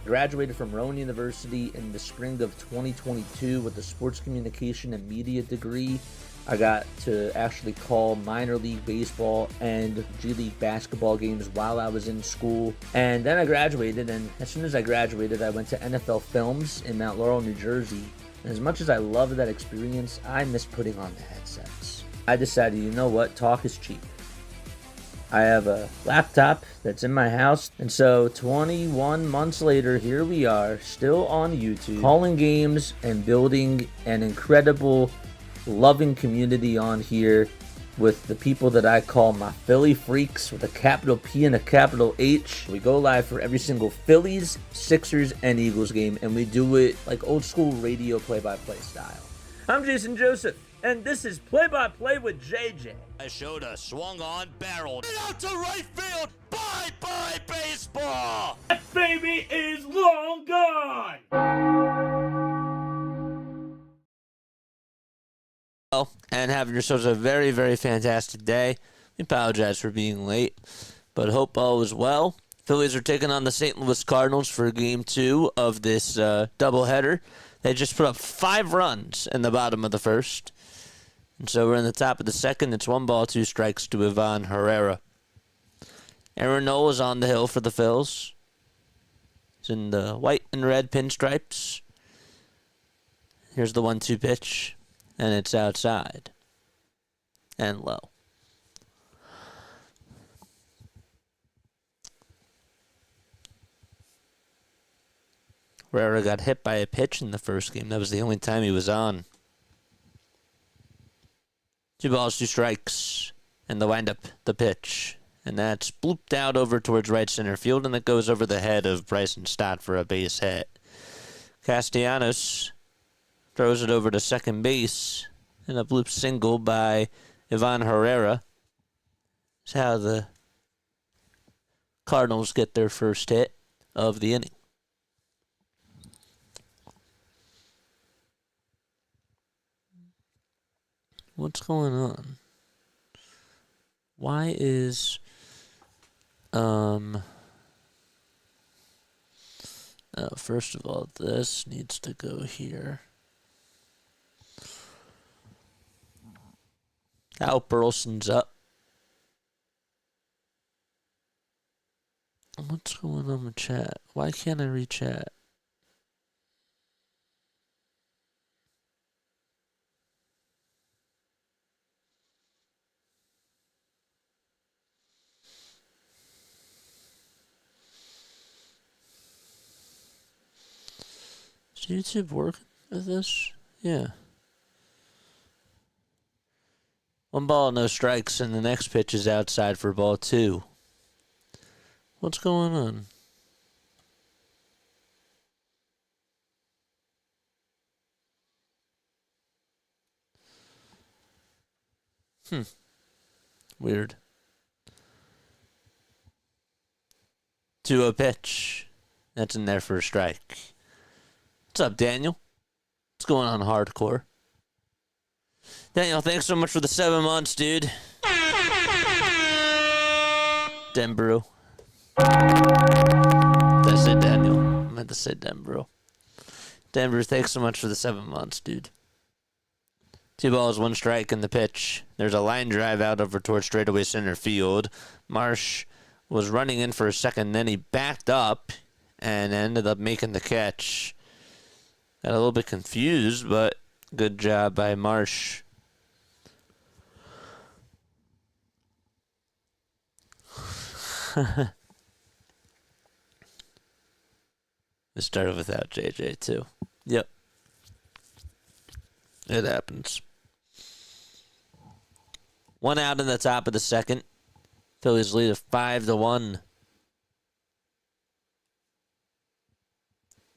Graduated from Rowan University in the spring of 2022 with a sports communication and media degree. I got to actually call minor league baseball and G League basketball games while I was in school. And then I graduated, and as soon as I graduated, I went to NFL Films in Mount Laurel, New Jersey. And as much as I loved that experience, I miss putting on the headsets. I decided, you know what, talk is cheap. I have a laptop that's in my house, and so 21 months later, here we are, still on YouTube, calling games and building an incredible, loving community on here with the people that I call my Philly freaks with a capital P and a capital H. We go live for every single Phillies, Sixers, and Eagles game, and we do it like old school radio play-by-play style. I'm Jason Joseph, and this is Play-by-Play with JJ. I showed a swung on barrel. And out to right field. Bye-bye baseball. That baby is long gone. And having yourselves a very, very fantastic day. We apologize for being late, but hope all is well. Phillies are taking on the St. Louis Cardinals for Game 2 of this doubleheader. They just put up 5 runs in the bottom of the first. And so we're in the top of the second. It's 1 ball, 2 strikes to Ivan Herrera. Aaron Nola is on the hill for the Phils. He's in the white and red pinstripes. Here's the 1-2 pitch. And it's outside. And low. Herrera got hit by a pitch in the first game. That was the only time he was on. 2 balls, 2 strikes. And the windup, the pitch. And that's blooped out over towards right center field, and it goes over the head of Bryson Stott for a base hit. Castellanos throws it over to second base, and a bloop single by Ivan Herrera. That's how the Cardinals get their first hit of the inning. What's going on? Why is first of all, this needs to go here. Al Burleson's up. What's going on with chat? Why can't I read chat? Is YouTube working with this? Yeah. 1 ball, no strikes, and the next pitch is outside for ball 2. What's going on? Weird. 2-0 pitch. That's in there for a strike. What's up, Daniel? What's going on, hardcore? Daniel, thanks so much for the 7 months, dude. Denbrew. Did I say Daniel? I meant to say Denbrew. Denbrew, thanks so much for the 7 months, dude. 2 balls, 1 strike in the pitch. There's a line drive out over towards straightaway center field. Marsh was running in for a second, then he backed up and ended up making the catch. Got a little bit confused, but good job by Marsh. It started without JJ, too. Yep. It happens. 1 out in the top of the second. Phillies lead of 5-1.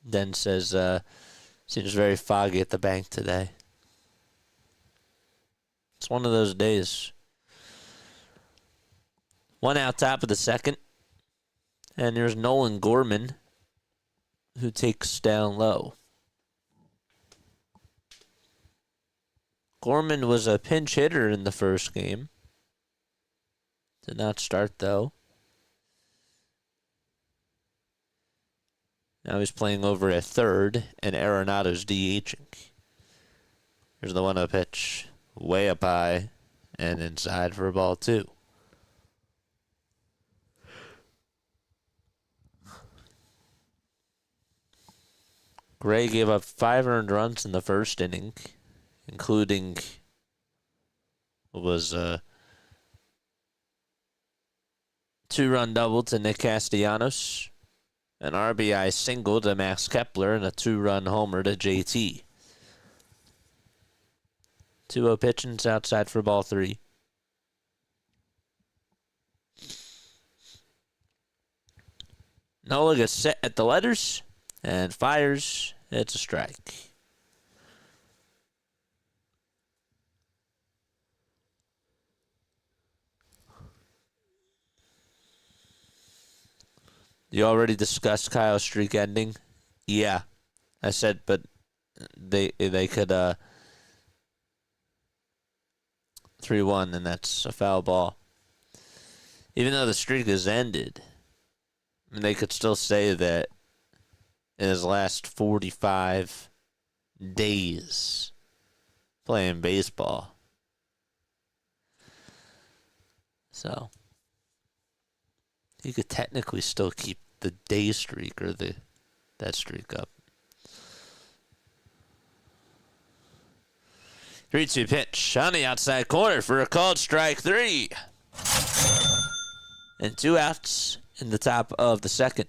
Den says, seems very foggy at the bank today. It's one of those days. 1 out top of the second. And there's Nolan Gorman, who takes down low. Gorman was a pinch hitter in the first game. Did not start, though. Now he's playing over at third, and Arenado's DHing. Here's the 1-0 pitch. Way up high and inside for ball 2. Gray gave up 5 earned runs in the first inning, including was a 2-run double to Nick Castellanos, an RBI single to Max Kepler, and a 2-run homer to JT. 2-0 pitch and it's outside for ball 3. Nola gets set at the letters and fires. It's a strike. You already discussed Kyle's streak ending? Yeah. I said, but they could 3-1, and that's a foul ball. Even though the streak is ended, I mean, they could still say that in his last 45 days playing baseball. So he could technically still keep the day streak or that streak up. 3-2 pitch on the outside corner for a called strike 3. And 2 outs in the top of the second.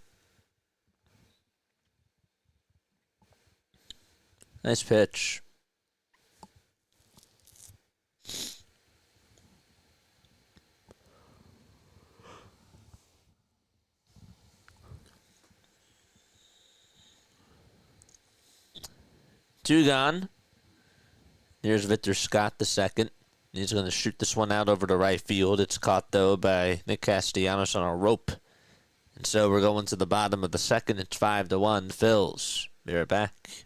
Nice pitch. Two gone. Here's Victor Scott, the second. He's going to shoot this one out over to right field. It's caught, though, by Nick Castellanos on a rope. And so we're going to the bottom of the second. It's 5-1. Phils. Be right back.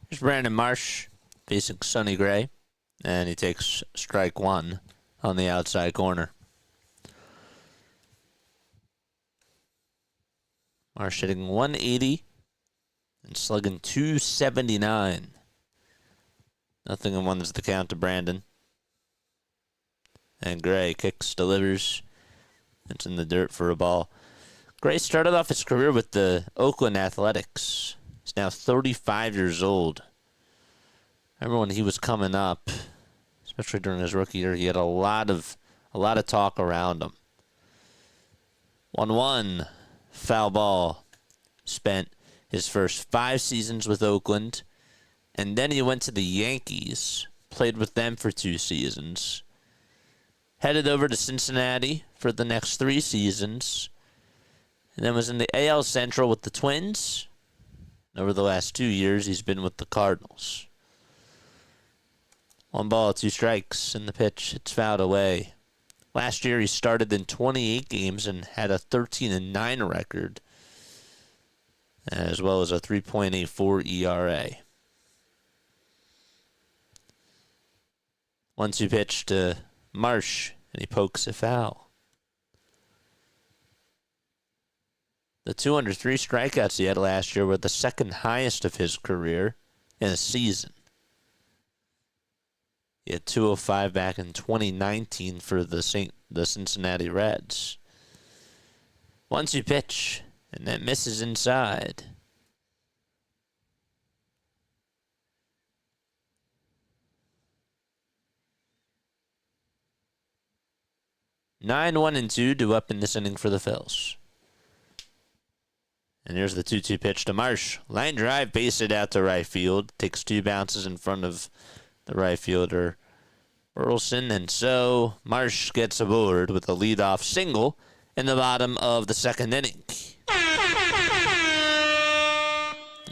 Here's Brandon Marsh facing Sonny Gray, and he takes strike 1 on the outside corner. Marsh hitting 180 and slugging 279. 0-1 is the count to Brandon. And Gray kicks, delivers. It's in the dirt for a ball. Gray started off his career with the Oakland Athletics. He's now 35 years old. I remember when he was coming up, especially during his rookie year, he had a lot of talk around him. 1-1. Foul ball. Spent his first 5 seasons with Oakland, and then he went to the Yankees, played with them for 2 seasons, headed over to Cincinnati for the next 3 seasons, and then was in the AL Central with the Twins. Over the last 2 years, he's been with the Cardinals. 1 ball, 2 strikes, and the pitch, it's fouled away. Last year, he started in 28 games and had a 13-9 record, as well as a 3.84 ERA. 1-2 pitch to Marsh, and he pokes a foul. The 203 strikeouts he had last year were the second highest of his career in a season. He had 205 back in 2019 for the Cincinnati Reds. 1-2 pitch, and that misses inside. Nine, 1, and 2 due up in this inning for the Phils. And here's the 2-2 pitch to Marsh. Line drive, base it out to right field. Takes 2 bounces in front of the right fielder, Burleson. And so Marsh gets aboard with a leadoff single in the bottom of the 2nd inning.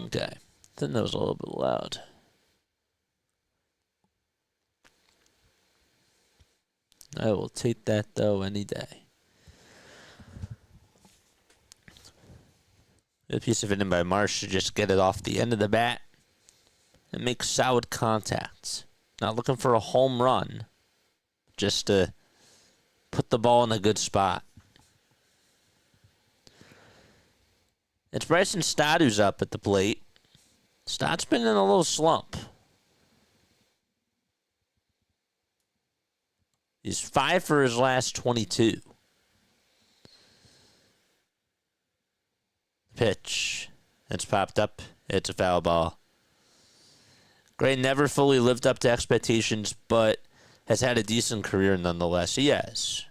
Okay. I think that was a little bit loud. I will take that, though, any day. A piece of hitting by Marsh to just get it off the end of the bat and make solid contact. Not looking for a home run, just to put the ball in a good spot. It's Bryson Stott who's up at the plate. Stott's been in a little slump. He's 5 for his last 22. Pitch. It's popped up. It's a foul ball. Gray never fully lived up to expectations, but has had a decent career nonetheless. He has.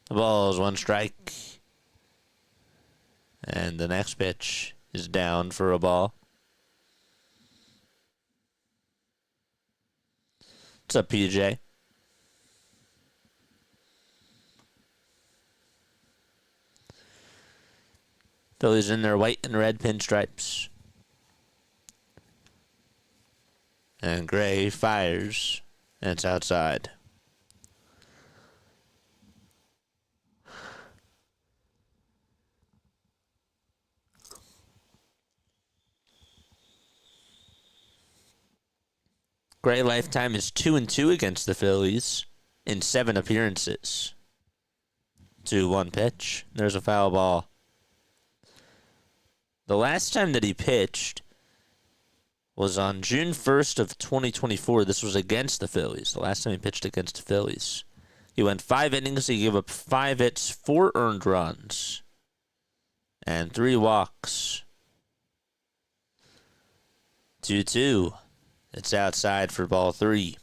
The ball is 1 strike. And the next pitch is down for a ball. What's up, PJ? Phillies in their white and red pinstripes. And Gray fires, and it's outside. Gray lifetime is 2-2 against the Phillies in 7 appearances. 2-1 pitch. There's a foul ball. The last time that he pitched was on June 1st of 2024. This was against the Phillies. The last time he pitched against the Phillies. He went 5 innings. He gave up 5 hits, 4 earned runs, and 3 walks. 2-2. It's outside for ball 3.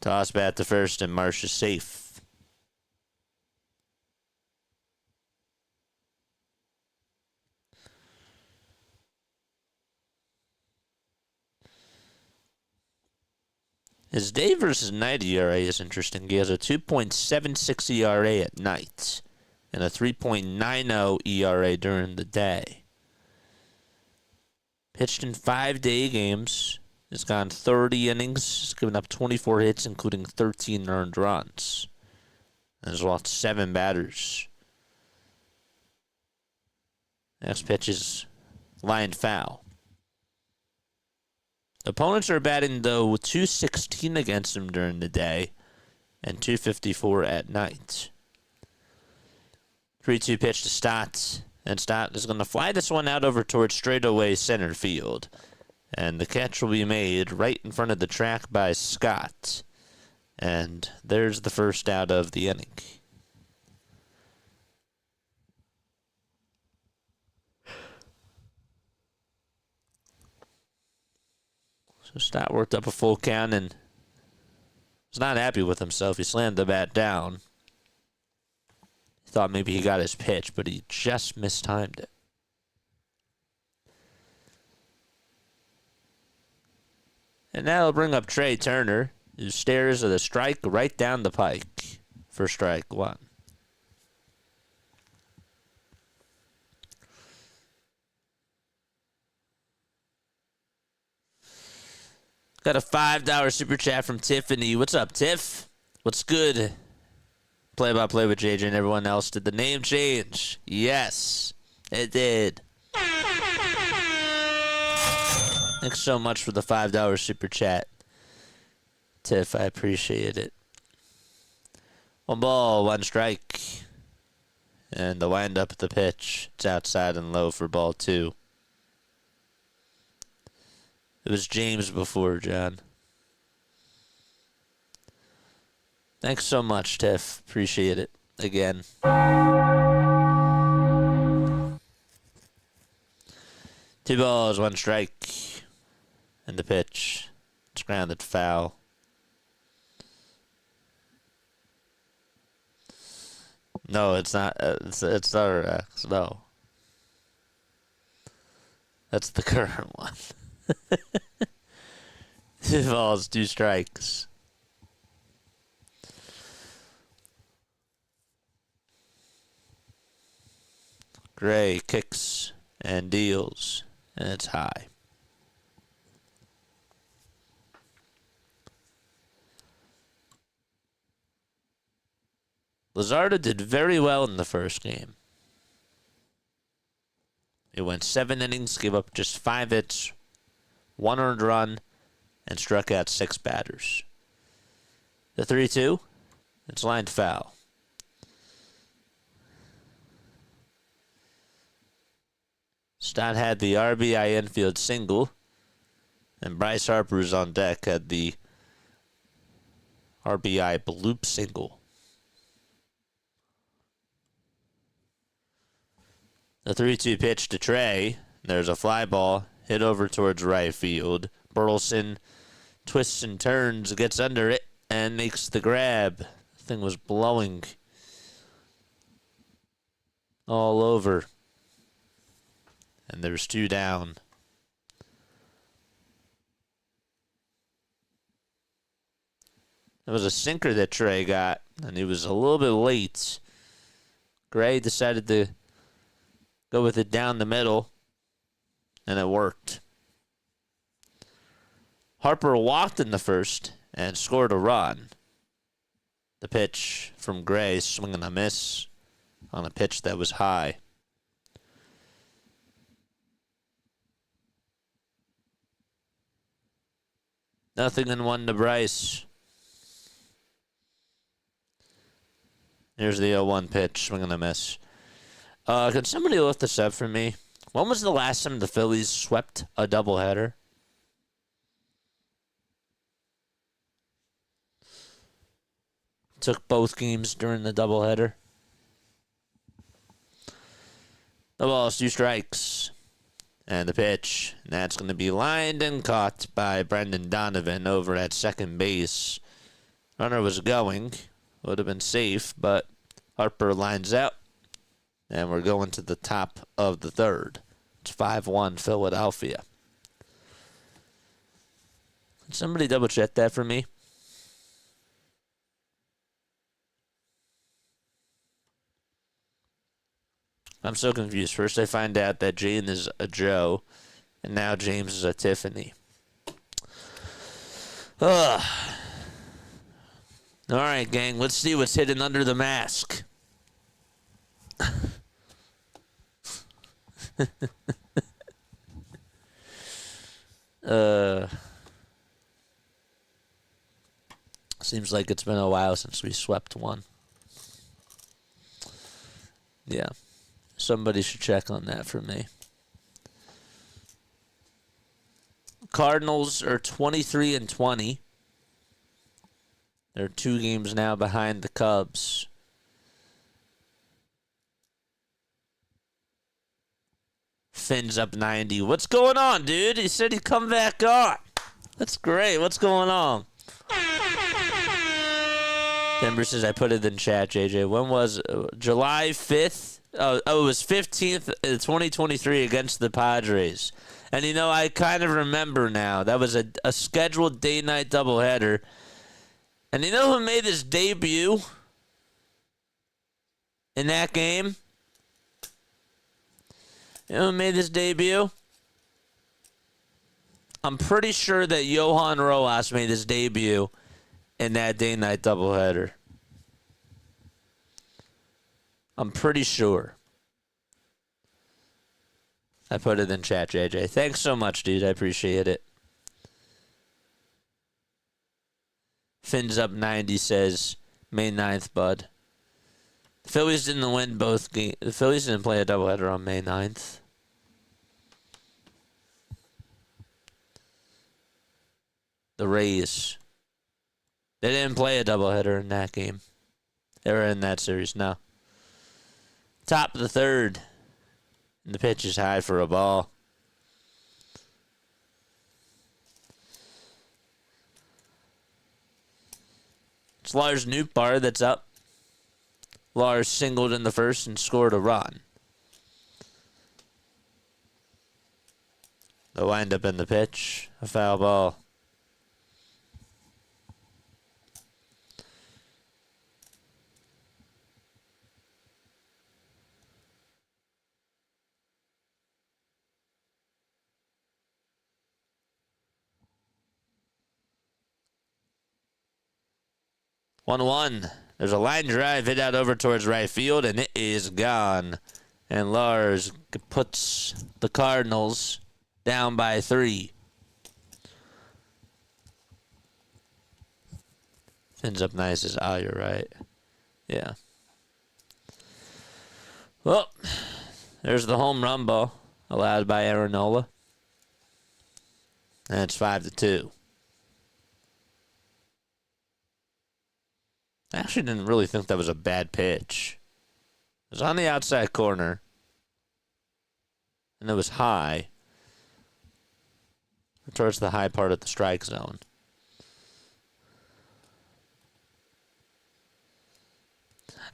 Toss bat to first, and Marsh is safe. His day versus night ERA is interesting. He has a 2.76 ERA at night and a 3.90 ERA during the day. Pitched in 5 day games. He's gone 30 innings. He's given up 24 hits, including 13 earned runs. And has lost 7 batters. Next pitch is line foul. Opponents are batting, though, 216 against him during the day and 254 at night. 3-2 pitch to Stott, And Stott is going to fly this one out over towards straightaway center field. And the catch will be made right in front of the track by Scott. And there's the first out of the inning. So Stott worked up a full count and was not happy with himself. He slammed the bat down. He thought maybe he got his pitch, but he just mistimed it. And that'll bring up Trey Turner, who stares at a strike right down the pike for strike one. Got a $5 super chat from Tiffany. What's up, Tiff? What's good? Play-by-play with JJ and everyone else. Did the name change? Yes, it did. Thanks so much for the $5 super chat, Tiff. I appreciate it. 1 ball, 1 strike. And the wind-up of the pitch. It's outside and low for ball 2. It was James before, John. Thanks so much, Tiff. Appreciate it. Again. 2 balls, 1 strike. And the pitch. It's grounded foul. No, it's not. It's not X. No. That's the current one. 2 balls, 2 strikes. Gray kicks and deals, and it's high. Luzardo did very well in the first game. He went 7 innings, gave up just 5 hits, 1 earned run, and struck out 6 batters. The 3-2, it's lined foul. Stott had the RBI infield single, and Bryce Harper's on deck had the RBI bloop single. The 3-2 pitch to Trey. There's a fly ball hit over towards right field. Burleson twists and turns, gets under it, and makes the grab. The thing was blowing all over. And there's 2 down. It was a sinker that Trey got, and he was a little bit late. Gray decided to go with it down the middle, and it worked. Harper walked in the first and scored a run. The pitch from Gray, swing and a miss on a pitch that was high. Nothing in 1 to Bryce. Here's the 0-1 pitch, swing and a miss. Can somebody lift this up for me? When was the last time the Phillies swept a doubleheader? Took both games during the doubleheader. The ball's 2 strikes. And the pitch. And that's going to be lined and caught by Brendan Donovan over at second base. Runner was going. Would have been safe, but Harper lines out. And we're going to the top of the 3rd. It's 5-1 Philadelphia. Can somebody double check that for me? I'm so confused. First I find out that Jane is a Joe, and now James is a Tiffany. Ugh. All right, gang. Let's see what's hidden under the mask. Seems like it's been a while since we swept one. Yeah. So Somebody should check on that for me. Cardinals are 23-20. They're 2 games now behind the Cubs. Finn's up 90. What's going on, dude? He said he'd come back on. That's great. What's going on? Denver says I put it in chat, JJ. When was July 5th? Oh, it was 15th, 2023 against the Padres. And, you know, I kind of remember now. That was a scheduled day-night doubleheader. And you know who made his debut in that game? You know who made his debut? I'm pretty sure that Johan Rojas made his debut in that day-night doubleheader. I'm pretty sure. I put it in chat, JJ. Thanks so much, dude. I appreciate it. Finn's up 90 says May 9th, bud. The Phillies didn't win both games. The Phillies didn't play a doubleheader on May 9th. The Rays. They didn't play a doubleheader in that game. They were in that series, no. Top of the 3rd. And the pitch is high for a ball. It's Lars Nootbaar that's up. Lars singled in the first and scored a run. The windup in the pitch. A foul ball. One. There's a line drive hit out over towards right field, and it is gone. And Lars puts the Cardinals down by 3. Fins up nice as, you're right. Yeah. Well, there's the home run ball allowed by Aaron Nola. And it's 5-2. I actually didn't really think that was a bad pitch. It was on the outside corner. And it was high. Towards the high part of the strike zone.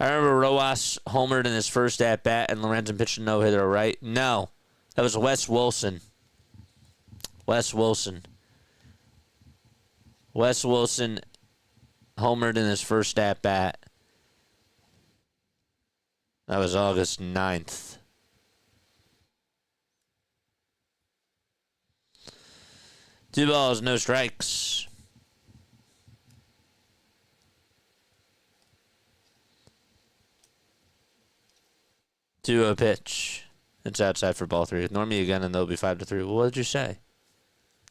I remember Rojas homered in his first at-bat and Lorenzen pitched a no-hitter, right? No. That was Wes Wilson. Wes Wilson homered in his first at-bat. That was August 9th. Two balls, no strikes. 2-0 pitch. It's outside for ball 3. Ignore me again and they'll be 5-3. Well, what did you say?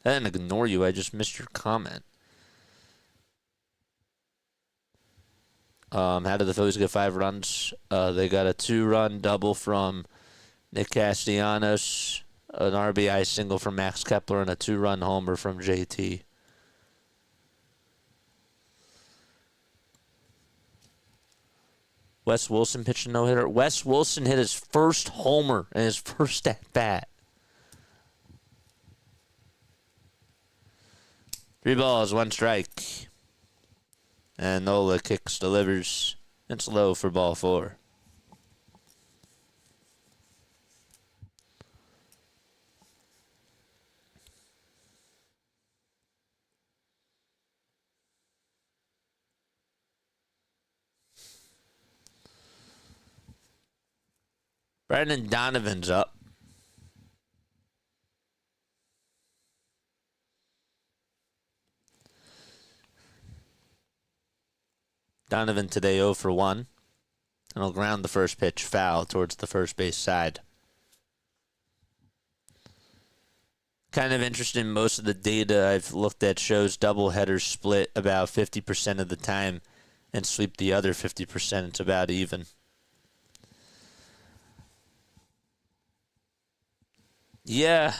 I didn't ignore you. I just missed your comment. How did the Phillies get 5 runs? They got a 2-run double from Nick Castellanos, an RBI single from Max Kepler, and a 2-run homer from JT. Wes Wilson pitched a no-hitter. Wes Wilson hit his first homer in his first at-bat. 3 balls, 1 strike. And Nola kicks, delivers. It's low for ball 4. Brandon Donovan's up. Donovan today 0 for 1. And he'll ground the first pitch foul towards the first base side. Kind of interesting. Most of the data I've looked at shows doubleheaders split about 50% of the time and sweep the other 50%. It's about even. Yeah,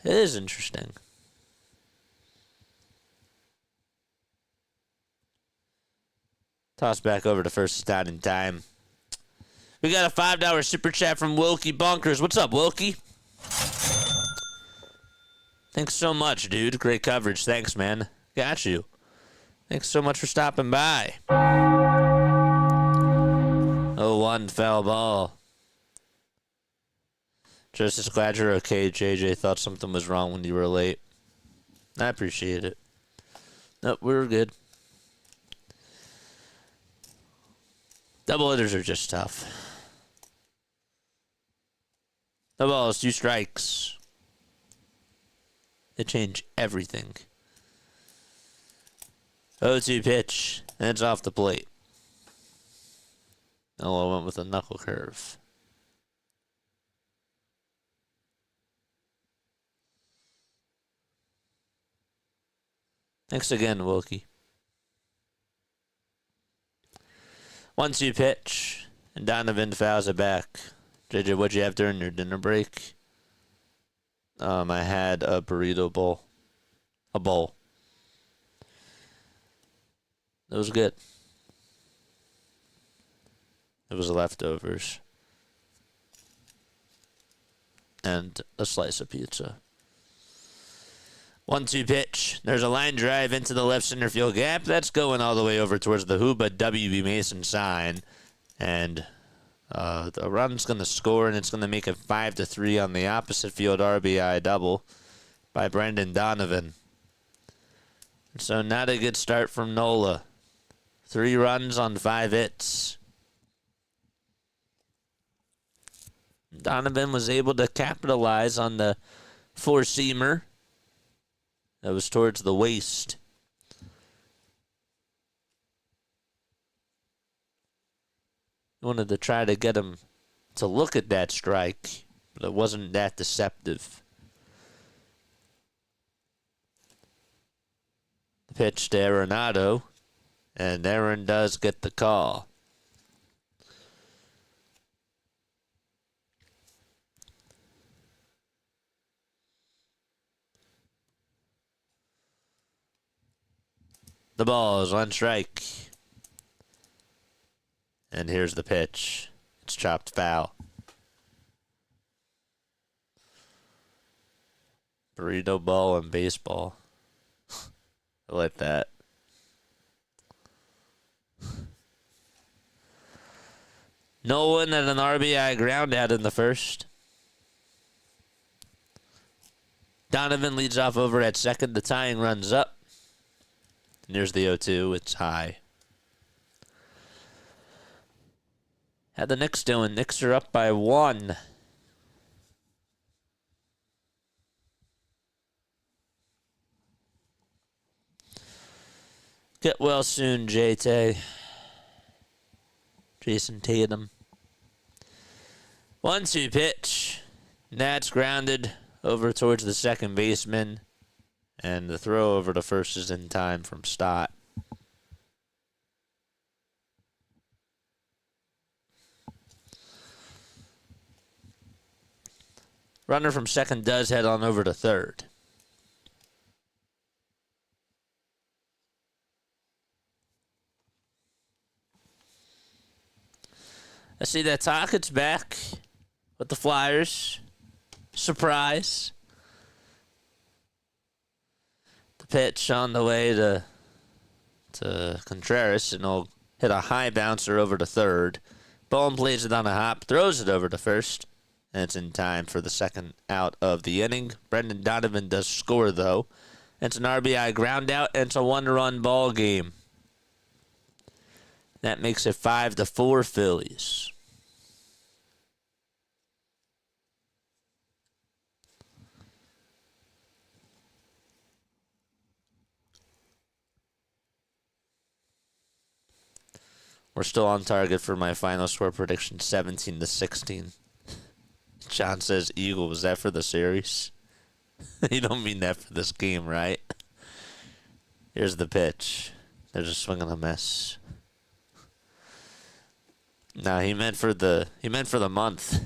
it is interesting. Toss back over to first stat in time. We got a $5 super chat from Wilkie Bunkers. What's up, Wilkie? Thanks so much, dude. Great coverage. Thanks, man. Got you. Thanks so much for stopping by. 0-1 foul ball. Just glad you're okay. JJ thought something was wrong when you were late. I appreciate it. Nope, we were good. Double hitters are just tough. No balls, 2 strikes. They change everything. 0-2 pitch, and it's off the plate. Nola went with a knuckle curve. Thanks again, Wilkie. 1-2 pitch, and Donovan fouls it back. JJ, what'd you have during your dinner break? I had a burrito bowl. A bowl. It was good. It was leftovers. And a slice of pizza. 1-2 pitch. There's a line drive into the left center field gap. That's going all the way over towards the Huba W.B. Mason sign. And the run's going to score, and it's going to make it 5-3 on the opposite field RBI double by Brendan Donovan. So not a good start from Nola. 3 runs on 5 hits. Donovan was able to capitalize on the 4-seamer that was towards the waist. Wanted to try to get him to look at that strike, but it wasn't that deceptive. The pitch to Arenado, and Aaron does get the call. The ball is on strike. And here's the pitch. It's chopped foul. Burrito ball and baseball. I like that. Nolan at an RBI ground out in the first. Donovan leads off over at second. The tying runs up. And here's the 0-2. It's high. How the Knicks doing? Knicks are up by 1. Get well soon, JT. Jason Tatum. 1-2 pitch. That's grounded over towards the second baseman. And the throw over to first is in time from Stott. Runner from second does head on over to third. I see that Tockett's back with the Flyers. Surprise. The pitch on the way to Contreras, and he'll hit a high bouncer over to third. Bohm plays it on a hop, throws it over to first. And it's in time for the second out of the inning. Brendan Donovan does score, though. It's an RBI ground out, and it's a 1-run ball game. That makes it 5-4 Phillies. We're still on target for my final score prediction, 17-16. John says Eagle. Was that for the series? You don't mean that for this game, right? Here's the pitch. They're just swinging a miss. No, he meant for the month.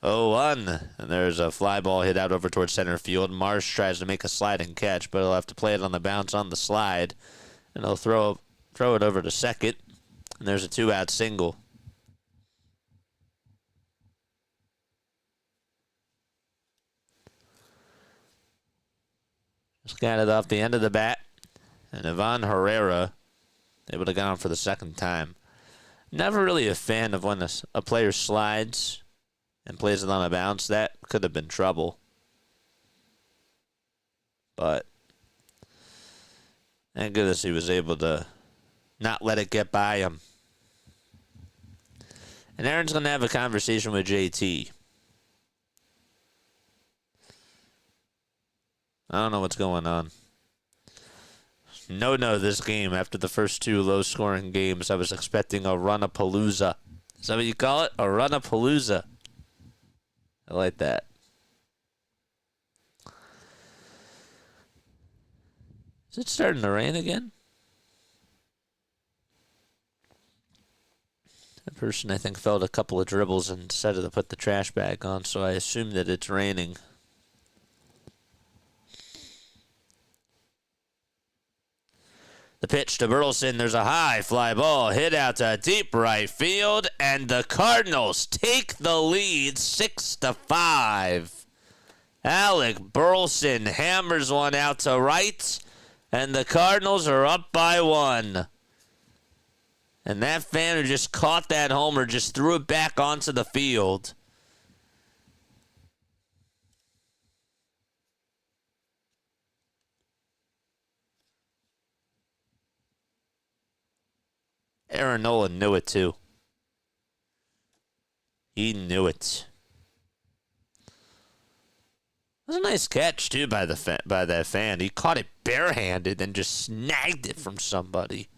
0-1. And there's a fly ball hit out over towards center field. Marsh tries to make a sliding catch, but he'll have to play it on the bounce on the slide. And he'll throw it over to second. And there's a 2-out single. Just got it off the end of the bat. And Ivan Herrera able to get on for the second time. Never really a fan of when a player slides and plays it on a bounce. That could have been trouble. But thank goodness he was able to not let it get by him. And Aaron's going to have a conversation with JT. I don't know what's going on. No, this game. After the first two low-scoring games, I was expecting a run-a-palooza. Is that what you call it? A run-a-palooza. I like that. Is it starting to rain again? That person, I think, felt a couple of dribbles and decided to put the trash bag on, so I assume that it's raining. The pitch to Burleson. There's a high fly ball hit out to deep right field, and the Cardinals take the lead 6-5. Alec Burleson hammers one out to right, and the Cardinals are up by 1. And that fan who just caught that homer just threw it back onto the field. Aaron Nola knew it, too. He knew it. It was a nice catch, too, by that fan. He caught it barehanded and just snagged it from somebody.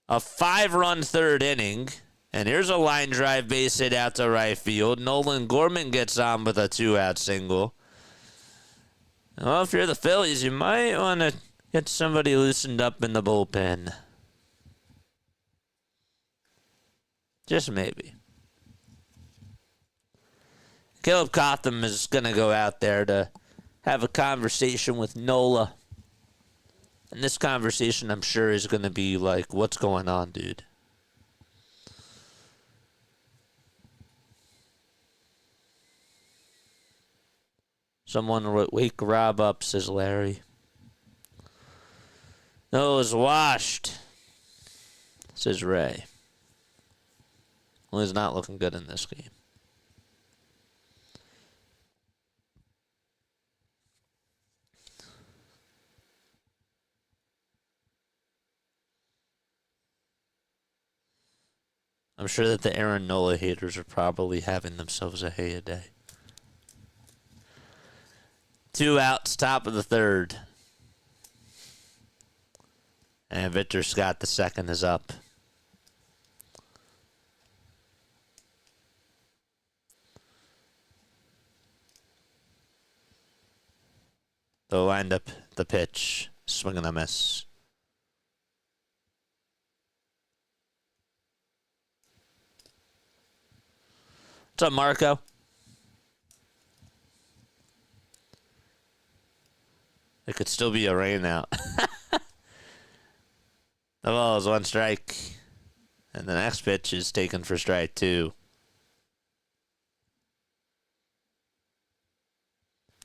A 5-run third inning. And here's a line drive base hit out to right field. Nolan Gorman gets on with a 2-out single. Well, if you're the Phillies, you might want to get somebody loosened up in the bullpen. Just maybe. Caleb Cotham is going to go out there to have a conversation with Nola. And this conversation, I'm sure, is going to be like, what's going on, dude? Someone wake Rob up, says Larry. Nola's washed, says Ray. Well, he's not looking good in this game. I'm sure that the Aaron Nola haters are probably having themselves a day. 2 outs, top of the third. And Victor Scott, the second, is up. They'll wind up the pitch. Swing and a miss. What's up, Marco? It could still be a rain out. The ball is 1 strike. And the next pitch is taken for strike 2.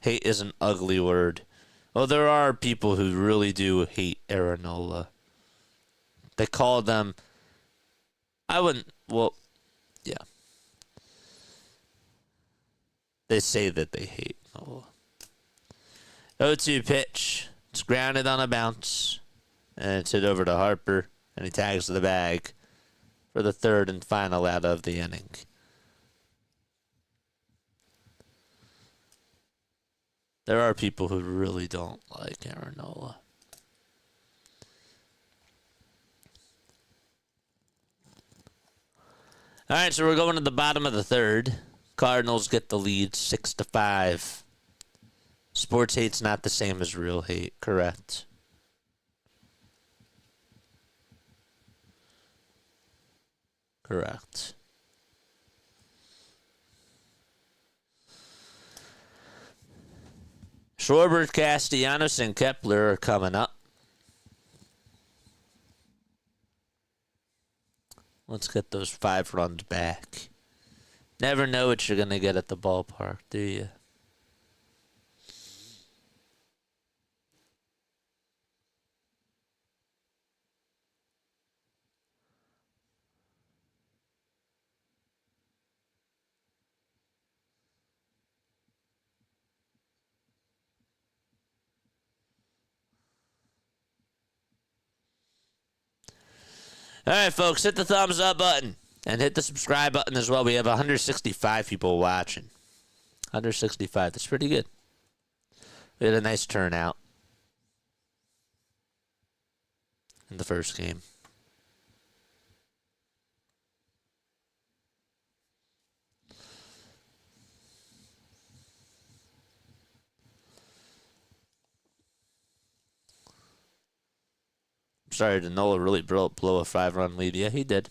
Hate is an ugly word. Well, there are people who really do hate Aaron Nola. They call them... I wouldn't... Well, yeah. They say that they hate Nola. 0-2 pitch. It's grounded on a bounce. And it's hit over to Harper. And he tags the bag for the third and final out of the inning. There are people who really don't like Aaron Nola. All right, so we're going to the bottom of the third. Cardinals get the lead 6-5. Sports hate's not the same as real hate, correct? Correct. Schwarber, Castellanos, and Kepler are coming up. Let's get those 5 runs back. Never know what you're going to get at the ballpark, do you? All right, folks, hit the thumbs up button and hit the subscribe button as well. We have 165 people watching. 165. That's pretty good. We had a nice turnout in the first game. Sorry, did Nola really blow a 5-run lead? Yeah, he did.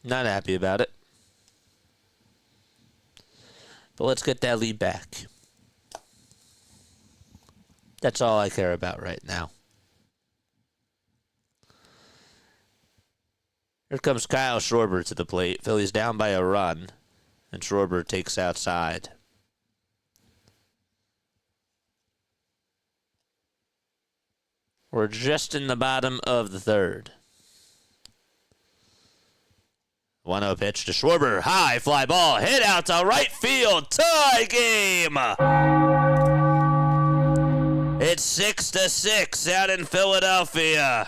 Not happy about it. But let's get that lead back. That's all I care about right now. Here comes Kyle Schwarber to the plate. Phillies down by a run, and Schwarber takes outside. We're just in the bottom of the third. 1-0 pitch to Schwarber. High fly ball. Hit out to right field. Tie game. It's 6-6 out in Philadelphia.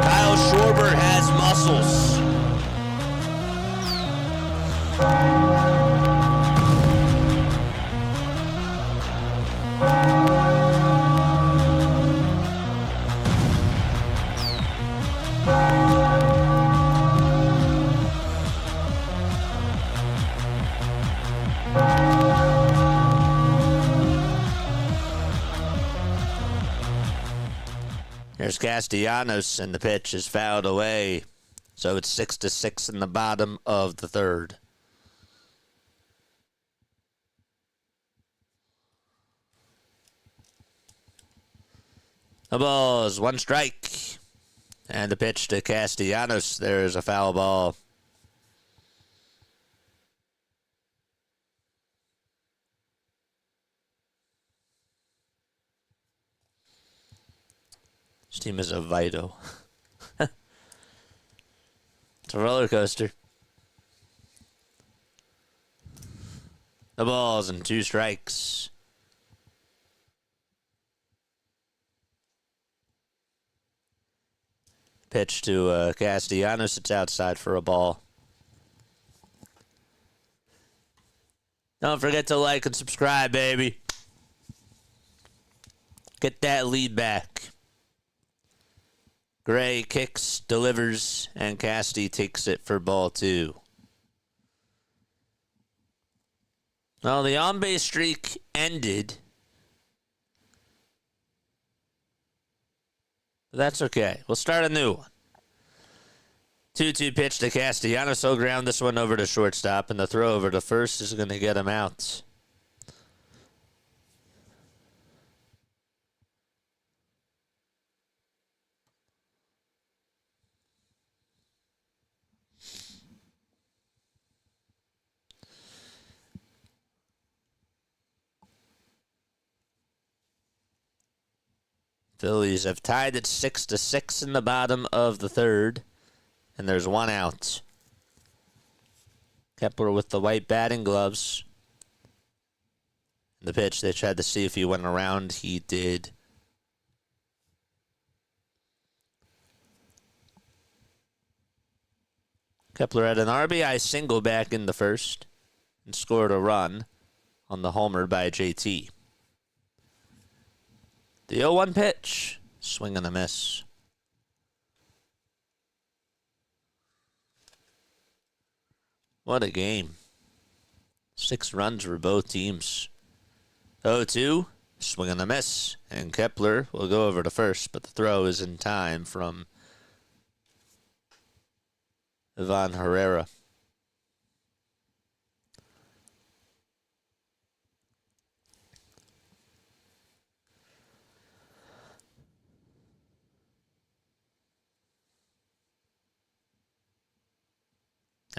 Kyle Schwarber has muscles. Here's Castellanos, and the pitch is fouled away. So it's 6-6 in the bottom of the third. The ball is 1 strike. And the pitch to Castellanos. There's a foul ball. This team is a Vito. It's a roller coaster. The ball's in 2 strikes. Pitch to Castellanos. It's outside for a ball. Don't forget to like and subscribe, baby. Get that lead back. Gray kicks, delivers, and Casty takes it for ball 2. Well, the on-base streak ended. That's okay. We'll start a new one. 2-2 pitch to Castellanos. He'll ground this one over to shortstop, and the throw over to first is going to get him out. Phillies have tied at 6-6 in the bottom of the third, and there's 1 out. Kepler with the white batting gloves. The pitch, they tried to see if he went around. He did. Kepler had an RBI single back in the first and scored a run on the homer by JT. The 0-1 pitch. Swing and a miss. What a game. 6 runs for both teams. 0-2, swing and a miss. And Kepler will go over to first, but the throw is in time from Ivan Herrera.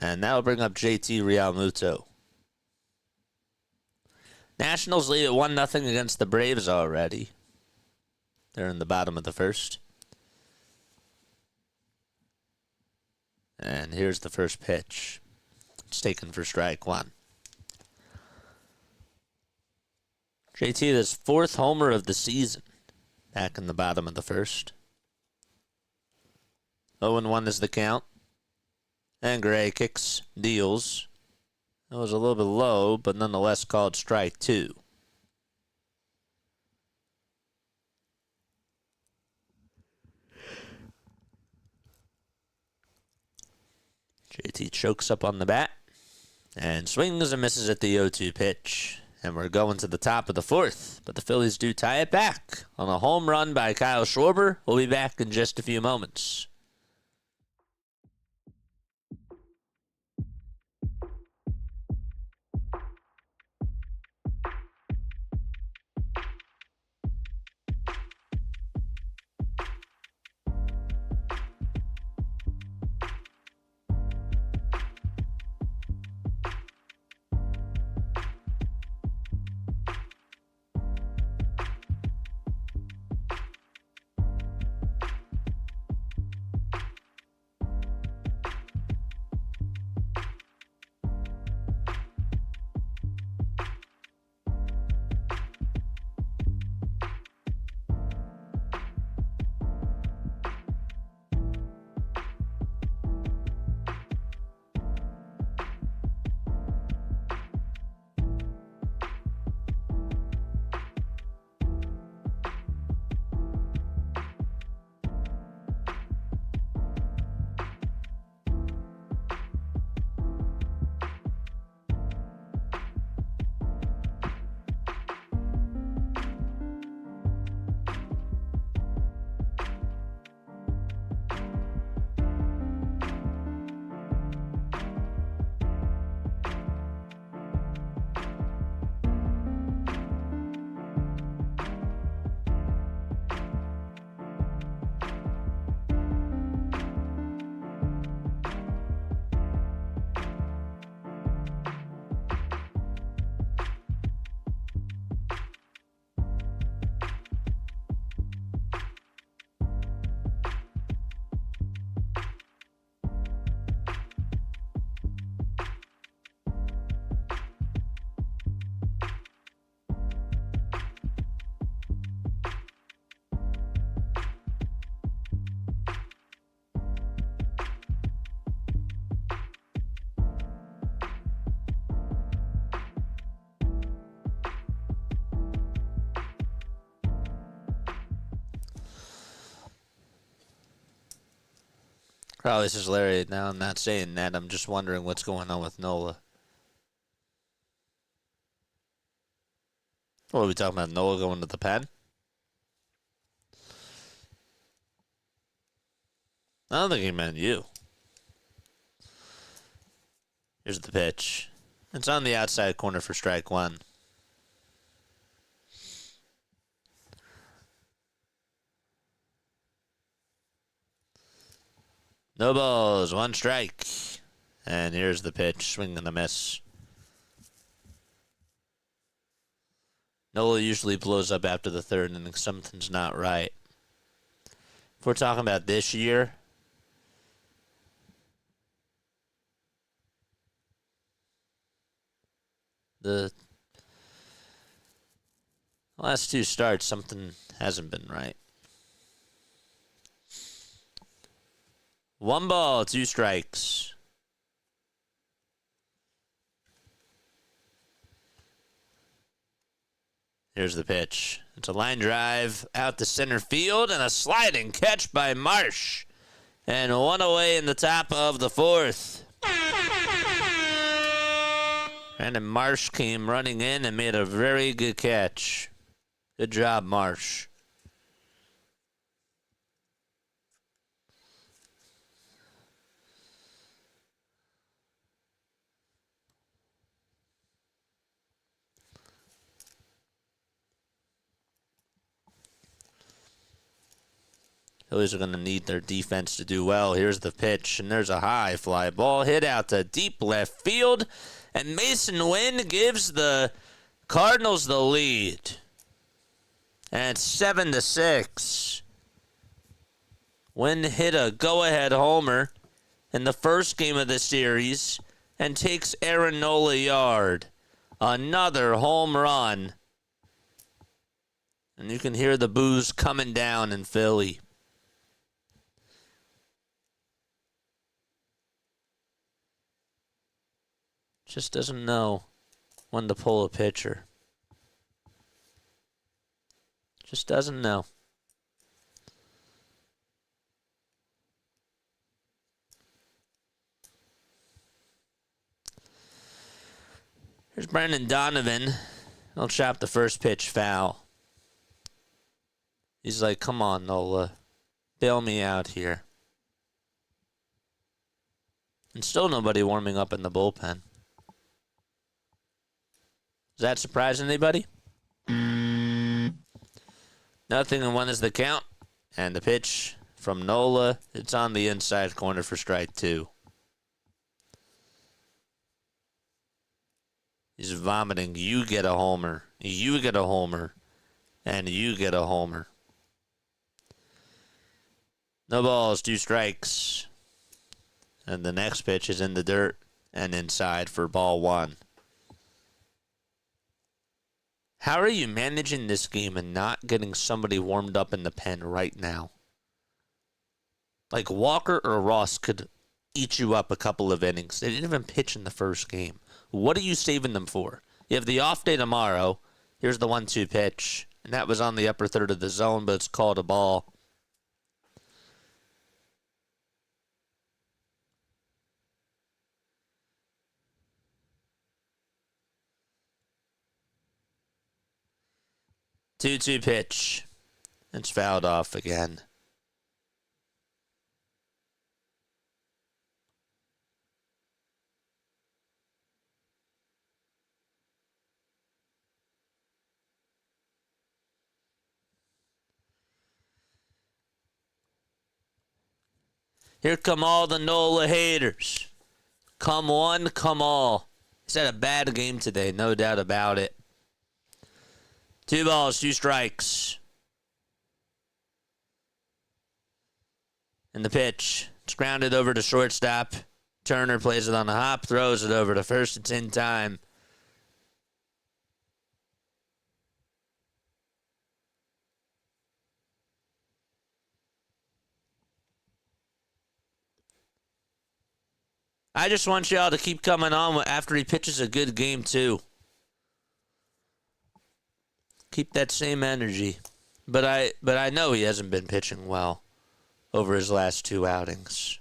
And now we'll bring up JT Realmuto. Nationals lead at 1-0 against the Braves already. They're in the bottom of the first. And here's the first pitch. It's taken for strike one. JT, his fourth homer of the season. Back in the bottom of the first. 0-1 is the count. And Gray kicks, deals. That was a little bit low, but nonetheless called strike two. JT chokes up on the bat and swings and misses at the 0-2 pitch. And we're going to the top of the fourth, but the Phillies do tie it back on a home run by Kyle Schwarber. We'll be back in just a few moments. Probably this is hilarious. Now I'm not saying that. I'm just wondering what's going on with Nola. What are we talking about? Nola going to the pen? I don't think he meant you. Here's the pitch. It's on the outside corner for strike one. No balls, one strike. And here's the pitch, swing and a miss. Nola usually blows up after the third inning. Something's not right. If we're talking about this year, the last two starts, something hasn't been right. 1 ball, 2 strikes. Here's the pitch. It's a line drive out to center field and a sliding catch by Marsh. And 1 away in the top of the fourth. Brandon Marsh came running in and made a very good catch. Good job, Marsh. Phillies are going to need their defense to do well. Here's the pitch, and there's a high fly ball hit out to deep left field, and Mason Wynn gives the Cardinals the lead. And it's 7-6. Wynn hit a go-ahead homer in the first game of the series and takes Aaron Nola yard. Another home run. And you can hear the boos coming down in Philly. Just doesn't know when to pull a pitcher. Just doesn't know. Here's Brendan Donovan. He'll chop the first pitch foul. He's like, come on, Nola. Bail me out here. And still nobody warming up in the bullpen. Does that surprise anybody? Nothing, and 1 is the count. And the pitch from Nola. It's on the inside corner for strike 2. He's vomiting. You get a homer. You get a homer. And you get a homer. No balls, 2 strikes. And the next pitch is in the dirt and inside for ball 1. How are you managing this game and not getting somebody warmed up in the pen right now? Like Walker or Ross could eat you up a couple of innings. They didn't even pitch in the first game. What are you saving them for? You have the off day tomorrow. Here's the 1-2 pitch. And that was on the upper third of the zone, but it's called a ball. Two-two pitch. It's fouled off again. Here come all the Nola haters. Come one, come all. He's had a bad game today, no doubt about it. 2 balls, 2 strikes. And the pitch. It's grounded over to shortstop. Turner plays it on a hop, throws it over to first. It's in time. I just want y'all to keep coming on after he pitches a good game, too. Keep that same energy. But I know he hasn't been pitching well over his last 2 outings.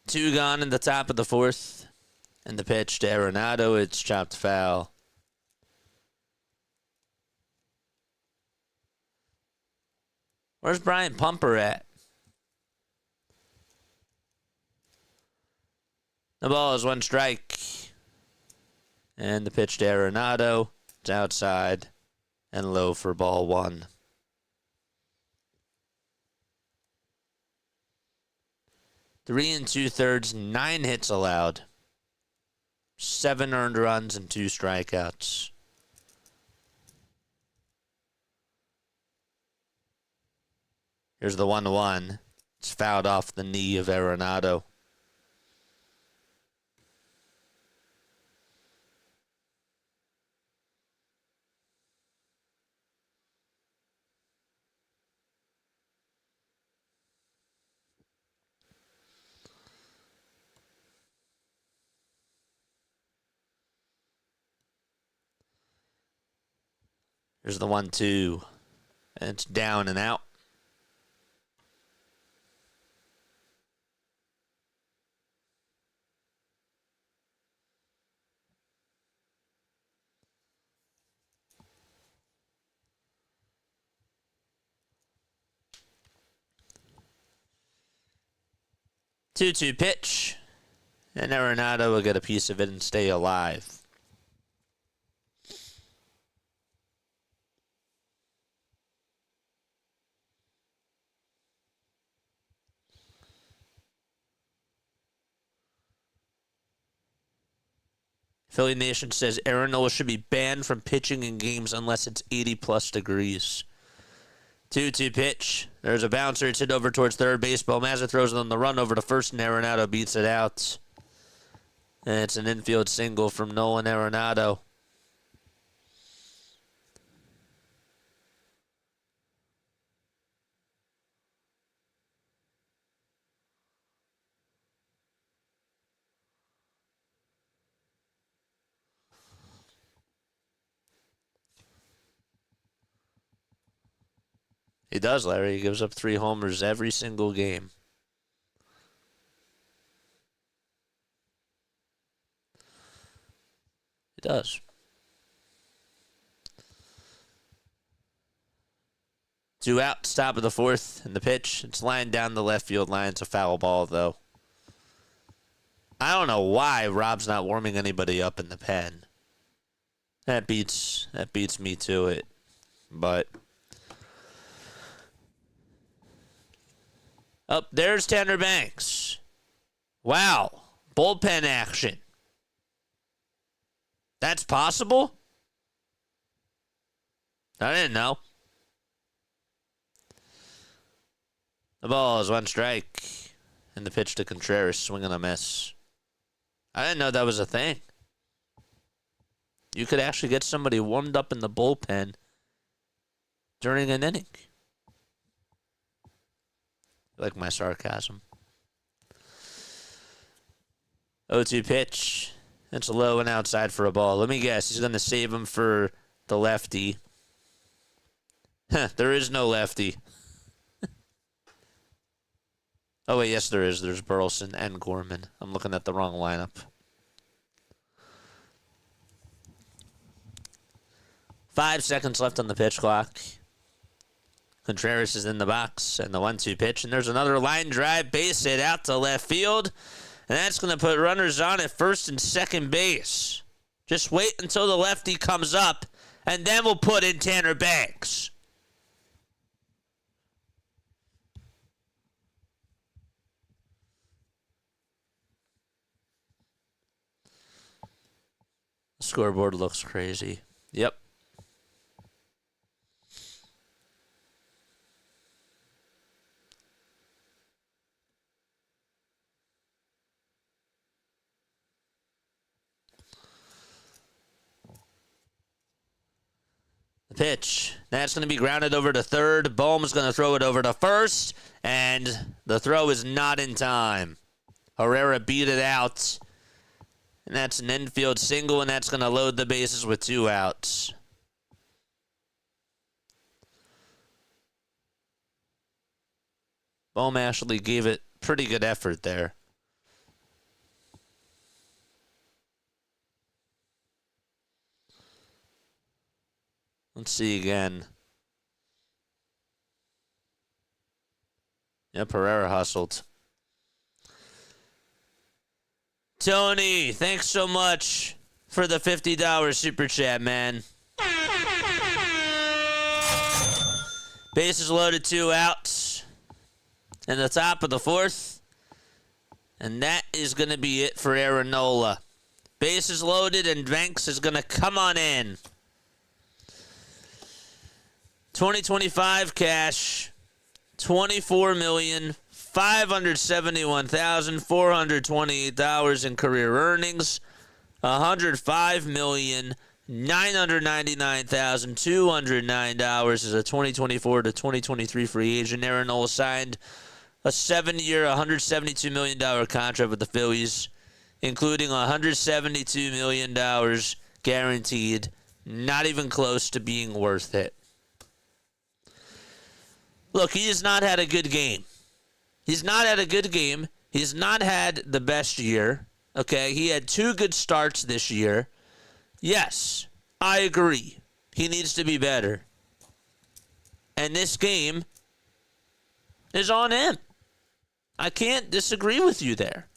Two gone in the top of the 4th. And the pitch to Arenado, it's chopped foul. Where's Brian Pumper at? The ball is 1 strike. And the pitch to Arenado. It's outside and low for ball 1. Three and 2/3, 9 hits allowed. 7 earned runs and 2 strikeouts. Here's the 1-1. It's fouled off the knee of Arenado. Here's the 1-2. And it's down and out. 2-2 pitch. And Arenado will get a piece of it and stay alive. Philly Nation says Aaron Nola should be banned from pitching in games unless it's 80-plus degrees. 2-2 pitch. There's a bouncer. It's hit over towards third base. Bohm throws it on the run over to first, and Arenado beats it out. And it's an infield single from Nolan Arenado. He does, Larry. He gives up 3 homers every single game. He does. 2 out, top of the 4th, and the pitch. It's lined down the left field line. It's a foul ball, though. I don't know why Rob's not warming anybody up in the pen. That beats me to it. But up there's Tanner Banks. Wow. Bullpen action. That's possible? I didn't know. The ball is 1 strike. And the pitch to Contreras, swing and a miss. I didn't know that was a thing. You could actually get somebody warmed up in the bullpen during an inning. You like my sarcasm. 0-2 pitch. It's low and outside for a ball. Let me guess. He's going to save him for the lefty. There is no lefty. Oh, wait, yes, there is. There's Burleson and Gorman. I'm looking at the wrong lineup. 5 seconds left on the pitch clock. Contreras is in the box, and the 1-2 pitch, and there's another line drive, base hit out to left field, and that's going to put runners on at first and second base. Just wait until the lefty comes up, and then we'll put in Tanner Banks. The scoreboard looks crazy. Yep. Pitch. That's going to be grounded over to third. Bohm is going to throw it over to first, and the throw is not in time. Herrera beat it out, and that's an infield single, and that's going to load the bases with 2 outs. Bohm actually gave it pretty good effort there. Let's see again. Yep, Herrera hustled. Tony, thanks so much for the $50 super chat, man. Bases loaded, 2 outs. In the top of the 4th. And that is going to be it for Aaron Nola. Bases loaded, and Banks is going to come on in. 2025 cash, $24,571,428 in career earnings, $105,999,209 as a 2024 to 2023 free agent. Aaron Nola signed a 7-year, $172 million contract with the Phillies, including $172 million guaranteed, not even close to being worth it. Look, he has not had a good game. He's not had a good game. He's not had the best year. Okay, he had 2 good starts this year. Yes, I agree. He needs to be better. And this game is on him. I can't disagree with you there.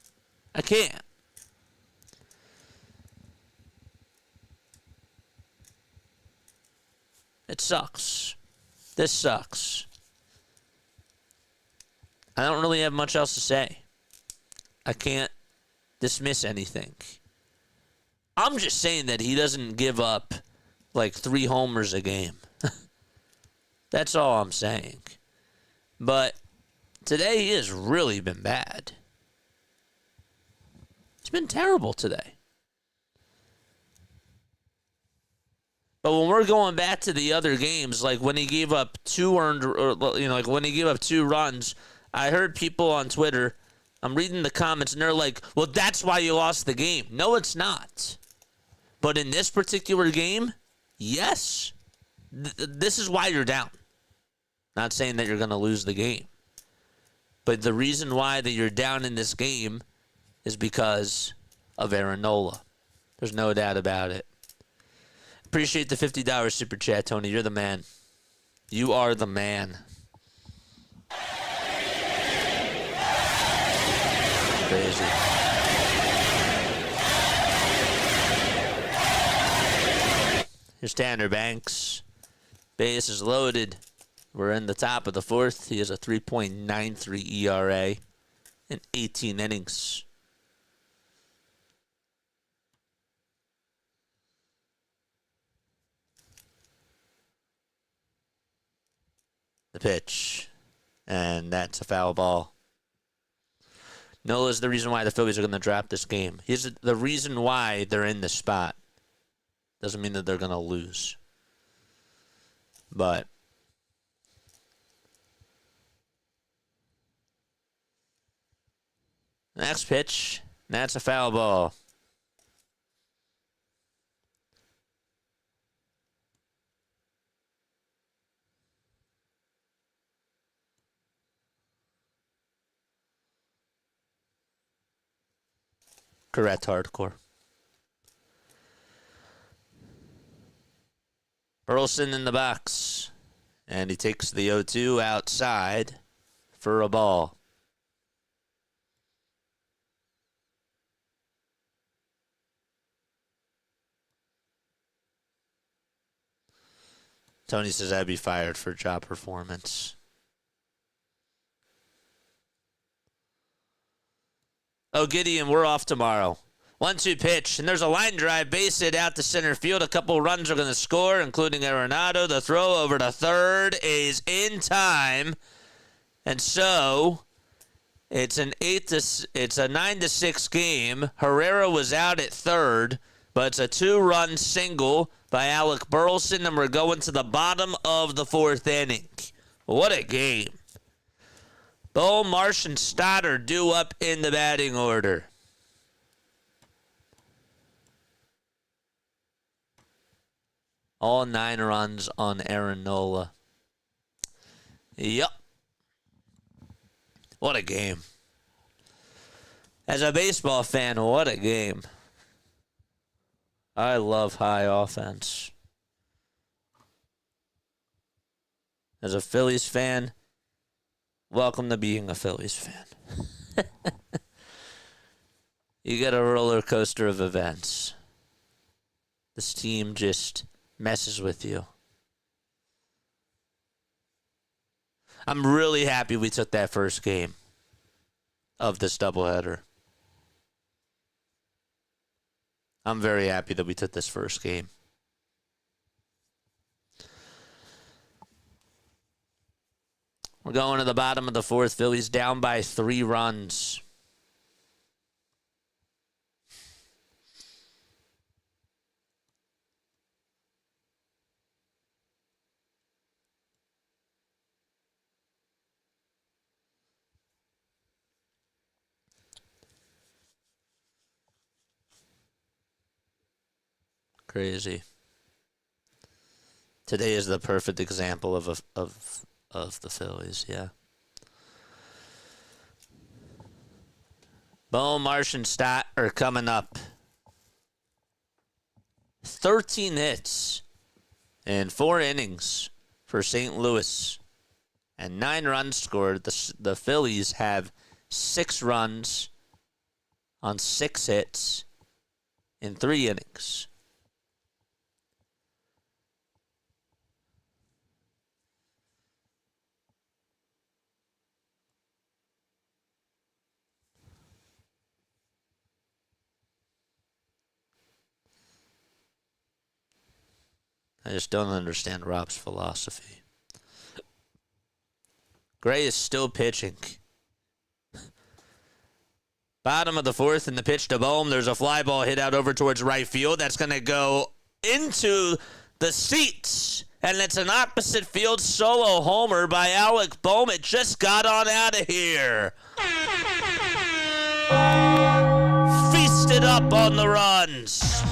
I can't. It sucks. This sucks. I don't really have much else to say. I can't dismiss anything. I'm just saying that he doesn't give up like 3 homers a game. That's all I'm saying. But today he has really been bad. It's been terrible today. But when we're going back to the other games, like when he gave up 2 earned, or like when he gave up 2 runs, I heard people on Twitter, I'm reading the comments, and they're like, well, that's why you lost the game. No, it's not. But in this particular game, yes. This is why you're down. Not saying that you're going to lose the game. But the reason why that you're down in this game is because of Aaron Nola. There's no doubt about it. Appreciate the $50 super chat, Tony. You're the man. You are the man. Crazy. Here's Tanner Banks. Base is loaded. We're in the top of the 4th. He has a 3.93 ERA in 18 innings. The pitch. And that's a foul ball. Nola's the reason why the Phillies are going to drop this game. He's the reason why they're in this spot. Doesn't mean that they're going to lose. But next pitch, that's a foul ball. Correct, hardcore. Burleson in the box. And he takes the 0-2 outside for a ball. Tony says I'd be fired for job performance. Oh, Gideon, we're off tomorrow. 1-2 pitch, and there's a line drive, base hit out to center field. A couple runs are going to score, including Arenado. The throw over to third is in time, and so it's a 9-6 game. Herrera was out at third, but it's a 2-run single by Alec Burleson, and we're going to the bottom of the 4th inning. What a game! Bohm, Marsh, and Stott are due up in the batting order. All 9 runs on Aaron Nola. Yup. What a game. As a baseball fan, what a game. I love high offense. As a Phillies fan, welcome to being a Phillies fan. You get a roller coaster of events. This team just messes with you. I'm really happy we took that first game of this doubleheader. I'm very happy that we took this first game. We're going to the bottom of the 4th. Phillies down by 3 runs. Crazy. Today is the perfect example of the Phillies, yeah. Bohm, Marsh, and Stott are coming up. 13 hits in 4 innings for St. Louis and 9 runs scored. The Phillies have 6 runs on 6 hits in 3 innings. I just don't understand Rob's philosophy. Gray is still pitching. Bottom of the 4th, and the pitch to Bohm. There's a fly ball hit out over towards right field. That's going to go into the seats. And it's an opposite field solo homer by Alec Bohm. It just got on out of here. Feasted up on the runs.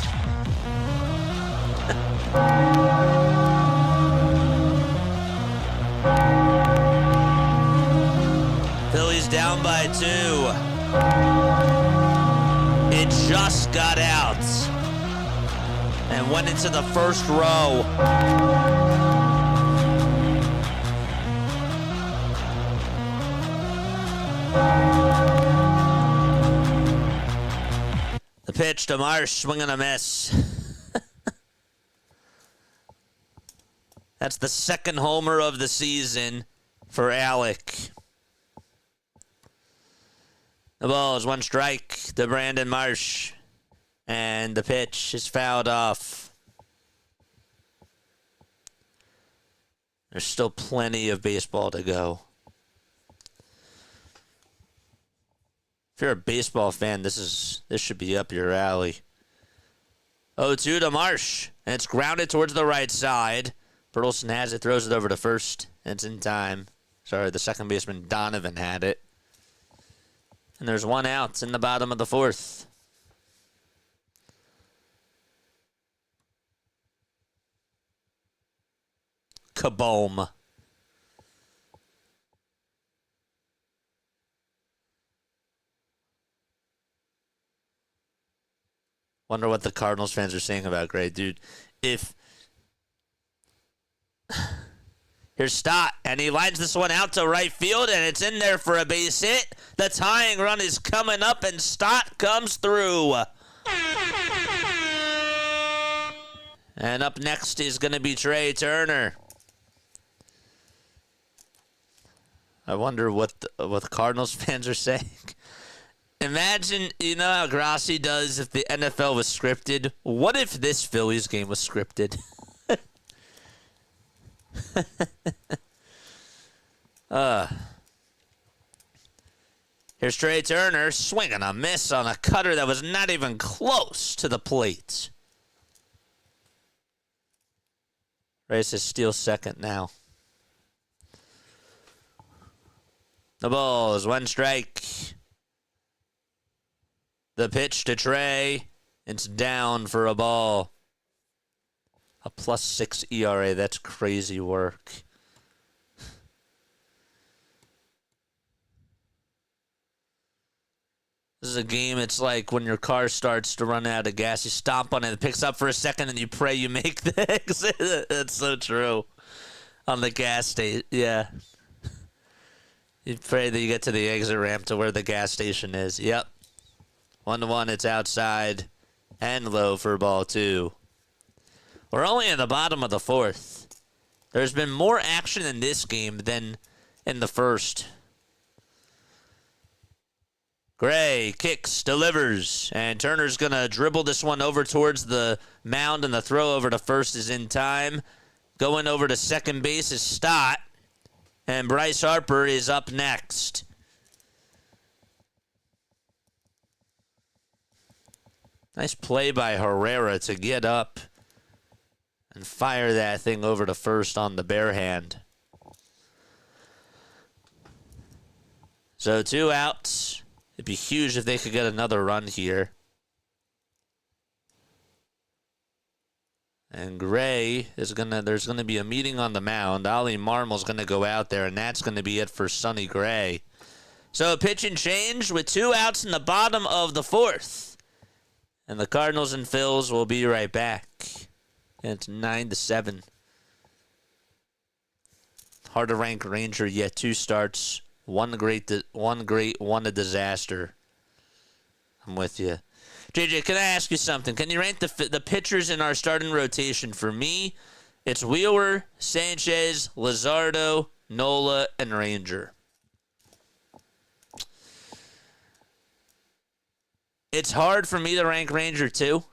Phillies down by 2. It just got out and went into the first row. The pitch to Marsh, swing and a miss. That's the 2nd homer of the season for Alec. The ball is 1 strike to Brandon Marsh. And the pitch is fouled off. There's still plenty of baseball to go. If you're a baseball fan, this should be up your alley. 0-2 to Marsh. And it's grounded towards the right side. Bertelsen has it, throws it over to first, and it's in time. Sorry, the second baseman Donovan had it. And there's 1 out in the bottom of the 4th. Kaboom. Wonder what the Cardinals fans are saying about Gray, dude. Here's Stott, and he lines this one out to right field, and it's in there for a base hit. The tying run is coming up, and Stott comes through. And up next is going to be Trey Turner. I wonder what the Cardinals fans are saying. Imagine, you know how Grassi does if the NFL was scripted? What if this Phillies game was scripted? Here's Trey Turner swinging a miss on a cutter that was not even close to the plate. Race is still 2nd now. The ball is 1 strike. The pitch to Trey. It's down for a ball. A +6 ERA. That's crazy work. This is a game, it's like when your car starts to run out of gas. You stomp on it, it picks up for a second, and you pray you make the exit. That's so true. On the gas station, yeah. You pray that you get to the exit ramp to where the gas station is. Yep. 1-1, it's outside and low for ball 2. We're only in the bottom of the 4th. There's been more action in this game than in the first. Gray kicks, delivers, and Turner's going to dribble this one over towards the mound, and the throw over to first is in time. Going over to second base is Stott, and Bryce Harper is up next. Nice play by Herrera to get up and fire that thing over to first on the bare hand. So 2 outs. It'd be huge if they could get another run here. And Gray is there's gonna be a meeting on the mound. Ollie Marmol's gonna go out there, and that's gonna be it for Sonny Gray. So a pitch and change with 2 outs in the bottom of the 4th. And the Cardinals and Phils will be right back. And it's 9-7. Hard to rank Ranger yet. 2 starts, One a disaster. I'm with you. JJ, can I ask you something? Can you rank the pitchers in our starting rotation? For me, it's Wheeler, Sanchez, Luzardo, Nola, and Ranger. It's hard for me to rank Ranger too,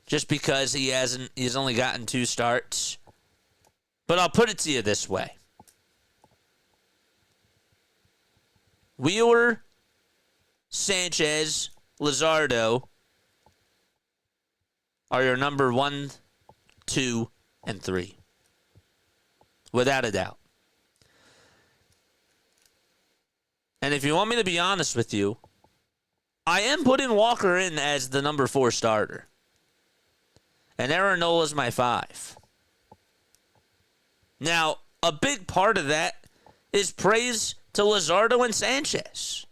just because he's only gotten 2 starts. But I'll put it to you this way. Wheeler, Sanchez, Luzardo are your number 1, 2, and 3. Without a doubt. And if you want me to be honest with you, I am putting Walker in as the number 4 starter. And Aaron Nola is my 5. Now, a big part of that is praise to Luzardo and Sanchez.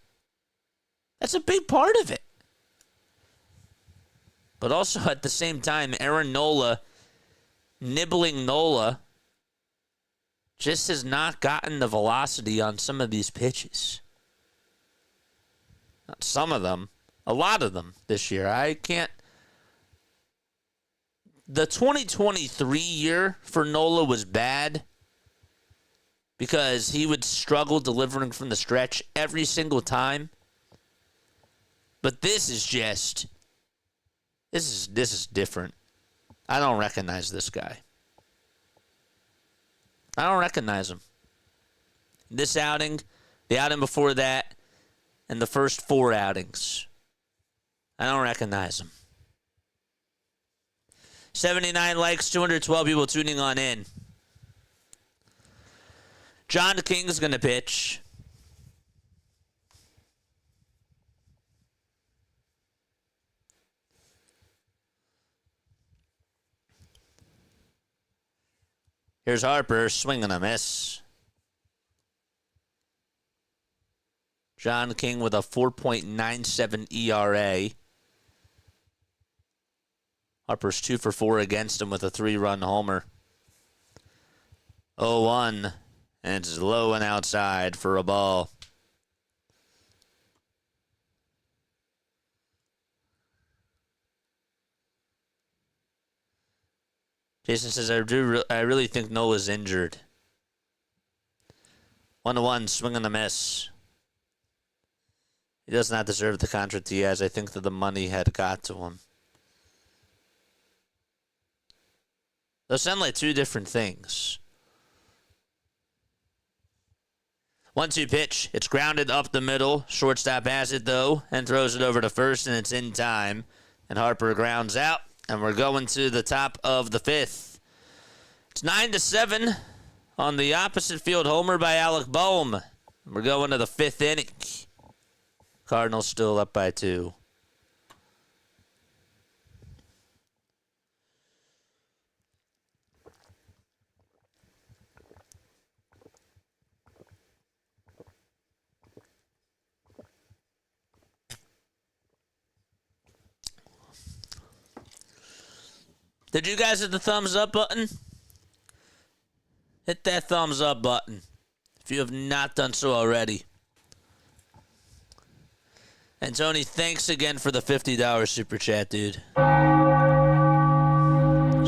That's a big part of it. But also at the same time, Aaron Nola, nibbling Nola, just has not gotten the velocity on some of these pitches. Not some of them, a lot of them this year. The 2023 year for Nola was bad because he would struggle delivering from the stretch every single time. But this is different. I don't recognize this guy. I don't recognize him. This outing, the outing before that, and the first 4 outings. I don't recognize him. 79 likes, 212 people tuning on in. John King's going to pitch. Here's Harper, swing and a miss. John King with a 4.97 ERA. Harper's 2 for 4 against him with a 3-run homer. 0-1, and it's low and outside for a ball. Jason says, I really think Nola's injured. 1-1, swing and a miss. He does not deserve the contract he has. I think that the money had got to him. Those sound like 2 different things. 1-2 pitch. It's grounded up the middle. Shortstop has it, though, and throws it over to first, and it's in time. And Harper grounds out, and we're going to the top of the 5th. It's 9-7 on the opposite field homer by Alec Bohm. We're going to the 5th inning. Cardinals still up by 2. Did you guys hit the thumbs up button? Hit that thumbs up button if you have not done so already. And Tony, thanks again for the $50 super chat, dude.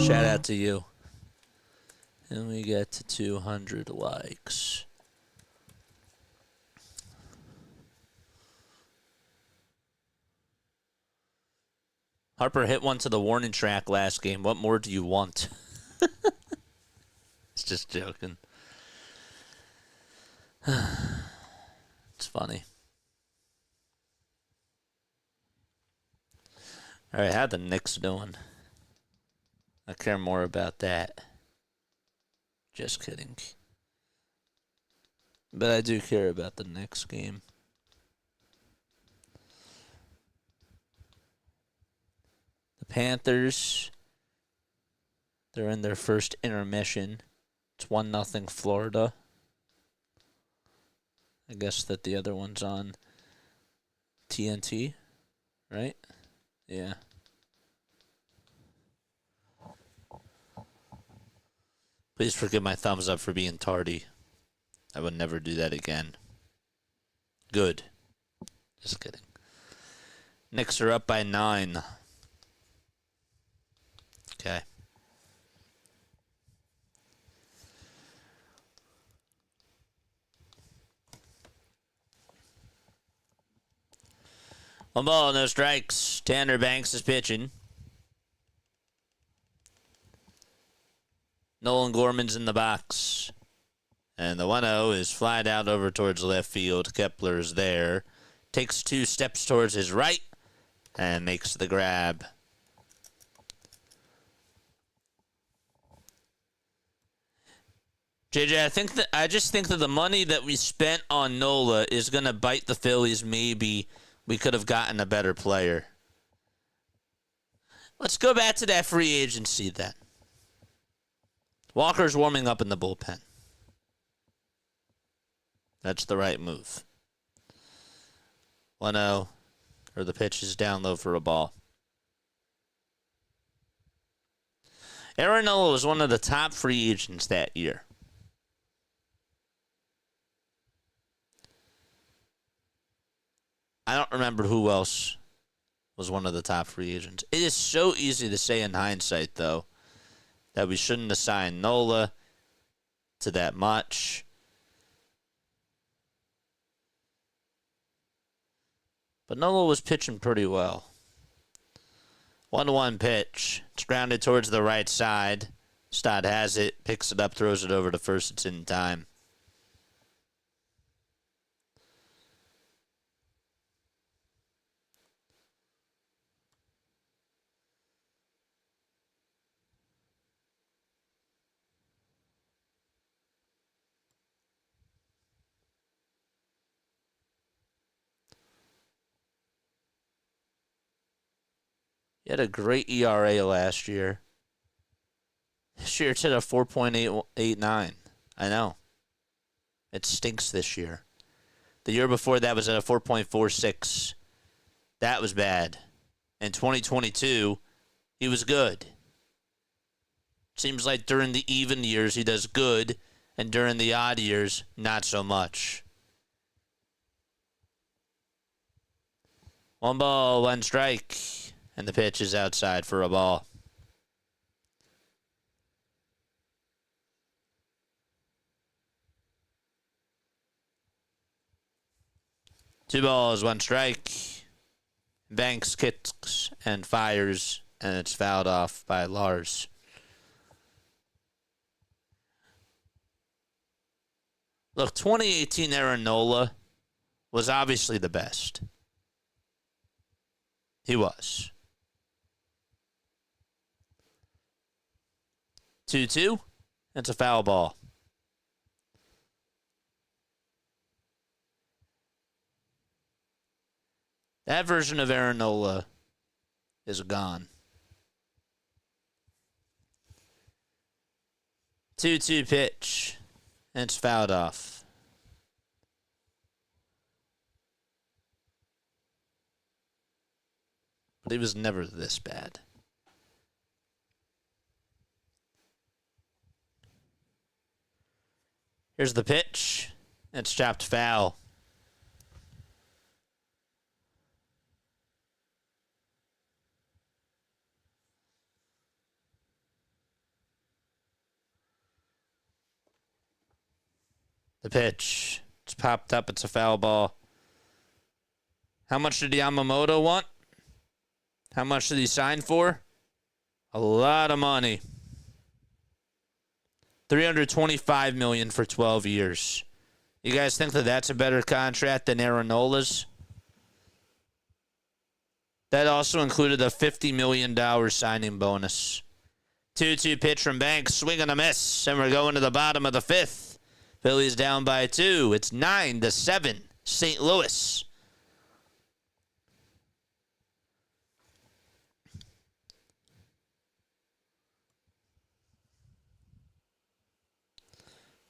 Shout out to you. And we get to 200 likes. Harper hit one to the warning track last game. What more do you want? It's just joking. It's funny. All right, how the Knicks doing? I care more about that. Just kidding. But I do care about the Knicks game. The Panthers, they're in their first intermission. It's 1-0 Florida. I guess that the other one's on TNT, right? Yeah. Please forgive my thumbs up for being tardy. I would never do that again. good. Just kidding. Knicks are up by 9. Okay. One ball, no strikes. Tanner Banks is pitching. Nolan Gorman's in the box. And the 1-0 is flied out over towards left field. Kepler's there. Takes 2 steps towards his right and makes the grab. JJ, I just think that the money that we spent on Nola is going to bite the Phillies. Maybe we could have gotten a better player. Let's go back to that free agency then. Walker's warming up in the bullpen. That's the right move. 1-0, or the pitch is down low for a ball. Aaron Nola was one of the top free agents that year. I don't remember who else was one of the top free agents. It is so easy to say in hindsight, though, that we shouldn't have signed Nola to that much. But Nola was pitching pretty well. 1-1 pitch. It's grounded towards the right side. Stott has it, picks it up, throws it over to first. It's in time. He had a great ERA last year. This year it's at a 4.889. I know. It stinks this year. The year before that was at a 4.46. That was bad. In 2022, he was good. Seems like during the even years he does good, and during the odd years, not so much. 1 ball, 1 strike. And the pitch is outside for a ball. Two balls, 1 strike. Banks kicks and fires, and it's fouled off by Lars. Look, 2018 Aaron Nola was obviously the best. He was. 2-2. That's a foul ball. That version of Aaron Nola is gone. 2-2 pitch. And it's fouled off. But he was never this bad. Here's the pitch. It's chopped foul. The pitch. It's popped up. It's a foul ball. How much did Yamamoto want? How much did he sign for? A lot of money. $325 million for 12 years. You guys think that that's a better contract than Aaron Nola's? That also included a $50 million signing bonus. 2-2 pitch from Banks, swing and a miss, and we're going to the bottom of the 5th. Phillies down by 2. It's 9-7. St. Louis.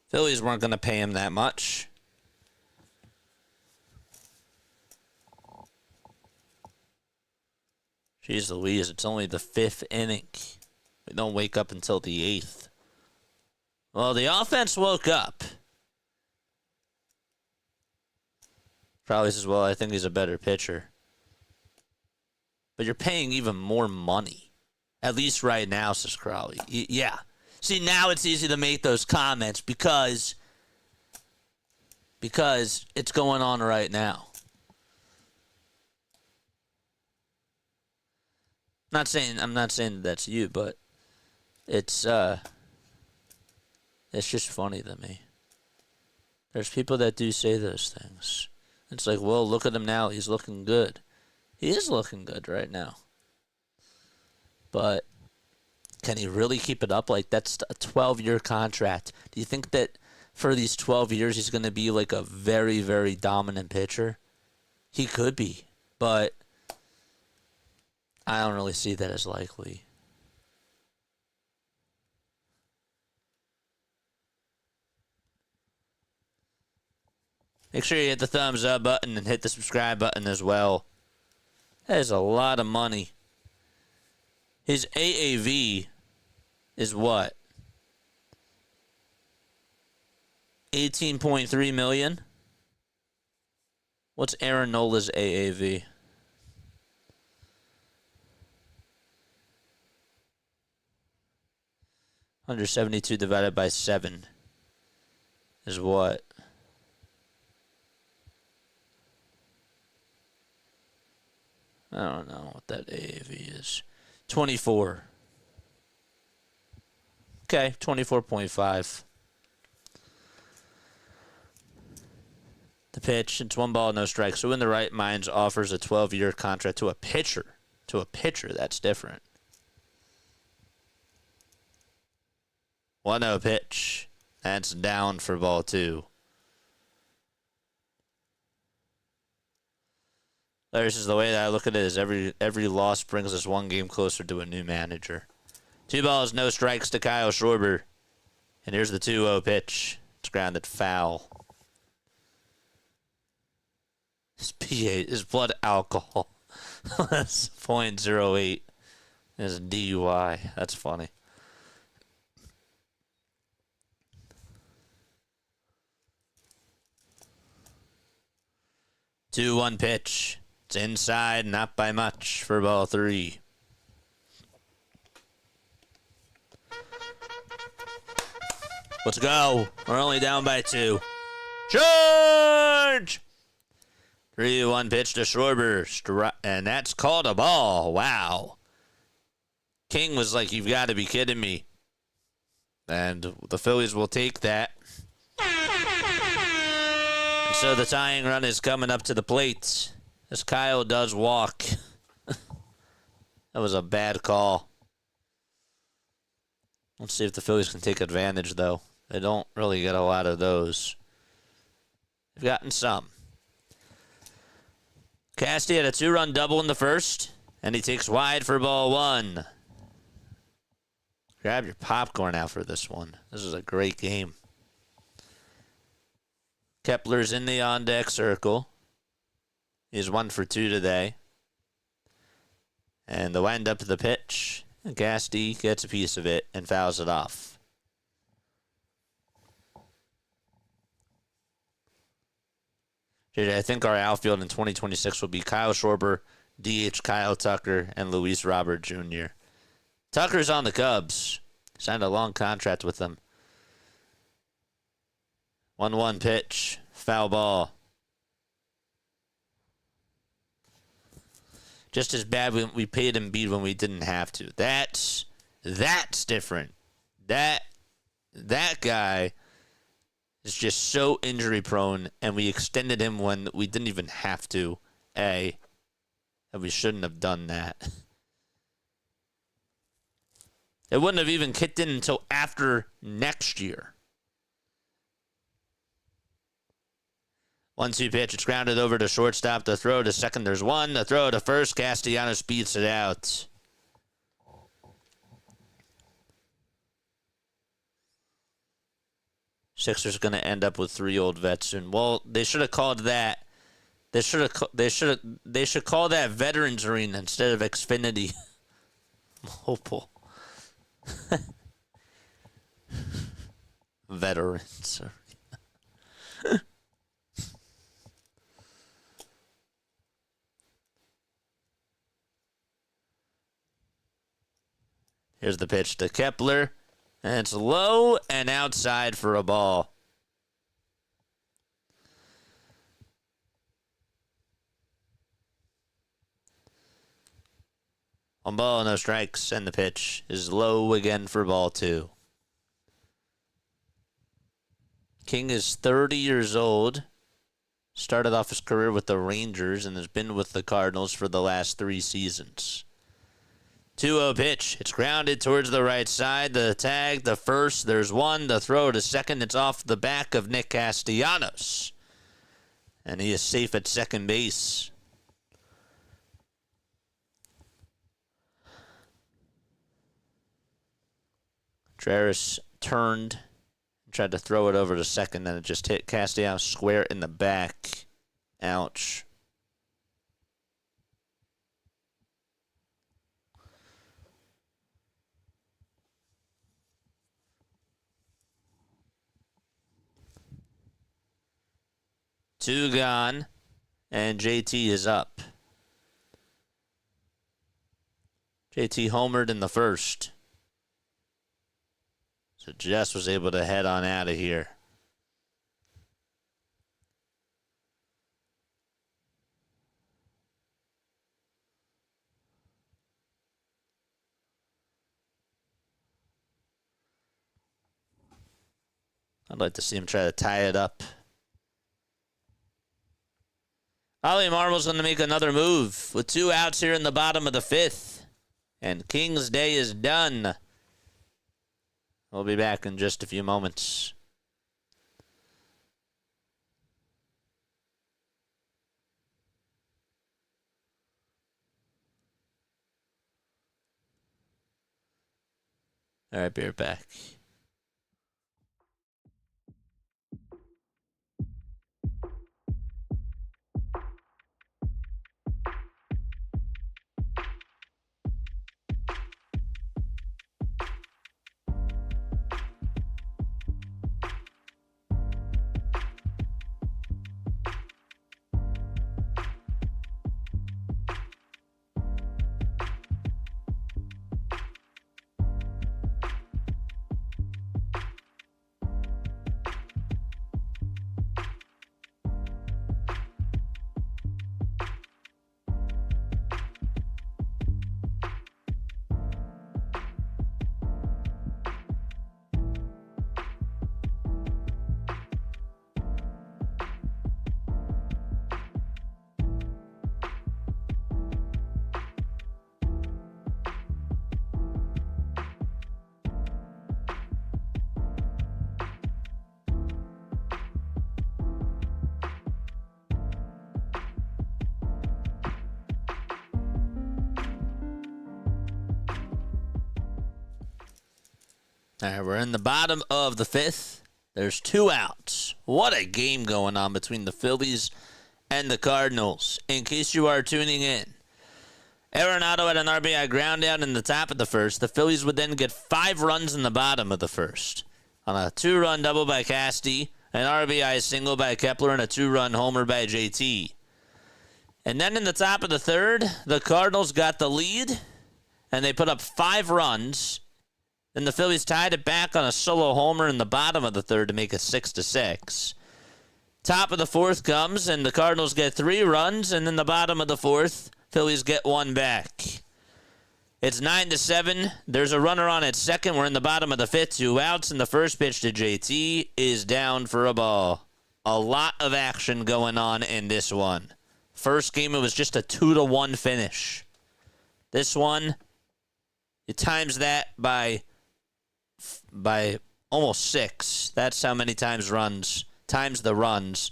Phillies weren't going to pay him that much. Jeez Louise, it's only the 5th inning. We don't wake up until the 8th. Well, the offense woke up. Crowley says, well, I think he's a better pitcher. But you're paying even more money. At least right now, says Crowley. Yeah. See, now it's easy to make those comments because it's going on right now. I'm not saying that's you, but it's just funny to me. There's people that do say those things. It's like, well, look at him now. He's looking good. He is looking good right now. But can he really keep it up? Like, that's a 12-year contract. Do you think that for these 12 years he's going to be like a very, very dominant pitcher? He could be, but I don't really see that as likely. Make sure you hit the thumbs up button and hit the subscribe button as well. That is a lot of money. His AAV is what? 18.3 million? What's Aaron Nola's AAV? $172 divided by 7 is what? I don't know what that AAV is. 24. Okay, 24.5. The pitch, it's 1 ball, no strike. So in the right minds offers a 12-year contract to a pitcher. To a pitcher, that's different. 1-0 pitch. That's down for ball 2. Larry says, the way that I look at it is every loss brings us 1 game closer to a new manager. 2 balls, no strikes to Kyle Schwarber. And here's the 2-0 pitch. It's grounded foul. His pH, his blood alcohol. That's .08. His DUI. That's funny. Two-one pitch. It's inside, not by much for ball 3. Let's go. We're only down by 2. Charge! 3-1 pitch to Schwarber. And that's called a ball. Wow. King was like, you've got to be kidding me. And the Phillies will take that. And so the tying run is coming up to the plate. As Kyle does walk. That was a bad call. Let's see if the Phillies can take advantage, though. They don't really get a lot of those. They've gotten some. Casty had a 2-run double in the first, and he takes wide for ball 1. Grab your popcorn out for this one. This is a great game. Kepler's in the on-deck circle. He's 1 for 2 today. And the wind up to the pitch. And Casty gets a piece of it and fouls it off. I think our outfield in 2026 will be Kyle Schwarber, DH Kyle Tucker, and Luis Robert Jr. Tucker's on the Cubs. Signed a long contract with them. 1-1 pitch. Foul ball. Just as bad we paid Embiid when we didn't have to. That's different. That guy is just so injury prone, and we extended him when we didn't even have to. And we shouldn't have done that. It wouldn't have even kicked in until after next year. 1-2 pitch. It's grounded over to shortstop. The throw to second. There's 1. The throw to first. Castellanos beats it out. Sixers going to end up with 3 old vets soon. Well, they should have called that. They should call that Veterans Arena instead of Xfinity. I'm hopeful. Veterans Arena. Here's the pitch to Kepler. And it's low and outside for a ball. One ball, no strikes, and the pitch is low again for ball 2. King is 30 years old. Started off his career with the Rangers and has been with the Cardinals for the last 3 seasons. 2-0 pitch. It's grounded towards the right side. The tag, the first, there's one. The throw to second. It's off the back of Nick Castellanos. And he is safe at second base. Travis turned, tried to throw it over to second, and it just hit Castellanos square in the back. Ouch. Two gone, and JT is up. JT homered in the first. So Jess was able to head on out of here. I'd like to see him try to tie it up. Ollie Marvel's going to make another move with 2 outs here in the bottom of the 5th. And King's day is done. We'll be back in just a few moments. All right, be right back. All right, we're in the bottom of the 5th. There's 2 outs. What a game going on between the Phillies and the Cardinals. In case you are tuning in, Aaron Nola had an RBI ground out in the top of the 1st. The Phillies would then get 5 runs in the bottom of the 1st. On a 2-run double by Casty, an RBI single by Kepler, and a 2-run homer by JT. And then in the top of the 3rd, the Cardinals got the lead, and they put up 5 runs. Then the Phillies tied it back on a solo homer in the bottom of the 3rd to make it 6-6. Top of the 4th comes, and the Cardinals get 3 runs, and in the bottom of the 4th, Phillies get 1 back. It's 9-7. There's a runner on at second. We're in the bottom of the 5th, 2 outs, and the first pitch to JT is down for a ball. A lot of action going on in this one. First game, it was just a 2-1 finish. This one, you times that by almost 6. That's how many times the runs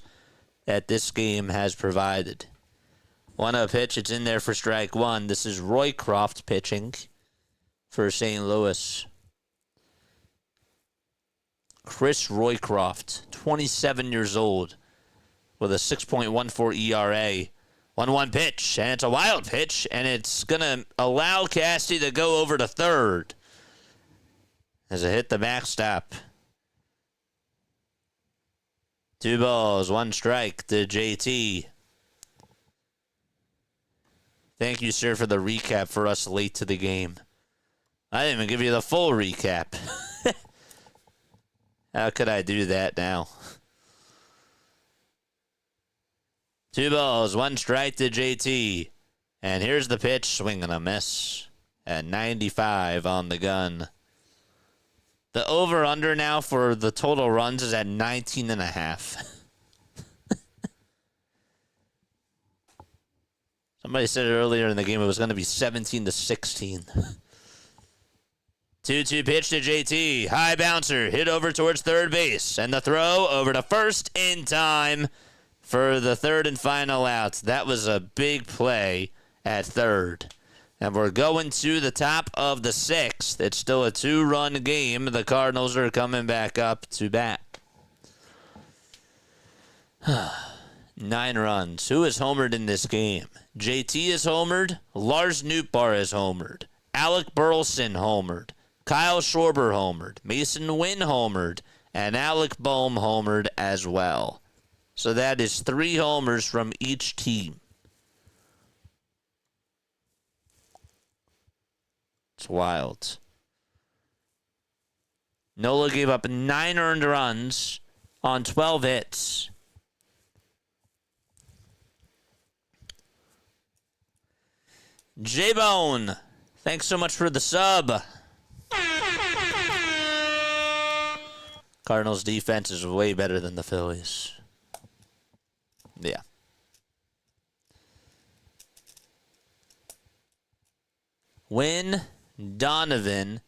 that this game has provided. 1-0 pitch. It's in there for strike 1. This is Roycroft pitching for St. Louis. Chris Roycroft, 27 years old, with a 6.14 ERA. 1-1 pitch, and it's a wild pitch, and it's going to allow Casty to go over to third as it hit the backstop. 2 balls, 1 strike to JT. Thank you, sir, for the recap for us late to the game. I didn't even give you the full recap. How could I do that now? 2 balls, 1 strike to JT. And here's the pitch, swing and a miss. At 95 on the gun. The over-under now for the total runs is at 19.5. Somebody said earlier in the game it was going to be 17-16. 2-2 pitch to JT. High bouncer. Hit over towards third base. And the throw over to first in time for the third and final out. That was a big play at third. And we're going to the top of the 6th. It's still a 2-run game. The Cardinals are coming back up to bat. 9 runs. Who is homered in this game? JT is homered. Lars Nootbaar is homered. Alec Burleson homered. Kyle Schwarber homered. Mason Wynn homered. And Alec Bohm homered as well. So that is 3 homers from each team. It's wild. Nola gave up 9 earned runs on 12 hits. J-Bone, thanks so much for the sub. Cardinals defense is way better than the Phillies. Yeah. Wynn, Donovan,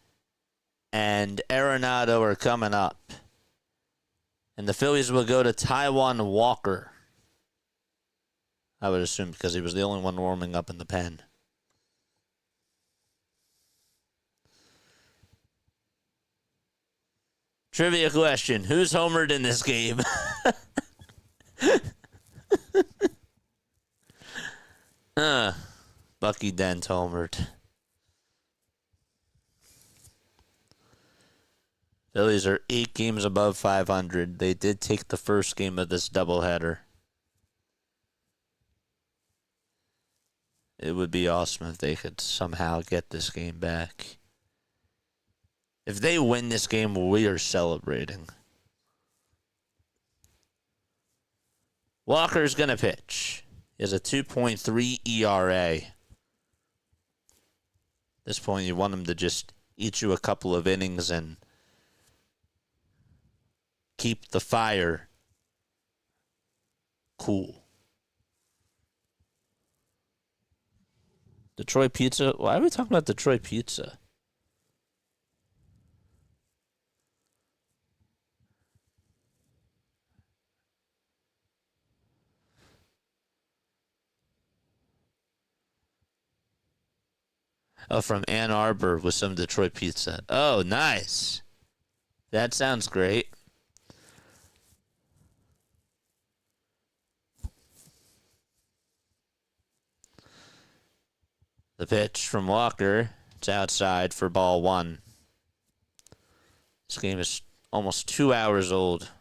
and Arenado are coming up. And the Phillies will go to Taijuan Walker. I would assume because he was the only one warming up in the pen. Trivia question. Who's homered in this game? Bucky Dent homered. Phillies are 8 games above 500. They did take the first game of this doubleheader. It would be awesome if they could somehow get this game back. If they win this game, we are celebrating. Walker's going to pitch. He has a 2.3 ERA. At this point, you want him to just eat you a couple of innings and keep the fire cool. Detroit Pizza? Why are we talking about Detroit Pizza? Oh, from Ann Arbor with some Detroit pizza. Oh, nice. That sounds great. The pitch from Walker. It's outside for ball 1. This game is almost 2 hours old.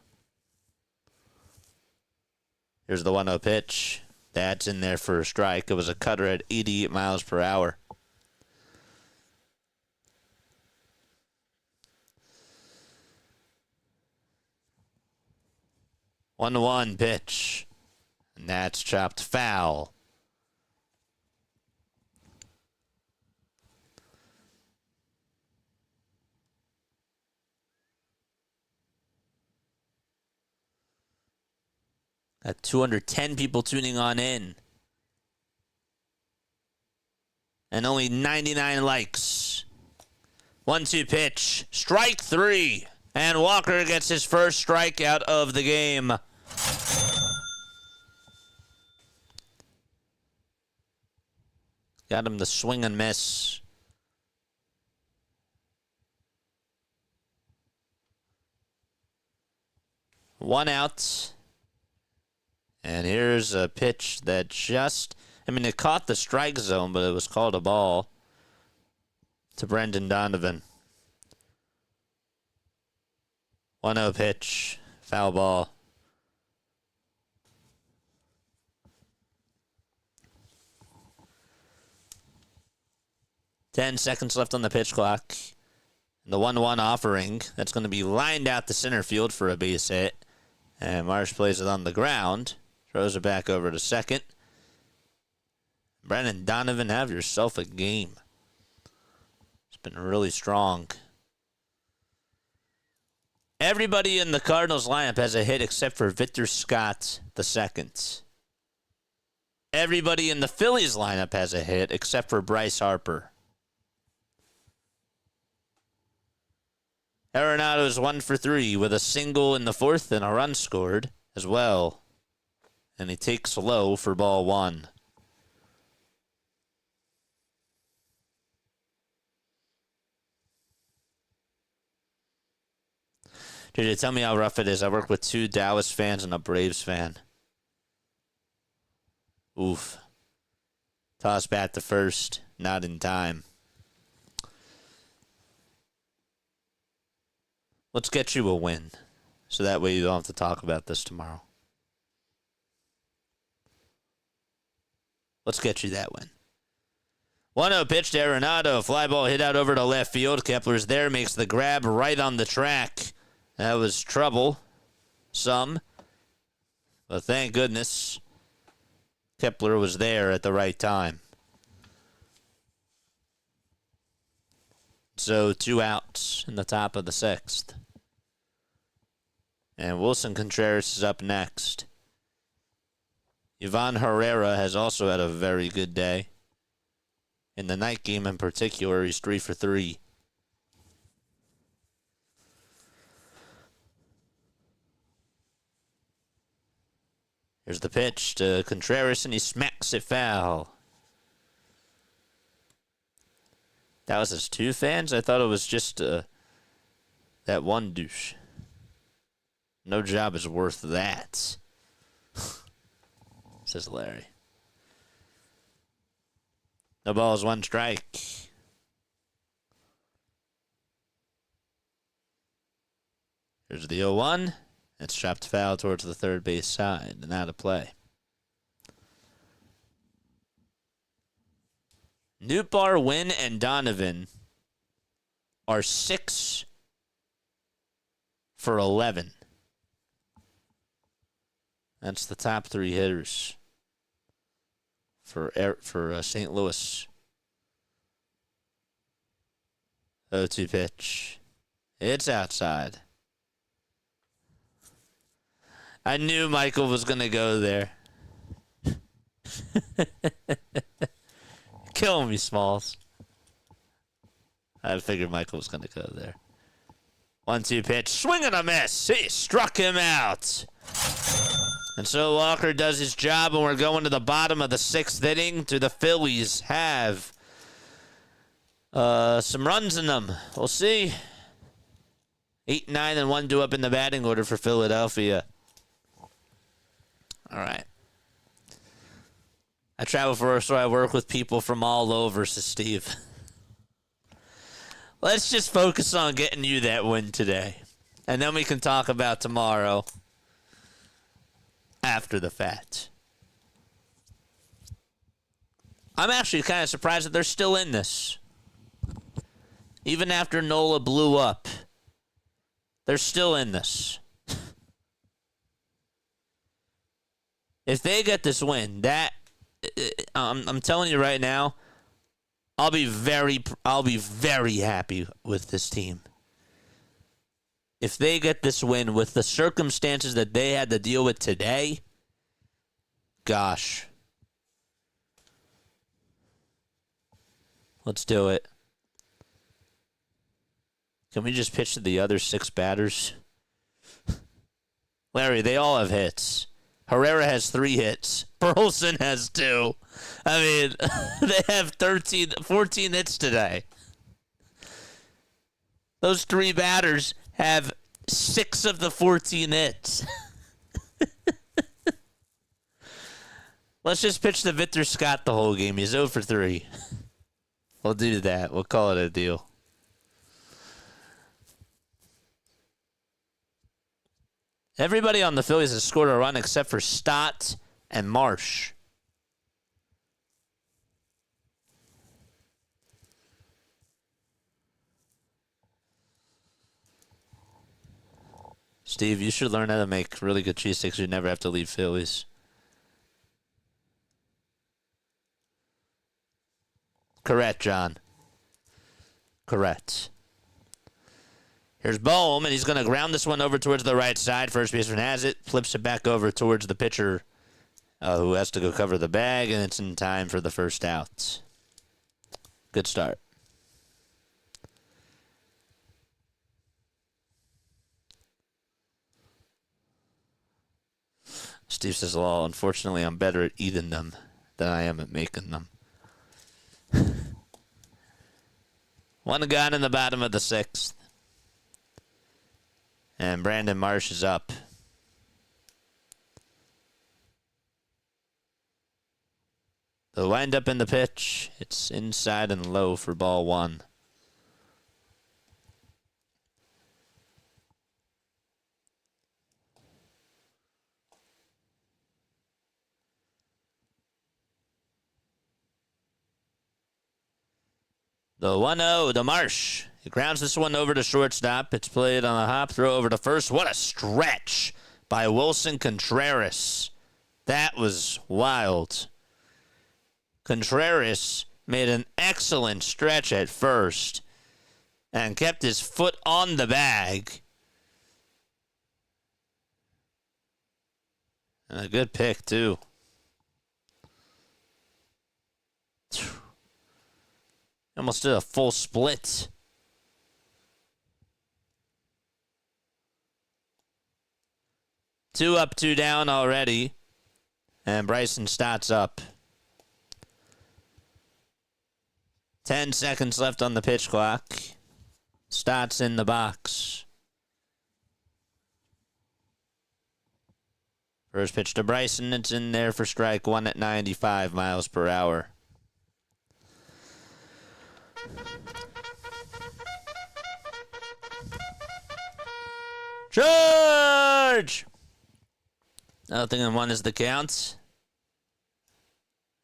Here's the 1-0 pitch. That's in there for a strike. It was a cutter at 88 miles per hour. One pitch. And that's chopped foul. Got 210 people tuning on in. And only 99 likes. 1-2 pitch. Strike 3. And Walker gets his first strikeout of the game. Got him the swing and miss. One out. And here's a pitch that just, it caught the strike zone, but it was called a ball to Brendan Donovan. 1-0 pitch, foul ball. 10 seconds left on the pitch clock. And the 1-1 offering, that's going to be lined out to center field for a base hit. And Marsh plays it on the ground. Throws it back over to second. Brennan Donovan, have yourself a game. It's been really strong. Everybody in the Cardinals lineup has a hit except for Victor Scott II. Everybody in the Phillies lineup has a hit except for Bryce Harper. Arenado is 1 for 3 with a single in the fourth and a run scored as well. And he takes low for ball 1. Dude, tell me how rough it is. I work with 2 Dallas fans and a Braves fan. Oof. Toss bat to first. Not in time. Let's get you a win. So that way you don't have to talk about this tomorrow. Let's get you that win. 1-0 pitch to Arenado. Fly ball hit out over to left field. Kepler's there. Makes the grab right on the track. That was trouble. Some. But thank goodness Kepler was there at the right time. So 2 outs in the top of the 6th. And Wilson Contreras is up next. Ivan Herrera has also had a very good day. In the night game in particular, he's 3 for 3. Here's the pitch to Contreras, and he smacks it foul. That was his 2 fans? I thought it was just that one douche. No job is worth that, says Larry. No balls, 1 strike. Here's the 0-1. It's chopped foul towards the third base side and out of play. Nootbaar, Wynn, and Donovan are 6 for 11. That's the top 3 hitters for St. Louis. 0-2 pitch. It's outside. I knew Michael was going to go there. Kill me, Smalls. I figured Michael was going to go there. 1-2 pitch. Swing and a miss. He struck him out. And so Walker does his job, and we're going to the bottom of the 6th inning. Do the Phillies have some runs in them? We'll see. 8, 9, and 1 due up in the batting order for Philadelphia. All right. I travel for so I work with people from all over, says Steve. Let's just focus on getting you that win today. And then we can talk about tomorrow after the fact. I'm actually kind of surprised that they're still in this. Even after Nola blew up, they're still in this. If they get this win, that I'm telling you right now, I'll be very happy with this team. If they get this win with the circumstances that they had to deal with today, gosh. Let's do it. Can we just pitch to the other 6 batters? Larry, they all have hits. Herrera has 3 hits. Burleson has 2. I mean, they have 14 hits today. Those 3 batters have 6 of the 14 hits. Let's just pitch to Victor Scott the whole game. He's 0 for 3. We'll do that. We'll call it a deal. Everybody on the Phillies has scored a run except for Stott and Marsh. Steve, you should learn how to make really good cheesesteaks. You never have to leave Phillies. Correct, John. Correct. Here's Bohm, and he's going to ground this one over towards the right side. First baseman has it, flips it back over towards the pitcher, who has to go cover the bag, and it's in time for the first out. Good start. Steve says, well, unfortunately, I'm better at eating them than I am at making them. One gone in the bottom of the sixth. And Brandon Marsh is up. The windup in the pitch. It's inside and low for ball one. The 1-0 to Marsh. He grounds this one over to shortstop. It's played on a hop throw over to first. What a stretch by Wilson Contreras. That was wild. Contreras made an excellent stretch at first and kept his foot on the bag. And a good pick, too. Almost did a full split. Two up, two down already. And Bryson Stott's up. 10 seconds left on the pitch clock. Stott's in the box. First pitch to Bryson. It's in there for strike one at 95 miles per hour. Charge! Nothing in one is the count.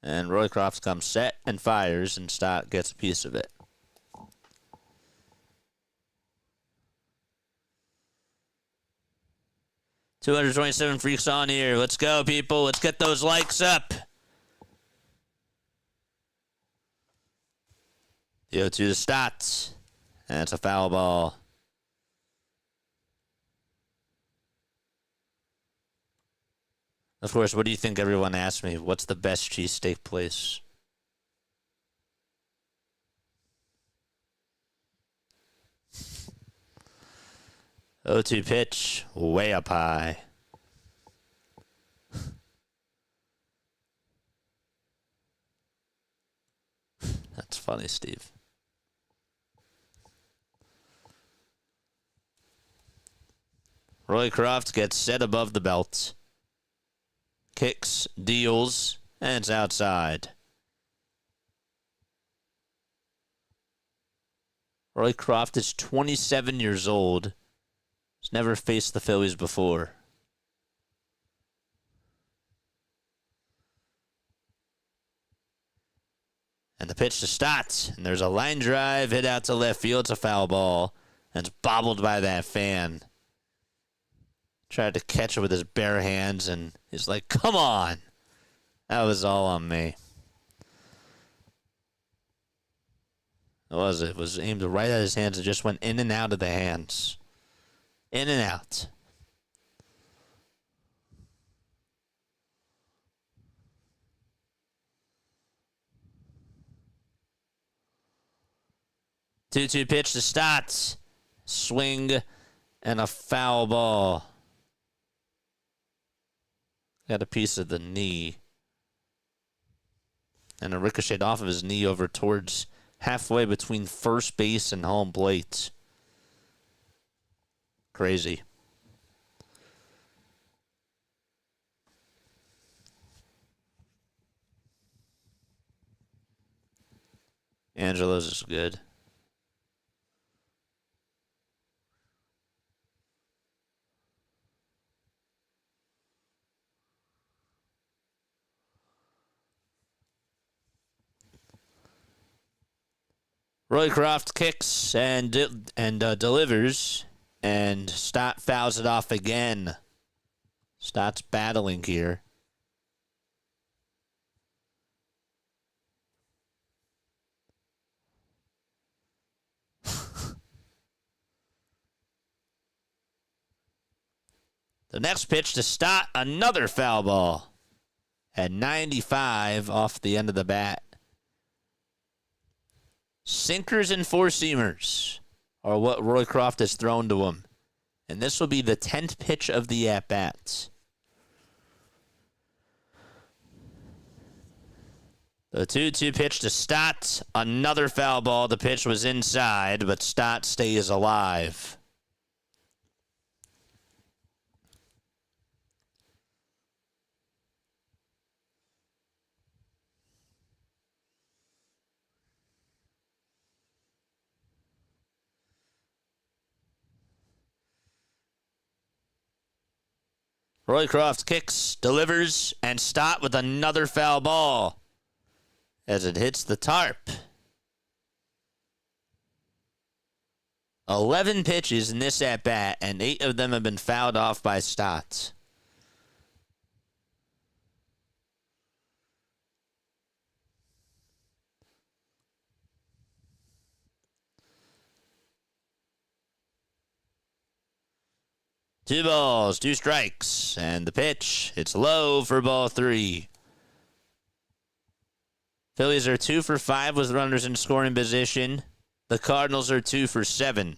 And Roycroft comes set and fires, and Stott gets a piece of it. $227 freaks on here. Let's go, people. Let's get those likes up. The 0-2 to Stott. And it's a foul ball. Of course, what do you think everyone asked me? What's the best cheesesteak place? O2 pitch, way up high. That's funny, Steve. Roycroft gets set above the belt. Kicks, deals, and it's outside. Roycroft is 27 years old. He's never faced the Phillies before. And the pitch to Stott. And there's a line drive hit out to left field. It's a foul ball. And it's bobbled by that fan. Tried to catch it with his bare hands, and he's like, come on. That was all on me. It was. It was aimed right at his hands and just went in and out of the hands. In and out. Two-two pitch to Stott. Swing and a foul ball. Got a piece of the knee. And a ricochet off of his knee over towards halfway between first base and home plate. Crazy. Angelo's is good. Roycroft kicks and delivers. and Stott fouls it off again. Stott's battling here. The next pitch to Stott, another foul ball at 95 off the end of the bat. Sinkers and four-seamers are what Roycroft has thrown to him. And this will be the 10th pitch of the at-bat. The 2-2 pitch to Stott, another foul ball. The pitch was inside, but Stott stays alive. Roycroft kicks, delivers, and Stott with another foul ball as it hits the tarp. 11 pitches in this at-bat, and 8 of them have been fouled off by Stott. Two balls, 2 strikes, and the pitch, it's low for ball 3. Phillies are 2 for 5 with runners in scoring position. The Cardinals are 2 for 7.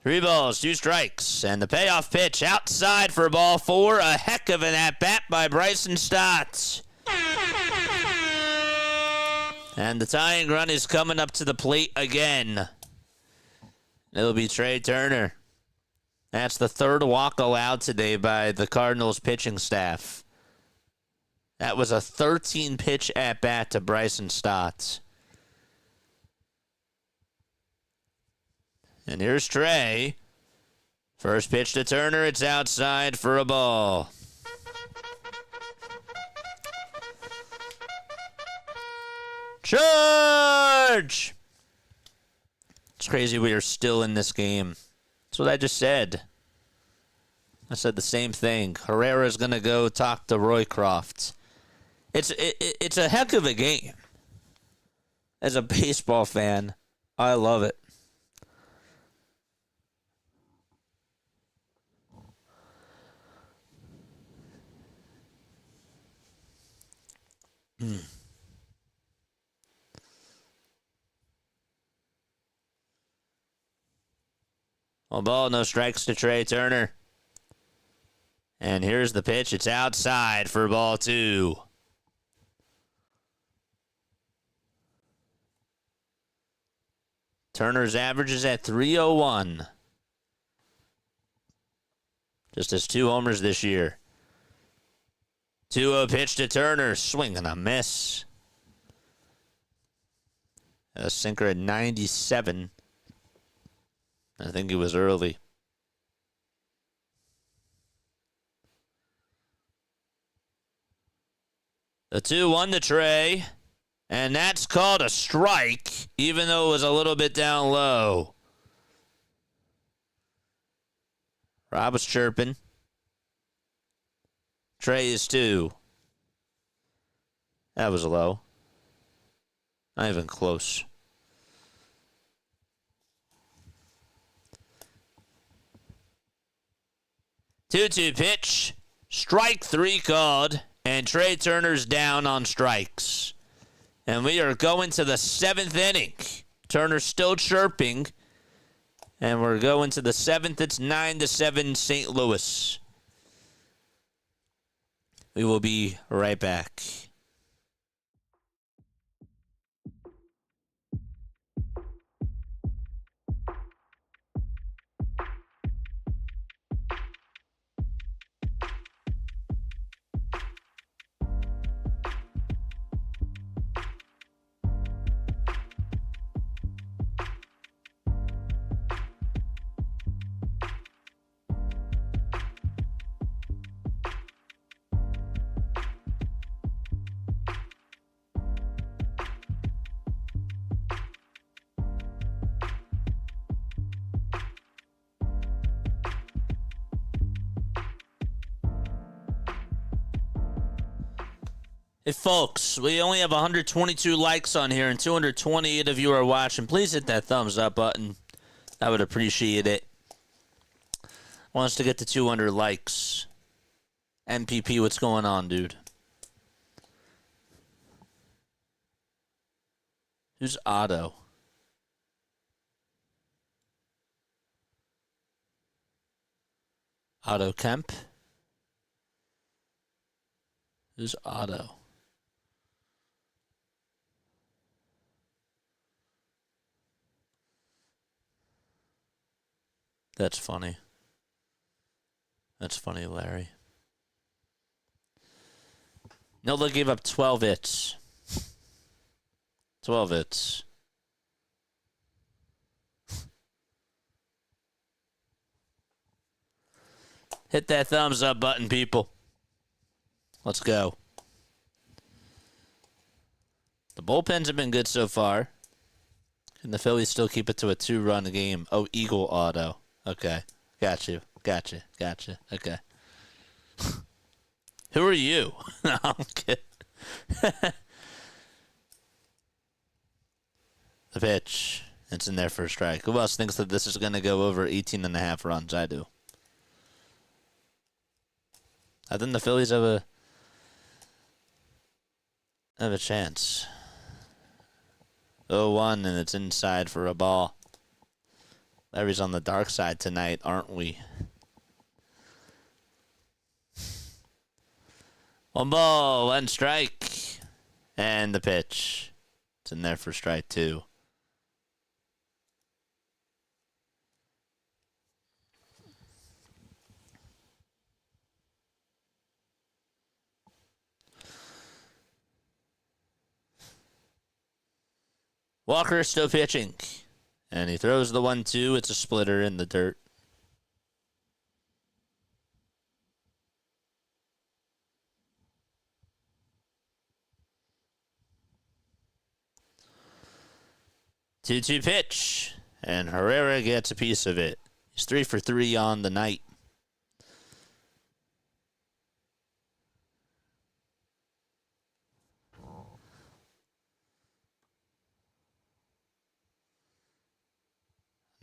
Three balls, 2 strikes, and the payoff pitch outside for ball 4. A heck of an at-bat by Bryson Stott. And the tying run is coming up to the plate again. It'll be Trey Turner. That's the 3rd walk allowed today by the Cardinals pitching staff. That was a 13-pitch at-bat to Bryson Stott. And here's Trey. First pitch to Turner. It's outside for a ball. Charge! It's crazy we are still in this game. That's what I just said. I said the same thing. Herrera's going to go talk to Roycroft. It's a heck of a game. As a baseball fan, I love it. One ball, no strikes to Trey Turner. And here's the pitch. It's outside for ball 2. Turner's average is at .301. Just has 2 homers this year. 2-0 pitch to Turner. Swing and a miss. A sinker at 97. I think it was early. The 2-1 to Trey. And that's called a strike, even though it was a little bit down low. Rob was chirping. Trey is 2. That was low. Not even close. Two-two pitch. Strike 3 called. And Trey Turner's down on strikes. And we are going to the 7th inning. Turner's still chirping. And we're going to the 7th. It's 9-7 St. Louis. We will be right back. Hey, folks, we only have 122 likes on here and 228 of you are watching. Please hit that thumbs up button. I would appreciate it. I want us to get to 200 likes. NPP, what's going on, dude? Who's Otto? Otto Kemp? Who's Otto? That's funny. That's funny, Larry. Nola gave up 12 hits. 12 hits. Hit that thumbs up button, people. Let's go. The bullpens have been good so far. Can the Phillies still keep it to a 2-run game? Oh, Eagle Auto. Okay. Got you. Gotcha. Okay. Who are you? No, I'm kidding. The pitch. It's in there for a strike. Who else thinks that this is going to go over 18.5 runs? I do. I think the Phillies have a chance. 0-1, and it's inside for a ball. Larry's on the dark side tonight, aren't we? 1 ball, 1 strike. And the pitch. It's in there for strike 2. Walker is still pitching. And he throws the 1-2. It's a splitter in the dirt. Two-two pitch. And Herrera gets a piece of it. He's 3 for 3 on the night.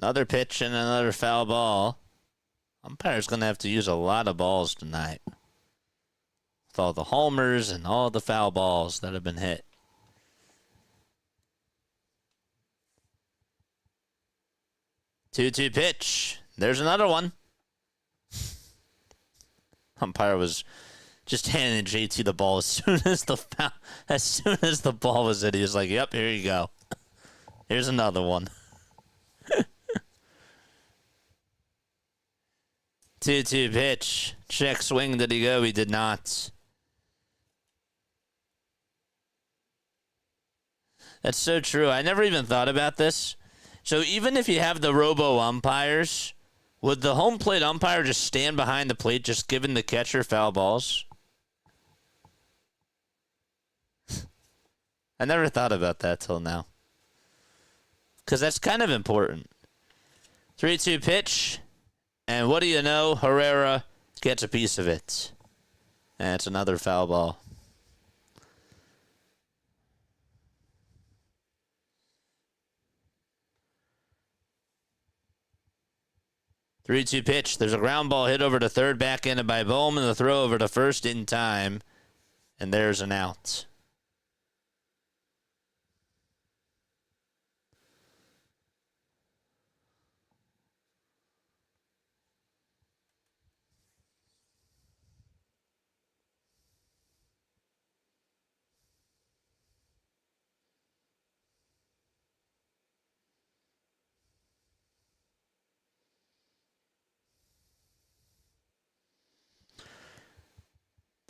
Another pitch and another foul ball. Umpire's going to have to use a lot of balls tonight. With all the homers and all the foul balls that have been hit. Two-two pitch. There's another one. Umpire was just handing JT the ball as soon as the ball was hit. He was like, "Yep, here you go. Here's another one." 2-2 pitch. Check swing. Did he go? He did not. That's so true. I never even thought about this. So even if you have the robo umpires, would the home plate umpire just stand behind the plate, just giving the catcher foul balls? I never thought about that till now. Because that's kind of important. 3-2 pitch. And what do you know? Herrera gets a piece of it. And it's another foul ball. Three-two pitch. There's a ground ball hit over to third, backhanded by Bohm, and the throw over to first in time. And there's an out.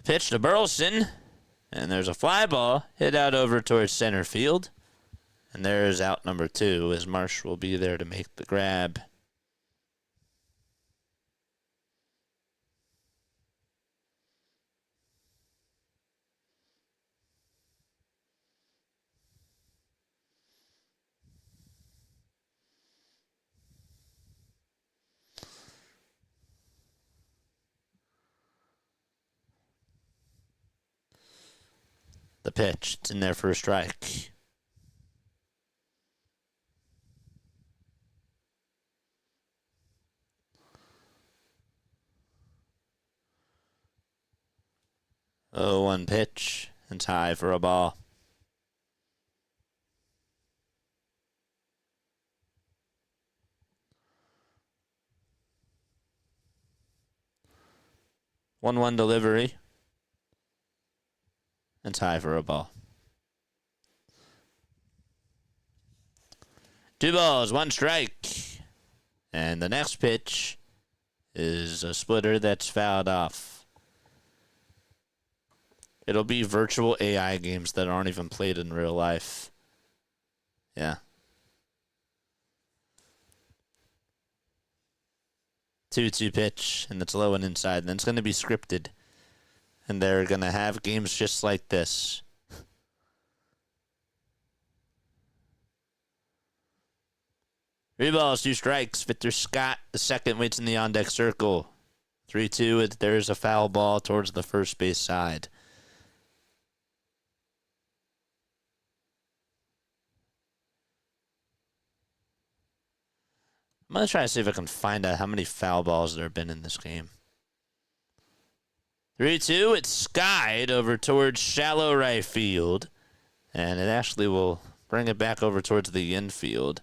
Pitch to Burleson, and there's a fly ball hit out over towards center field. And there's out number 2 as Marsh will be there to make the grab. The pitch. It's in there for a strike. Oh, one pitch. It's high for a ball. One delivery. It's high for a ball. 2 balls, 1 strike. And the next pitch is a splitter that's fouled off. It'll be virtual AI games that aren't even played in real life. Yeah. 2-2 pitch, and it's low and inside. And then it's going to be scripted. And they're going to have games just like this. Three balls, 2 strikes. Victor Scott, the second, waits in the on-deck circle. 3-2, there's a foul ball towards the first base side. I'm going to try to see if I can find out how many foul balls there have been in this game. 3-2, it's skied over towards shallow right field. And it actually will bring it back over towards the infield.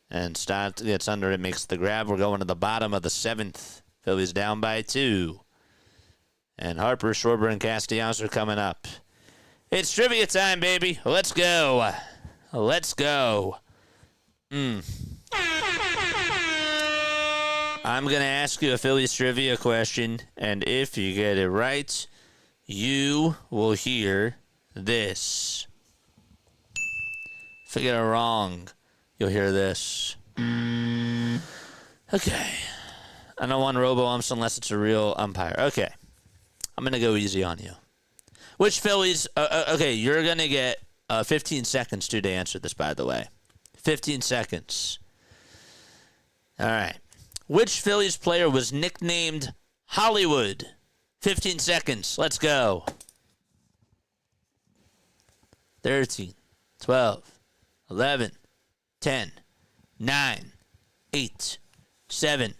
And Stott gets under it, makes the grab. We're going to the bottom of the 7th. Phillies down by 2. And Harper, Schwarber, and Castellanos are coming up. It's trivia time, baby. Let's go. Let's go. I'm going to ask you a Phillies trivia question, and if you get it right, you will hear this. If I get it wrong, you'll hear this. Okay. I don't want robo-umps unless it's a real umpire. Okay. I'm going to go easy on you. Which Phillies... okay, you're going to get 15 seconds, to answer this, by the way. 15 seconds. All right. Which Phillies player was nicknamed Hollywood? 15 seconds. Let's go. 13, 12, 11, 10, 9, 8, 7,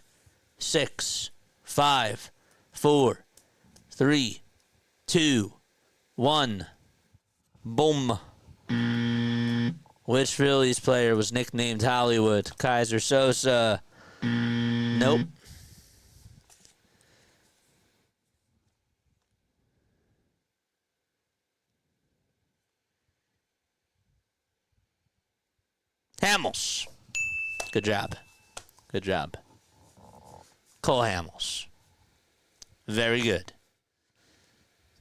6, 5, 4, 3, 2, 1. Boom. Which Phillies player was nicknamed Hollywood? Kaiser Sosa. Nope. Hamels. Good job. Good job. Cole Hamels. Very good.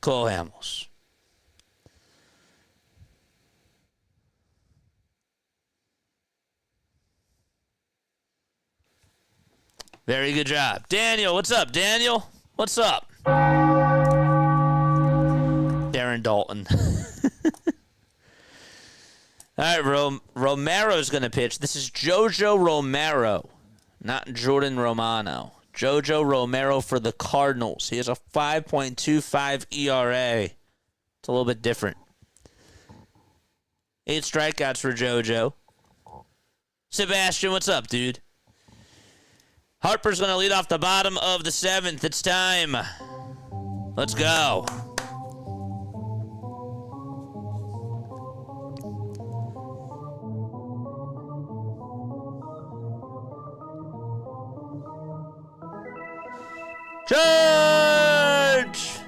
Cole Hamels. Very good job. Daniel, what's up, Daniel? What's up? Darren Dalton. All right, Romero's going to pitch. This is Jojo Romero, not Jordan Romano. Jojo Romero for the Cardinals. He has a 5.25 ERA. It's a little bit different. 8 strikeouts for Jojo. Sebastian, what's up, dude? Harper's going to lead off the bottom of the 7th. It's time. Let's go. Charge!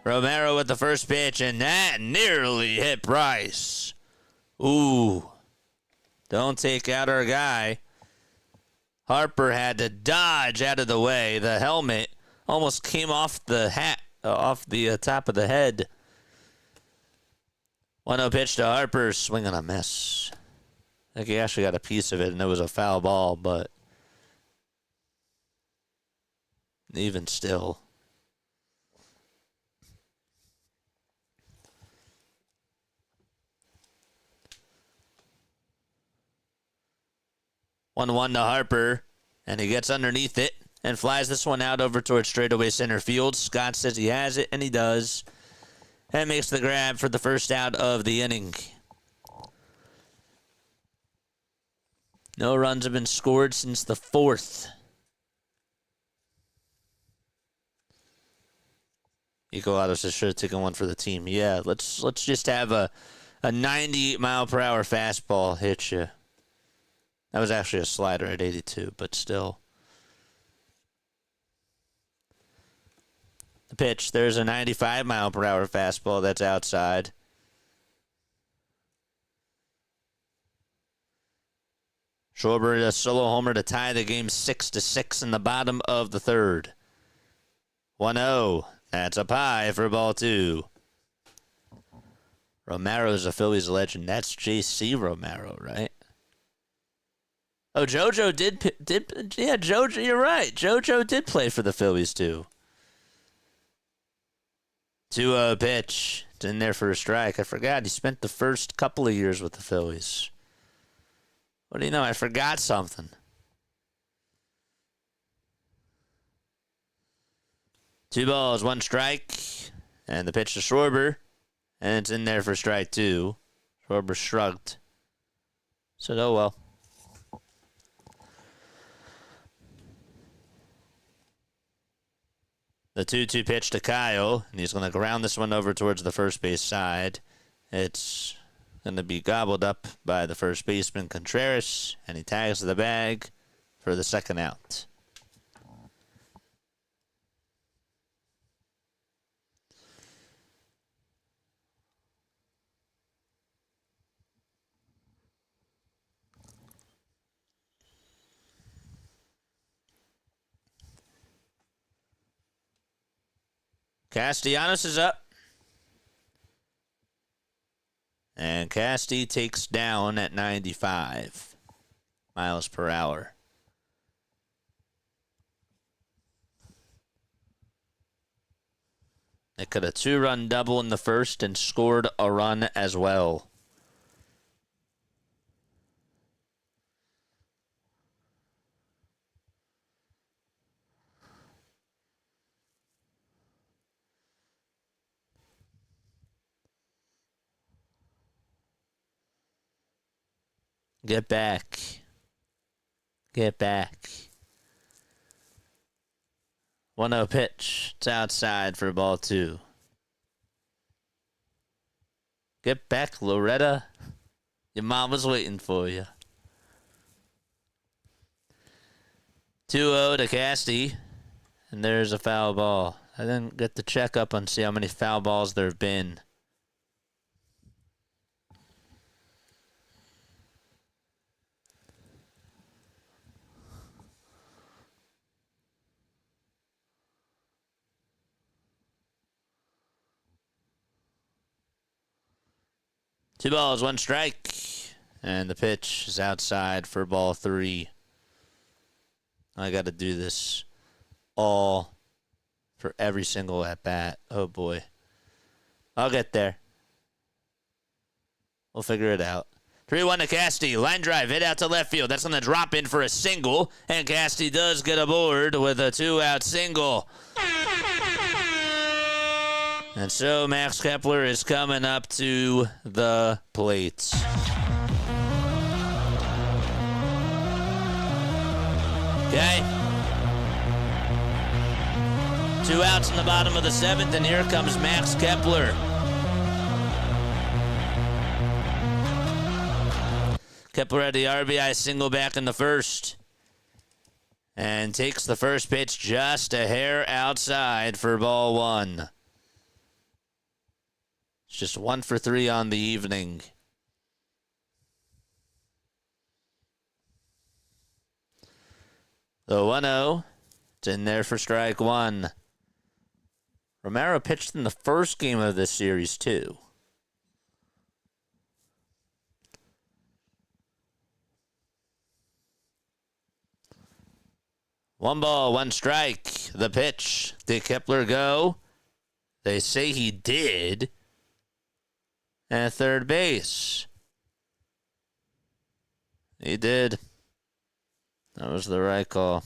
Romero with the first pitch, and that nearly hit Bryce. Ooh. Don't take out our guy. Harper had to dodge out of the way. The helmet almost came off the hat, off the top of the head. 1-0 pitch to Harper, swing and a miss. I think he actually got a piece of it, and it was a foul ball, but even still. One to Harper, and he gets underneath it and flies this one out over towards straightaway center field. Scott says he has it, and he does. and makes the grab for the first out of the inning. No runs have been scored since the 4th. Ecolatos is sure to take one for the team. Yeah, let's just have a 98-mile-per-hour fastball hit you. That was actually a slider at 82, but still. The pitch, there's a 95-mile-per-hour fastball that's outside. Schwarber a solo homer to tie the game 6-6 in the bottom of the 3rd. 1-0. That's a pie for ball 2. Romero's a Phillies legend. That's J.C. Romero, right? Oh, JoJo did. Yeah, JoJo, you're right. JoJo did play for the Phillies, too. 2-0 pitch. It's in there for a strike. I forgot he spent the first couple of years with the Phillies. What do you know? I forgot something. 2 balls, 1 strike. And the pitch to Schwarber. And it's in there for strike 2. Schwarber shrugged. Said, oh well. The 2-2 pitch to Kyle. And he's going to ground this one over towards the first base side. It's going to be gobbled up by the first baseman, Contreras. And he tags the bag for the second out. Castellanos is up. And Casti takes down at 95 miles per hour. They could have 2-run double in the first and scored a run as well. Get back. Get back. 1-0 pitch. It's outside for ball 2. Get back, Loretta. Your mom was waiting for you. 2-0 to Casti. And there's a foul ball. I didn't get to check up and see how many foul balls there have been. Two balls, 1 strike. And the pitch is outside for ball 3. I got to do this all for every single at-bat. Oh, boy. I'll get there. We'll figure it out. 3-1 to Casti. Line drive, hit out to left field. That's going to drop in for a single. And Casti does get aboard with a 2-out single. And so Max Kepler is coming up to the plate. Okay. 2 outs in the bottom of the 7th, and here comes Max Kepler. Kepler had the RBI single back in the first. And takes the first pitch just a hair outside for ball 1. It's just 1 for 3 on the evening. The 1-0. It's in there for strike 1. Romero pitched in the first game of this series, too. One ball, 1 strike. The pitch. Did Kepler go? They say he did. At third base. He did. That was the right call.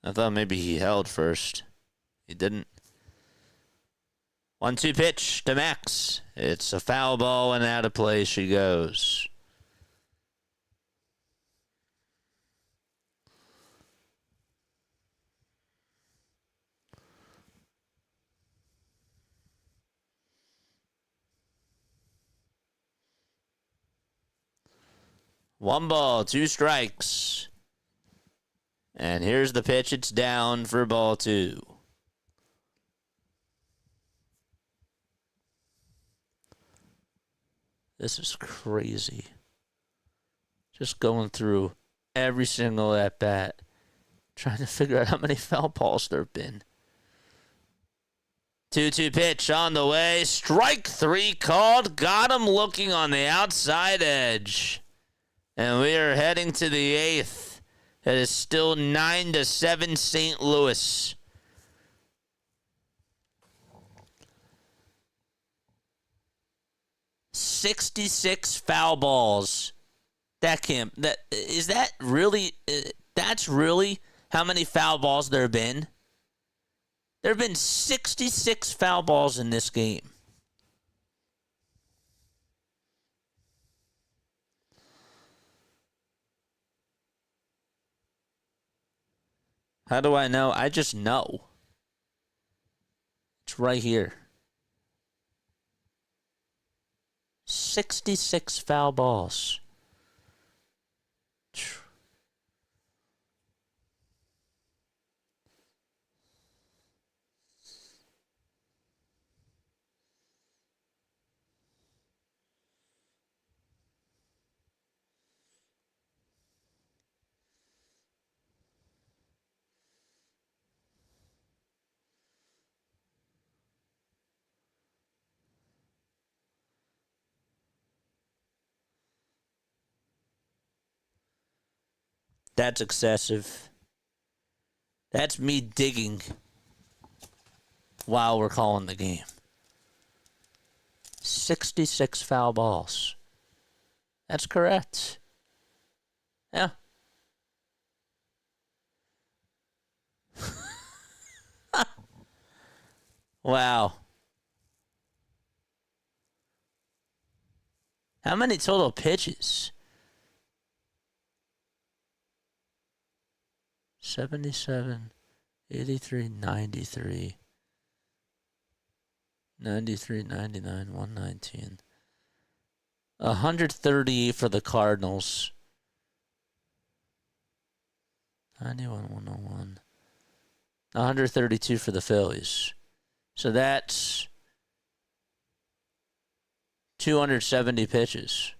I thought maybe he held first. He didn't. 1-2 pitch to Max. It's a foul ball and out of play she goes. One ball, 2 strikes. And here's the pitch. It's down for ball 2. This is crazy. Just going through every single at-bat, trying to figure out how many foul balls there have been. 2-2 pitch on the way. Strike 3 called. Got him looking on the outside edge. And we are heading to the 8th. It is still 9-7 St. Louis. "66 foul balls. That's really how many foul balls there have been? There have been 66 foul balls in this game. How do I know? I just know. It's right here. 66 foul balls. That's excessive. That's me digging while we're calling the game. 66 foul balls. That's correct. Yeah. Wow. How many total pitches? 77, 83, 93, 93, 99, 119. 130 for the Cardinals. 91, 101. 132 for the Phillies. So that's 270 pitches.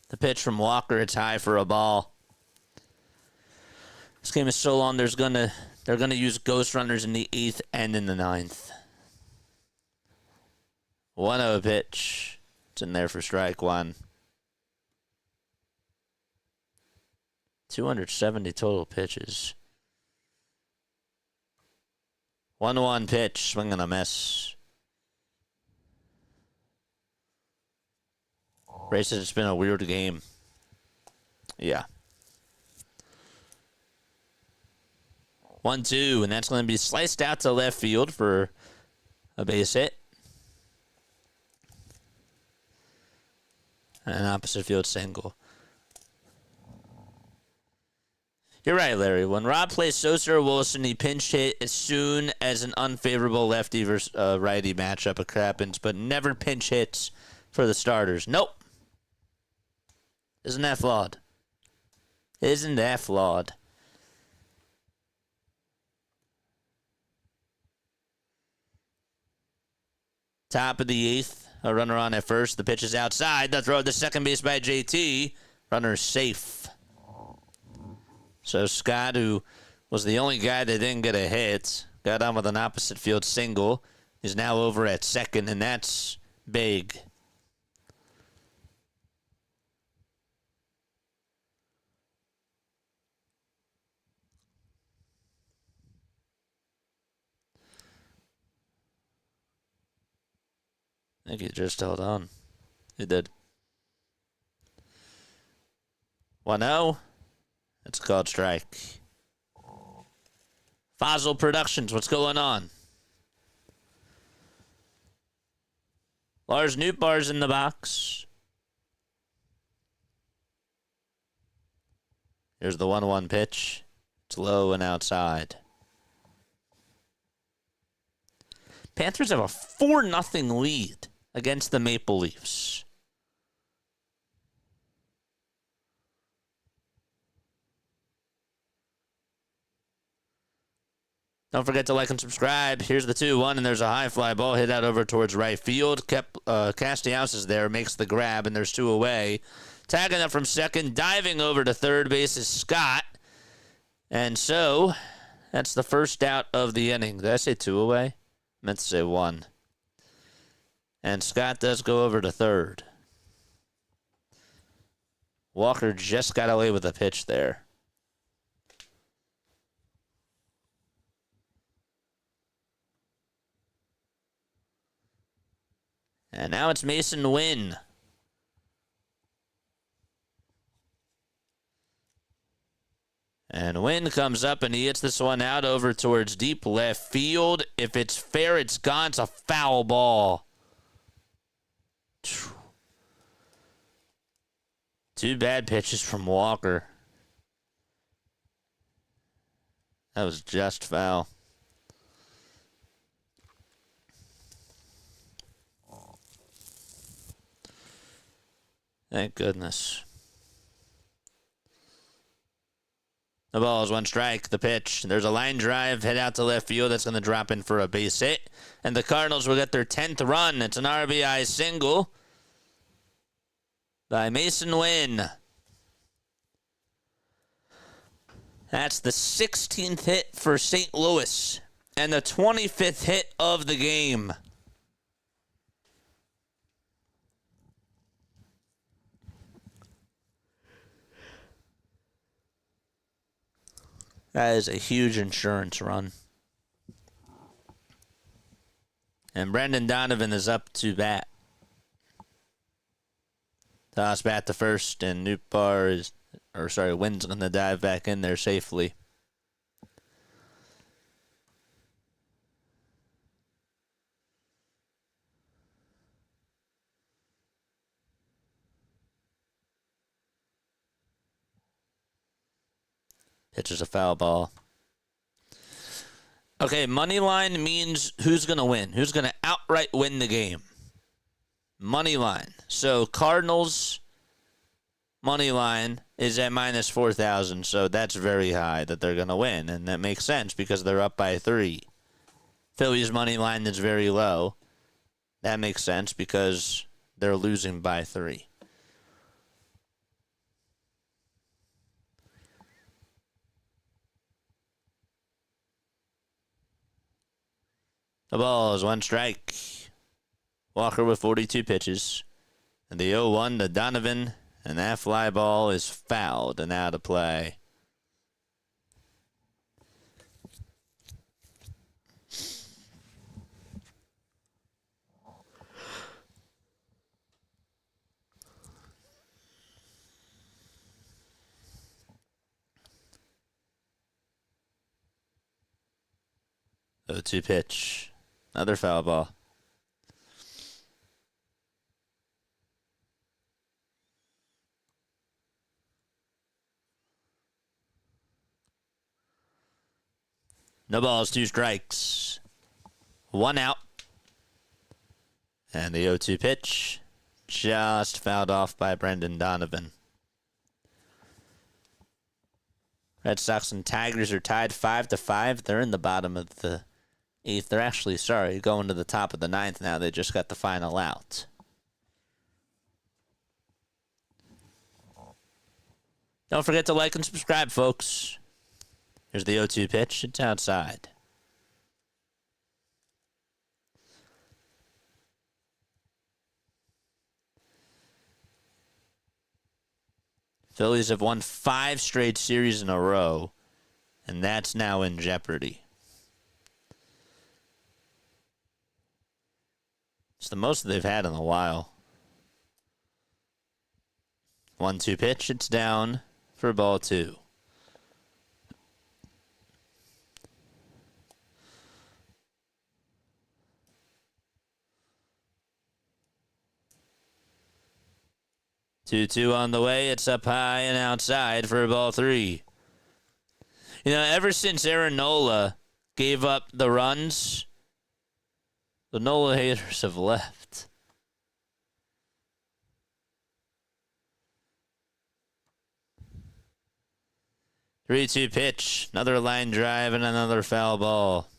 The pitch from Walker, it's high for a ball. This game is so long, they're gonna use ghost runners in the 8th and in the 9th. 1-0 pitch. It's in there for strike 1. 270 total pitches. 1-1 pitch, swing and a miss. Ray says it's been a weird game. Yeah. 1-2, and that's going to be sliced out to left field for a base hit. And an opposite field single. You're right, Larry. When Rob plays Sosa or Wilson, he pinch hit as soon as an unfavorable lefty versus righty matchup happens, but never pinch hits for the starters. Nope. Isn't that flawed? Isn't that flawed? Top of the 8th. A runner on at first. The pitch is outside. The throw to second base by JT. Runner safe. So Scott, who was the only guy that didn't get a hit, got on with an opposite field single. Is now over at second, and that's big. I think he just held on. He did. 1-0. It's called strike. Fossil Productions, what's going on? Lars Nootbaar's in the box. Here's the 1-1 pitch. It's low and outside. Panthers have a 4-0 lead against the Maple Leafs. Don't forget to like and subscribe. Here's the 2-1, and there's a high fly ball hit out over towards right field. Castellanos is there, makes the grab, and there's 2 away. Tagging up from second, diving over to third base is Scott. And so, that's the first out of the inning. Did I say 2 away? I meant to say 1. And Scott does go over to third. Walker just got away with a pitch there. And now it's Mason Wynn. And Wynn comes up and he hits this one out over towards deep left field. If it's fair, it's gone. It's a foul ball. 2 bad pitches from Walker. That was just foul. Thank goodness. The ball is 1 strike. The pitch. There's a line drive. Head out to left field. That's going to drop in for a base hit. And the Cardinals will get their 10th run. It's an RBI single by Mason Wynn. That's the 16th hit for St. Louis and the 25th hit of the game. That is a huge insurance run. And Brendan Donovan is up to bat. Toss bat to first, and Wynn's going to dive back in there safely. Pitches a foul ball. Okay, money line means who's going to win. Who's going to outright win the game? Money line. So Cardinals money line is at minus 4,000, so that's very high that they're going to win, and that makes sense because they're up by 3. Phillies money line is very low. That makes sense because they're losing by 3. The ball is 1 strike. Walker with 42 pitches. And the 0-1 to Donovan. And that fly ball is fouled and out of play. The 0-2 pitch. Another foul ball. No balls, 2 strikes. 1 out. And the 0-2 pitch just fouled off by Brendan Donovan. Red Sox and Tigers are tied 5-5. They're in the bottom of the 8th. They're actually, going to the top of the 9th now. They just got the final out. Don't forget to like and subscribe, folks. Here's the 0-2 pitch. It's outside. Phillies have won 5 straight series in a row, and that's now in jeopardy. It's the most they've had in a while. 1-2 pitch. It's down for ball 2. 2-2 on the way. It's up high and outside for ball 3. You know, ever since Aaron Nola gave up the runs, the Nola haters have left. Three-two pitch. Another line drive and another foul ball.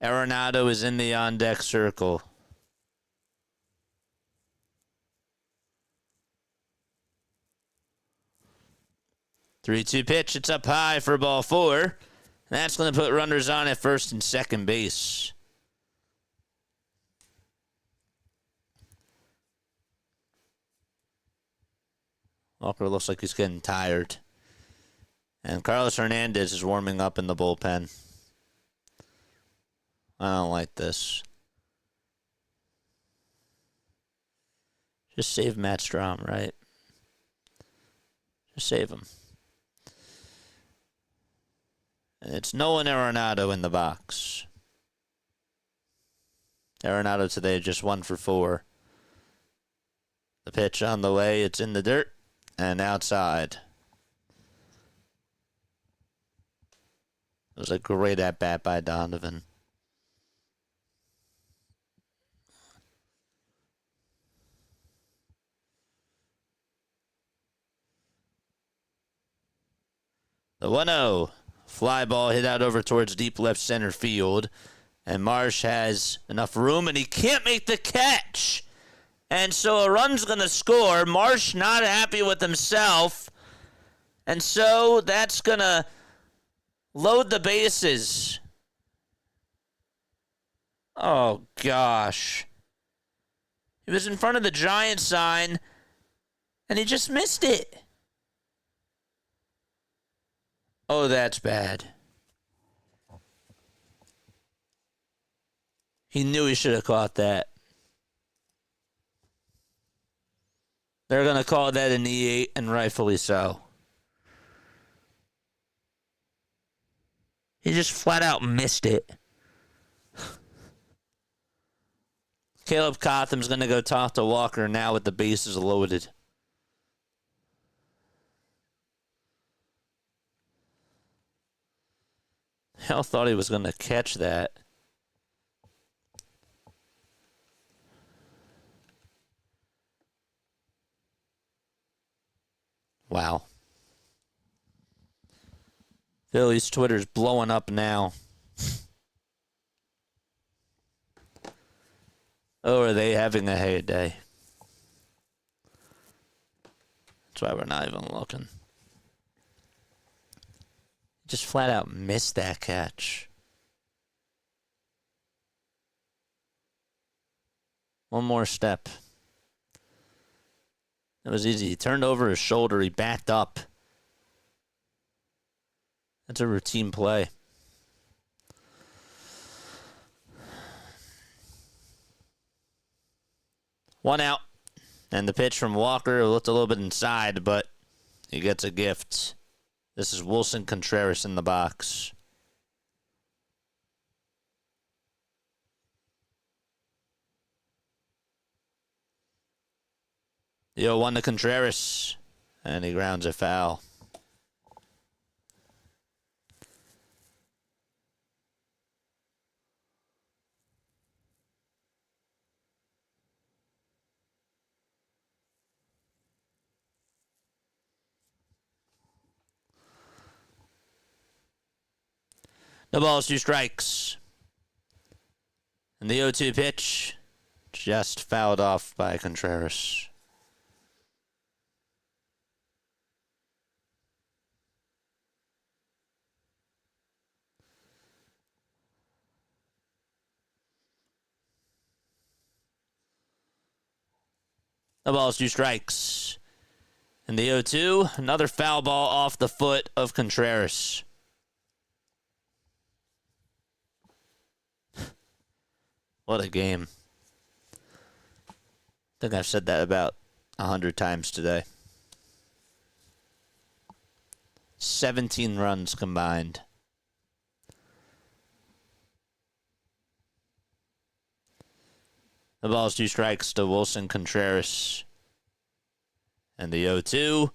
Arenado is in the on-deck circle. Three-two pitch. It's up high for ball 4. That's going to put runners on at first and second base. Walker looks like he's getting tired. And Carlos Hernandez is warming up in the bullpen. I don't like this. Just save Matt Strom, right? Just save him. And it's Nolan Arenado in the box. Arenado today just 1 for 4. The pitch on the way. It's in the dirt and outside. It was a great at-bat by Donovan. The 1-0. Fly ball hit out over towards deep left center field. And Marsh has enough room, and he can't make the catch. And so a run's going to score. Marsh not happy with himself. And so that's going to load the bases. Oh, gosh. He was in front of the Giant sign, and he just missed it. Oh, that's bad. He knew he should have caught that. They're going to call that an E8, and rightfully so. He just flat out missed it. Caleb Cotham's going to go talk to Walker now with the bases loaded. Hell thought he was going to catch that. Wow. Phillies Twitter's blowing up now. Oh, are they having a heyday? That's why we're not even looking. Just flat out missed that catch. One more step. It was easy. He turned over his shoulder. He backed up. That's a routine play. One out. And the pitch from Walker looked a little bit inside, but he gets a gift. This is Wilson Contreras in the box. The 0-1 to Contreras, and he grounds a foul. The ball's 2 strikes. And the 0-2 pitch just fouled off by Contreras. The ball's 2 strikes. And the 0-2, another foul ball off the foot of Contreras. What a game. I think I've said that about 100 times today. 17 runs combined. The ball's 2 strikes to Wilson Contreras. And the 0-2.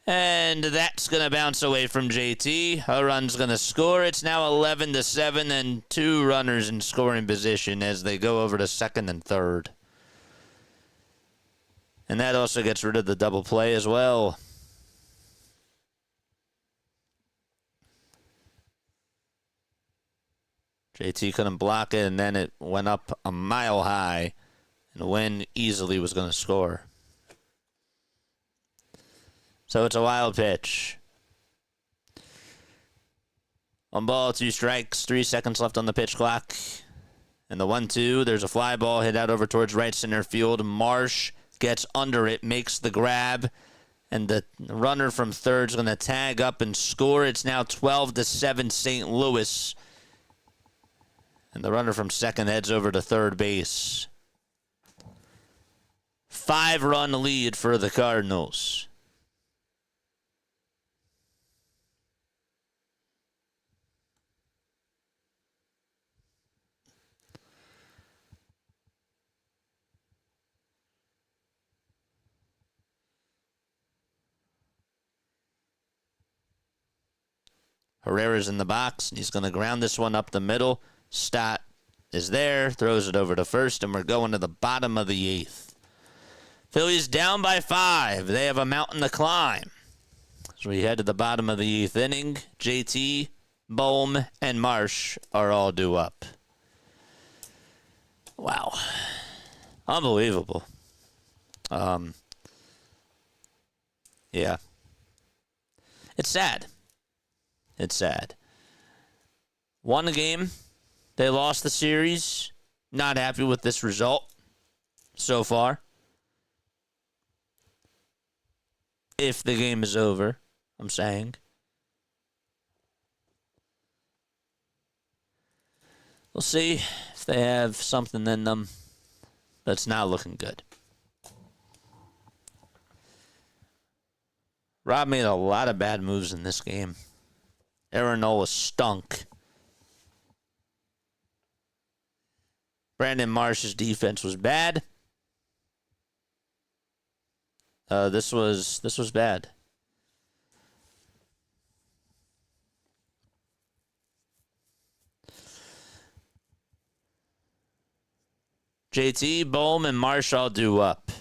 And that's going to bounce away from JT. A run's going to score. It's now 11-7 and 2 runners in scoring position as they go over to second and third. And that also gets rid of the double play as well. JT couldn't block it, and then it went up a mile high. And Wynn easily was going to score. So it's a wild pitch. 1 ball, 2 strikes, 3 seconds left on the pitch clock. And the 1-2, there's a fly ball hit out over towards right center field. Marsh gets under it, makes the grab. And the runner from third is going to tag up and score. It's now 12-7 St. Louis. And the runner from second heads over to third base. 5-run lead for the Cardinals. Herrera's in the box, and he's going to ground this one up the middle. Stott is there, throws it over to first, and we're going to the bottom of the 8th. Phillies down by 5. They have a mountain to climb. As we head to the bottom of the 8th inning, JT, Bohm, and Marsh are all due up. Wow. Unbelievable. Yeah. It's sad. It's sad. Won the game. They lost the series. Not happy with this result so far. If the game is over, I'm saying. We'll see if they have something in them that's not looking good. Rob made a lot of bad moves in this game. Aaron Nola stunk. Brandon Marsh's defense was bad. This was bad. JT, Bohm, and Marsh all due up.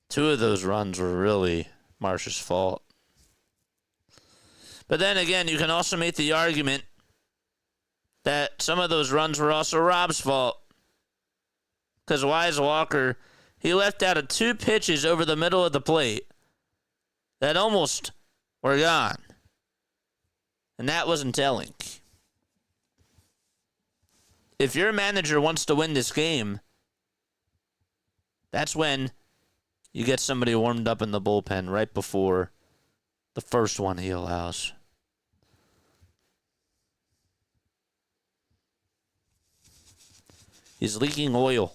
Two of those runs were really Marsh's fault. But then again, you can also make the argument that some of those runs were also Rob's fault. Because Wise Walker, he left out of 2 pitches over the middle of the plate that almost were gone. And that wasn't telling. If your manager wants to win this game, that's when you get somebody warmed up in the bullpen right before the first one he allows. He's leaking oil.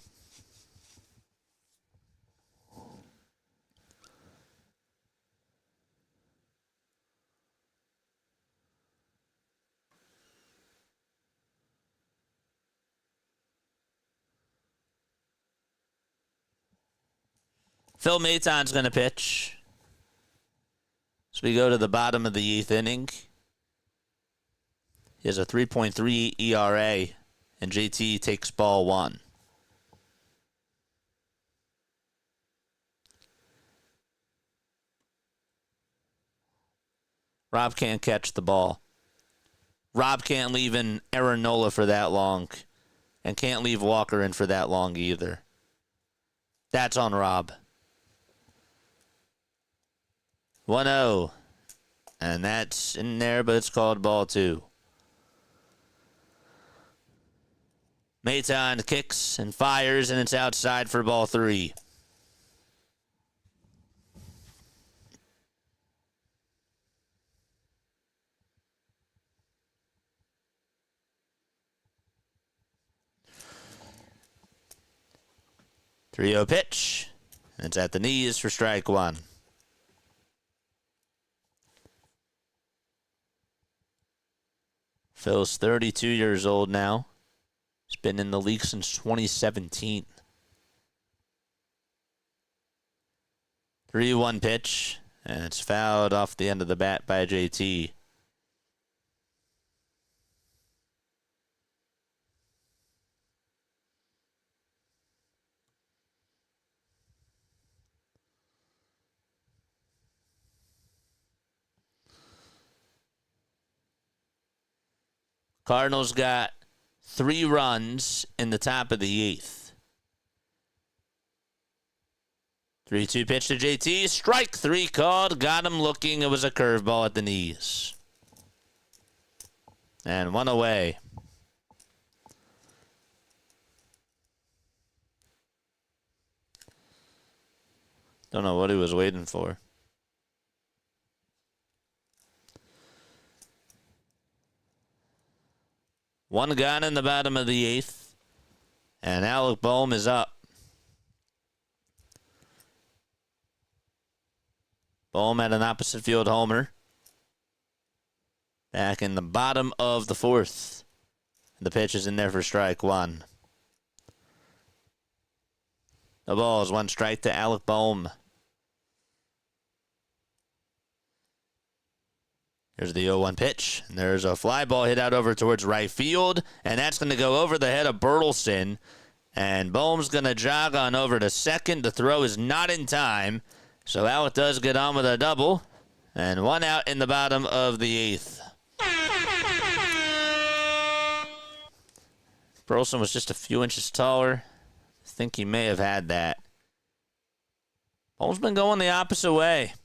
Phil Maton's going to pitch. So we go to the bottom of the 8th inning. He has a 3.3 ERA, and JT takes ball 1. Rob can't catch the ball. Rob can't leave in Aaron Nola for that long, and can't leave Walker in for that long either. That's on Rob. 1-0. And that's in there, but it's called ball 2. Maton kicks and fires, and it's outside for ball 3. 3-0 pitch. It's at the knees for strike one. Phil's 32 years old now. He's been in the league since 2017. 3-1 pitch, and it's fouled off the end of the bat by JT. Cardinals got 3 runs in the top of the 8th. 3-2 pitch to JT. Strike 3 called. Got him looking. It was a curveball at the knees. And 1 away. Don't know what he was waiting for. One gone in the bottom of the 8th. And Alec Bohm is up. Bohm had an opposite field homer. Back in the bottom of the 4th. The pitch is in there for strike 1. The ball is 1 strike to Alec Bohm. Here's the 0-1 pitch. And there's a fly ball hit out over towards right field. And that's going to go over the head of Bertelson. And Bohm's going to jog on over to second. The throw is not in time. So Alec does get on with a double. And 1 out in the bottom of the 8th. Bertelson was just a few inches taller. I think he may have had that. Bohm's been going the opposite way.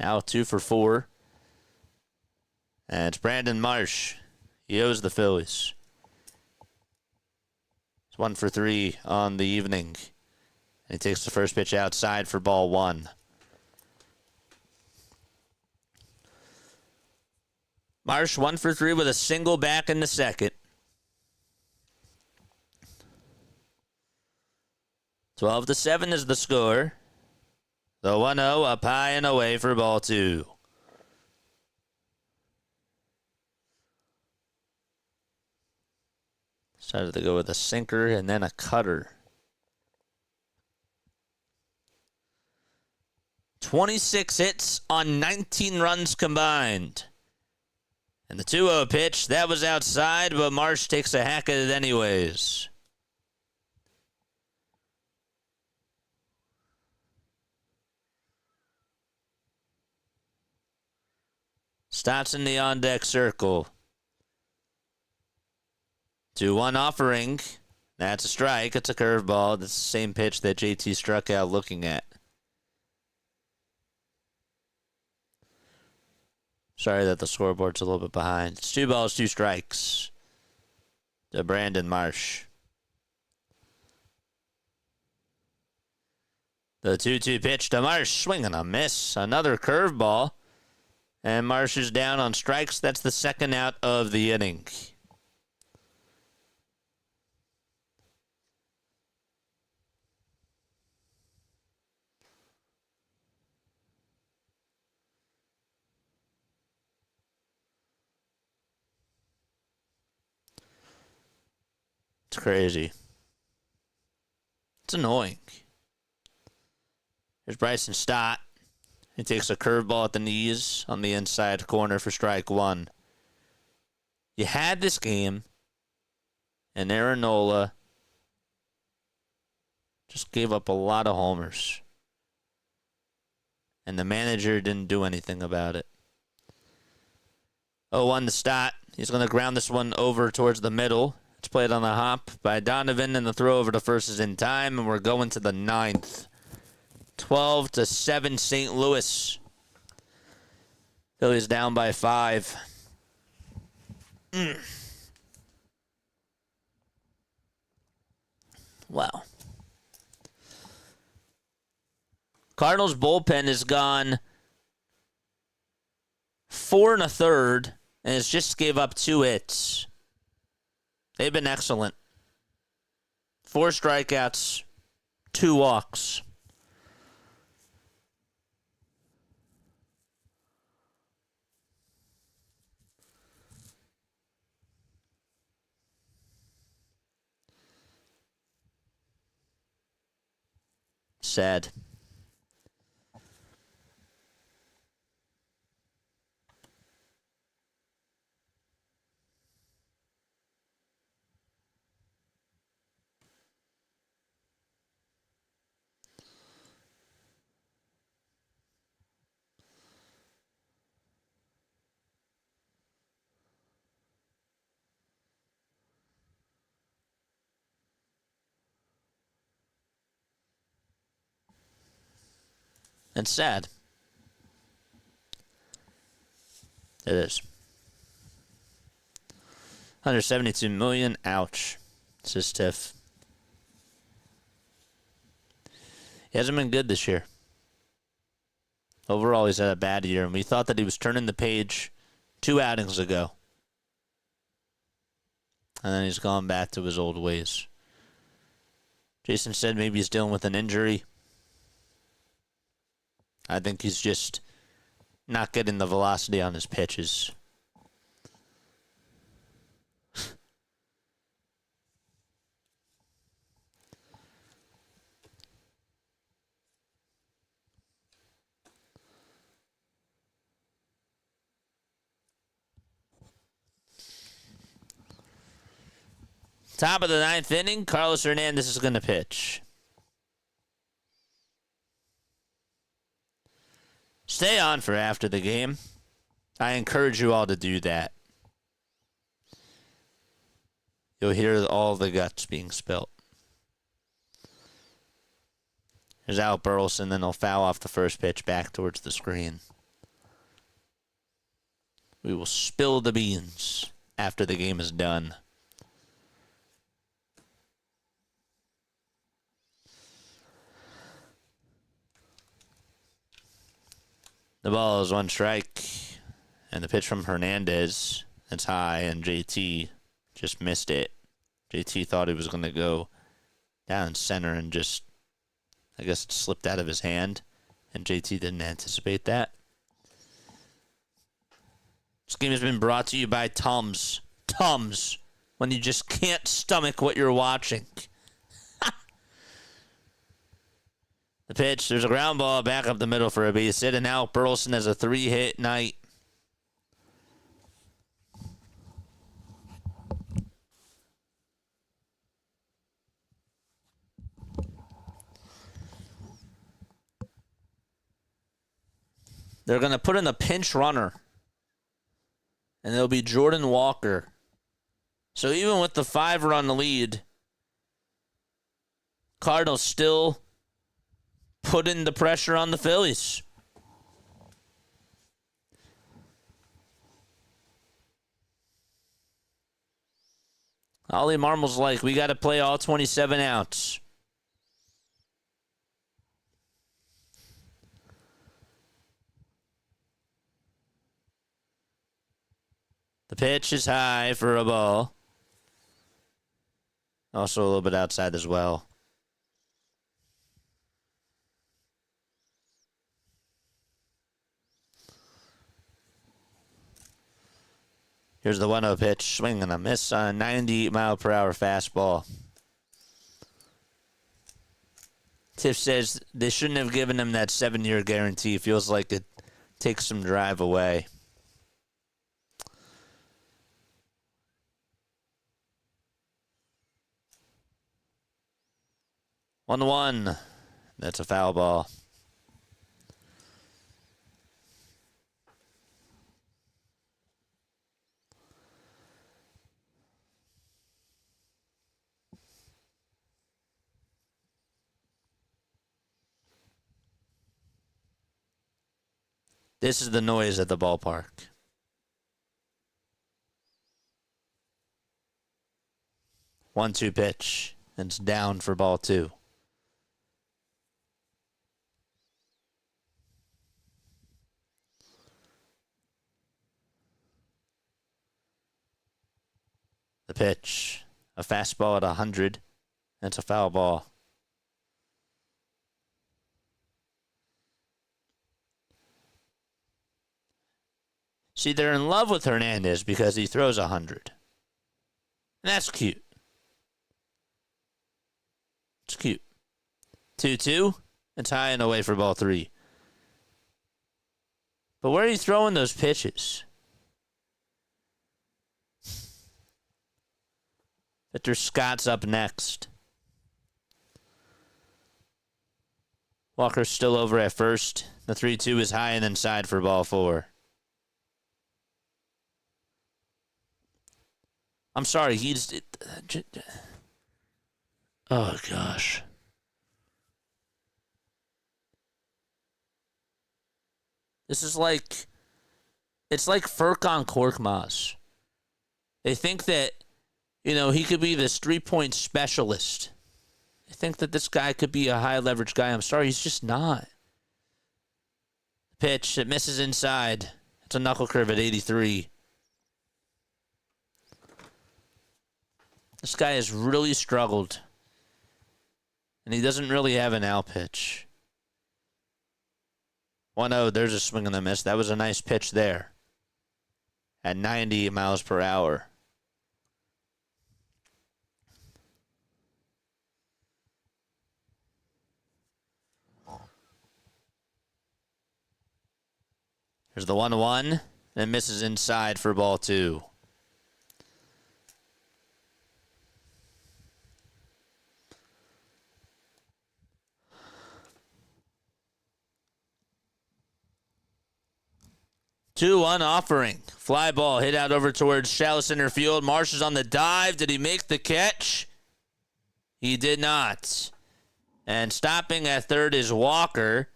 Out 2 for 4. And it's Brandon Marsh. He owes the Phillies. It's 1 for 3 on the evening. And he takes the first pitch outside for ball 1. Marsh 1 for 3 with a single back in the second. 12-7 is the score. The 1-0 up high and away for ball 2. Decided to go with a sinker and then a cutter. 26 hits on 19 runs combined. And the 2-0 pitch, that was outside, but Marsh takes a hack at it anyways. Stops in the on-deck circle. 2-1 offering. That's a strike. It's a curveball. That's the same pitch that JT struck out looking at. Sorry that the scoreboard's a little bit behind. It's 2 balls, 2 strikes to Brandon Marsh. The 2-2 pitch to Marsh. Swing and a miss. Another curveball. And Marsh is down on strikes. That's the 2nd out of the inning. It's crazy. It's annoying. Here's Bryson Stott. He takes a curveball at the knees on the inside corner for strike 1. You had this game, and Aaron Nola just gave up a lot of homers. And the manager didn't do anything about it. 0-1 to Stott. He's going to ground this one over towards the middle. It's played on the hop by Donovan, and the throw over to first is in time, and we're going to the 9th. 12-7 St. Louis. Phillies down by 5. Wow. Cardinals bullpen has gone 4 1/3, and it's just gave up 2 hits. They've been excellent. 4 strikeouts, 2 walks. Sad. It's sad. It is. 172 million. Ouch. Says Tiff. He hasn't been good this year. Overall, he's had a bad year, and we thought that he was turning the page 2 outings ago. And then he's gone back to his old ways. Jason said maybe he's dealing with an injury. I think he's just not getting the velocity on his pitches. Top of the 9th inning, Carlos Hernandez is going to pitch. Stay on for after the game. I encourage you all to do that. You'll hear all the guts being spilt. There's Al Burleson, then he'll foul off the first pitch back towards the screen. We will spill the beans after the game is done. The ball is 1 strike, and the pitch from Hernandez, it's high, and JT just missed it. JT thought he was going to go down center and just, I guess it slipped out of his hand, and JT didn't anticipate that. This game has been brought to you by Tums. Tums, when you just can't stomach what you're watching. The pitch, there's a ground ball back up the middle for a base hit, and now Burleson has a 3-hit night. They're going to put in a pinch runner, and it'll be Jordan Walker. So even with the 5-run lead, Cardinals still putting the pressure on the Phillies. Ollie Marmol's like, we got to play all 27 outs. The pitch is high for a ball. Also a little bit outside as well. Here's the 1-0 pitch. Swing and a miss on a 90-mile-per-hour fastball. Tiff says they shouldn't have given him that 7-year guarantee. Feels like it takes some drive away. One 1. That's a foul ball. This is the noise at the ballpark. 1-2 pitch. And it's down for ball 2. The pitch. A fastball at 100. That's a foul ball. See, they're in love with Hernandez because he throws 100. And that's cute. It's cute. 2-2. It's high and away for ball 3. But where are you throwing those pitches? Victor Scott's up next. Walker's still over at first. The 3-2 is high and inside for ball 4. I'm sorry, oh, gosh. This is like... It's like Furkan Korkmaz. They think that, he could be this 3-point specialist. They think that this guy could be a high-leverage guy. I'm sorry, he's just not. Pitch, it misses inside. It's a knuckle curve at 83. This guy has really struggled. And he doesn't really have an out pitch. 1-0, there's a swing and a miss. That was a nice pitch there. At 90 miles per hour. There's the 1-1. And it misses inside for ball 2. Two-one offering. Fly ball hit out over towards shallow center field. Marsh is on the dive. Did he make the catch? He did not. And stopping at third is Walker.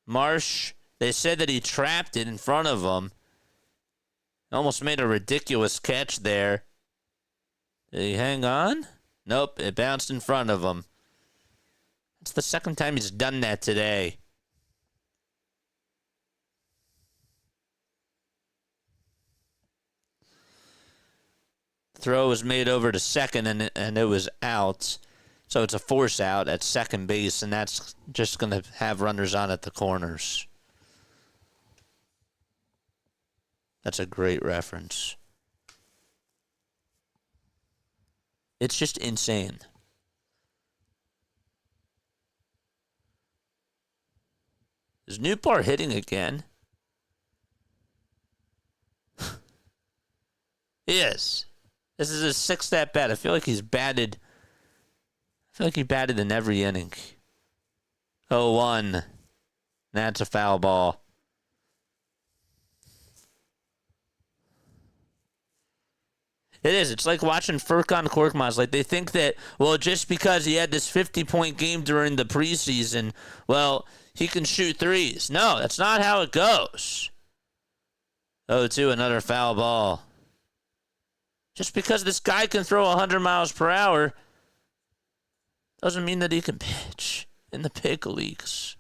Marsh, they said that he trapped it in front of him. Almost made a ridiculous catch there. Did he hang on? Nope, it bounced in front of him. It's the second time he's done that today. Throw was made over to second, and it was out. So it's a force out at second base, and that's just going to have runners on at the corners. That's a great reference. It's just insane. Is Newport hitting again? He is. This is his 6th at bat. I feel like he batted in every inning. 0-1. That's a foul ball. It is. It's like watching Furkan Korkmaz. Like, they think that, well, just because he had this 50-point game during the preseason, well, he can shoot threes. No, that's not how it goes. 0-2, another foul ball. Just because this guy can throw 100 miles per hour doesn't mean that he can pitch in the big leagues.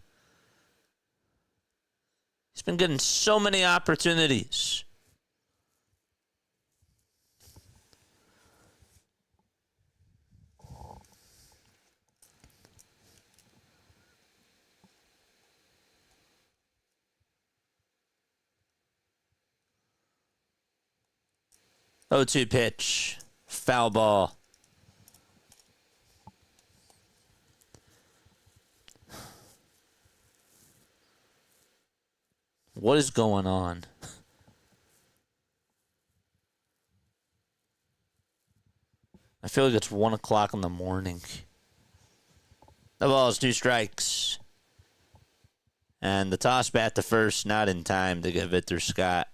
He's been getting so many opportunities. Oh, 2 pitch. Foul ball. What is going on? I feel like it's 1 o'clock in the morning. The ball is 2 strikes. And the toss bat to first, not in time to get Victor Scott.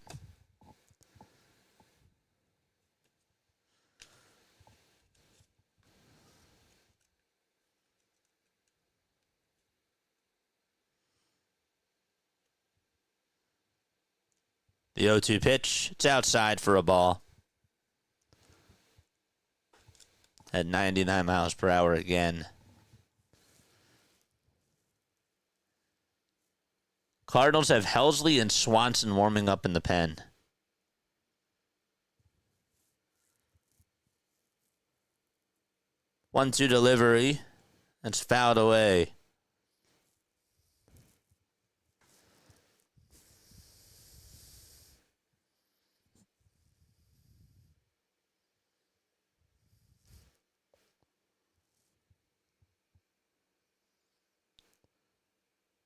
The 0-2 pitch. It's outside for a ball. At 99 miles per hour again. Cardinals have Helsley and Swanson warming up in the pen. 1-2 delivery. That's fouled away.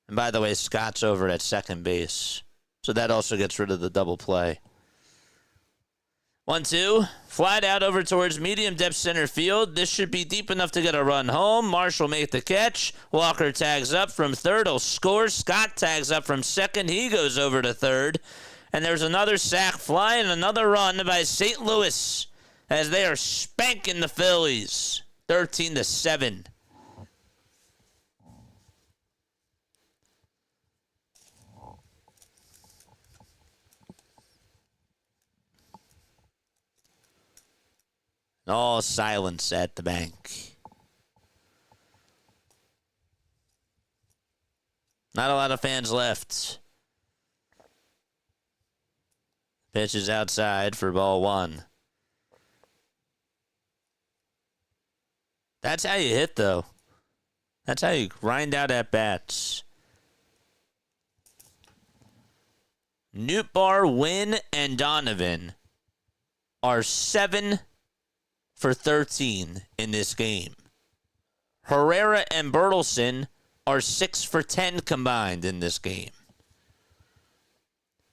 And by the way, Scott's over at second base. So that also gets rid of the double play. 1-2. Flied out over towards medium depth center field. This should be deep enough to get a run home. Marshall make the catch. Walker tags up from third. He'll score. Scott tags up from second. He goes over to third. And there's another sac fly and another run by St. Louis as they are spanking the Phillies. 13-7. All silence at the bank. Not a lot of fans left. Pitch is outside for ball one. That's how you hit, though. That's how you grind out at bats. Nootbaar, Wynn, and Donovan are 7 for 13 in this game. Herrera and Bertelson are 6 for 10 combined in this game.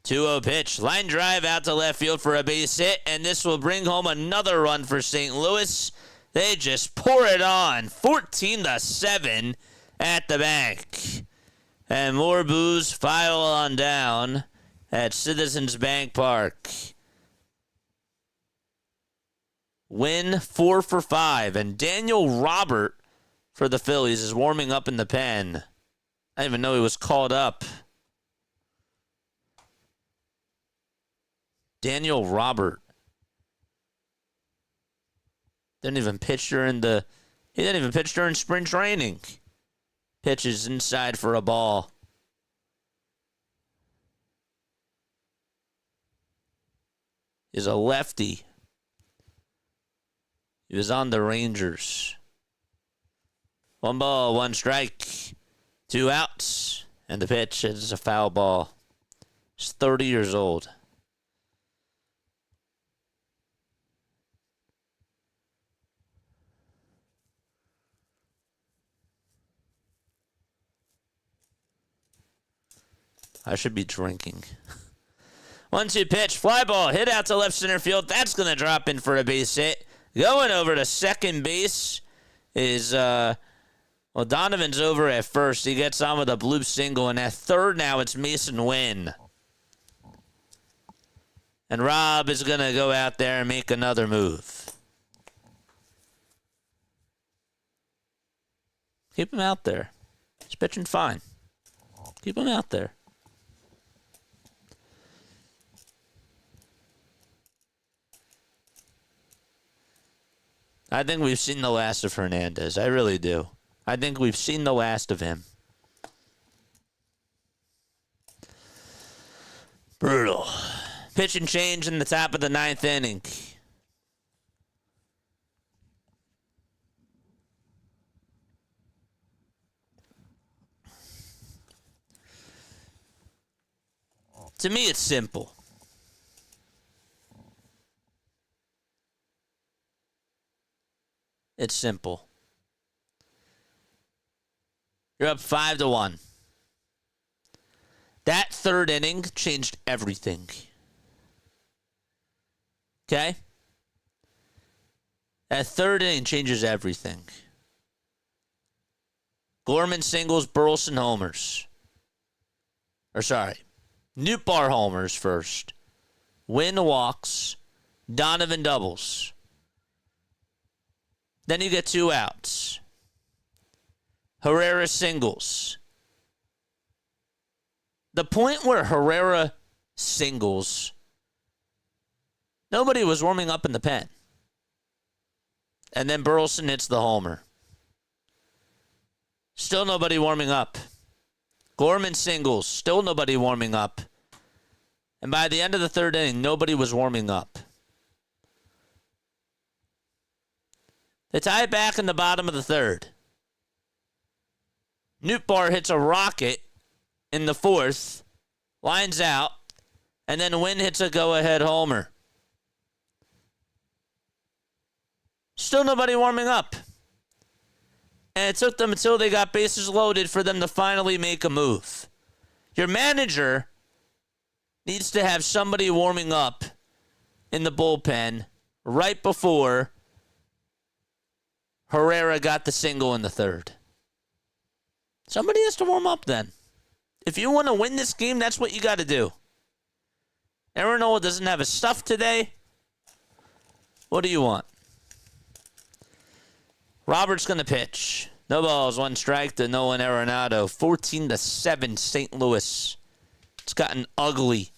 2-0 pitch. Line drive out to left field for a base hit, and this will bring home another run for St. Louis. They just pour it on. 14-7 at the bank. And more boos file on down at Citizens Bank Park. Win 4 for 5, and Daniel Robert for the Phillies is warming up in the pen. I didn't even know he was called up. Daniel Robert didn't even pitch during spring training. Pitches inside for a ball. He's a lefty. He was on the Rangers. 1 ball, 1 strike, 2 outs, and the pitch is a foul ball. He's 30 years old. I should be drinking. 1-2 pitch, fly ball, hit out to left center field. That's going to drop in for a base hit. Going over to second base is, Donovan's over at first. He gets on with a bloop single. And at third now, it's Mason Wynn. And Rob is going to go out there and make another move. Keep him out there. He's pitching fine. Keep him out there. I think we've seen the last of Hernandez. I really do. I think we've seen the last of him. Brutal. Pitch and change in the top of the 9th inning. To me, it's simple. It's simple. You're up 5-1. That third inning changed everything. Okay? That third inning changes everything. Gorman singles, Burleson homers. Nootbaar homers first. Wynn walks. Donovan doubles. Then you get 2 outs. Herrera singles. The point where Herrera singles, nobody was warming up in the pen. And then Burleson hits the homer. Still nobody warming up. Gorman singles. Still nobody warming up. And by the end of the third inning, nobody was warming up. They tie it back in the bottom of the third. Nootbaar hits a rocket in the fourth, lines out, and then Wynn hits a go-ahead homer. Still nobody warming up. And it took them until they got bases loaded for them to finally make a move. Your manager needs to have somebody warming up in the bullpen right before Herrera got the single in the third. Somebody has to warm up then. If you want to win this game, that's what you got to do. Aaron Nola doesn't have his stuff today. What do you want? Robert's going to pitch. No balls, one strike to Nolan Arenado. 14-7 St. Louis. It's gotten ugly.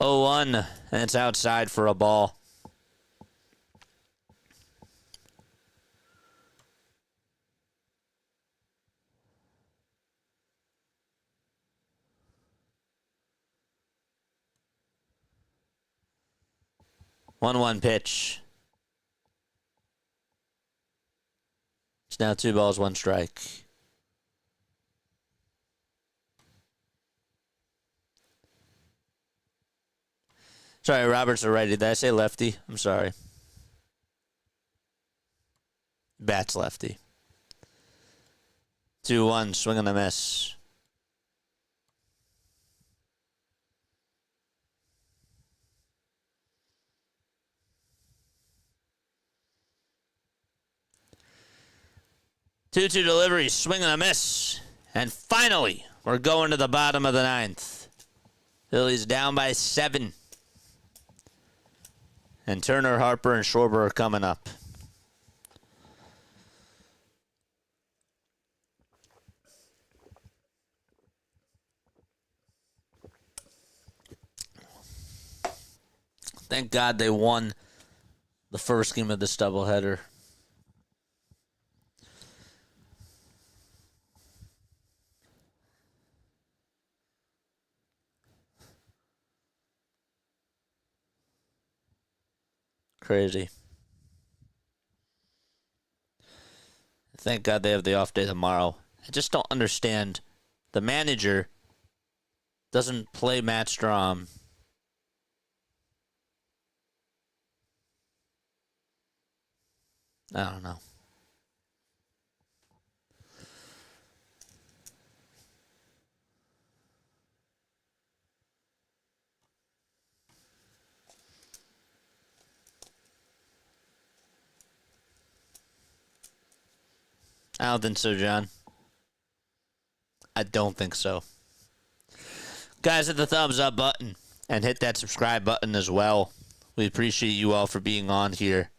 0-1, and it's outside for a ball. One pitch. It's now 2 balls, 1 strike. Sorry, Robert's a righty. Did I say lefty? I'm sorry. Bat's lefty. 2-1, swing and a miss. Two delivery, swing and a miss. And finally, we're going to the bottom of the 9th. Phillies down by 7. And Turner, Harper, and Schwarber are coming up. Thank God they won the first game of this doubleheader. Crazy. Thank God they have the off day tomorrow. I just don't understand. The manager doesn't play Matt Strom. I don't know. I don't think so, John. I don't think so. Guys, hit the thumbs up button and hit that subscribe button as well. We appreciate you all for being on here.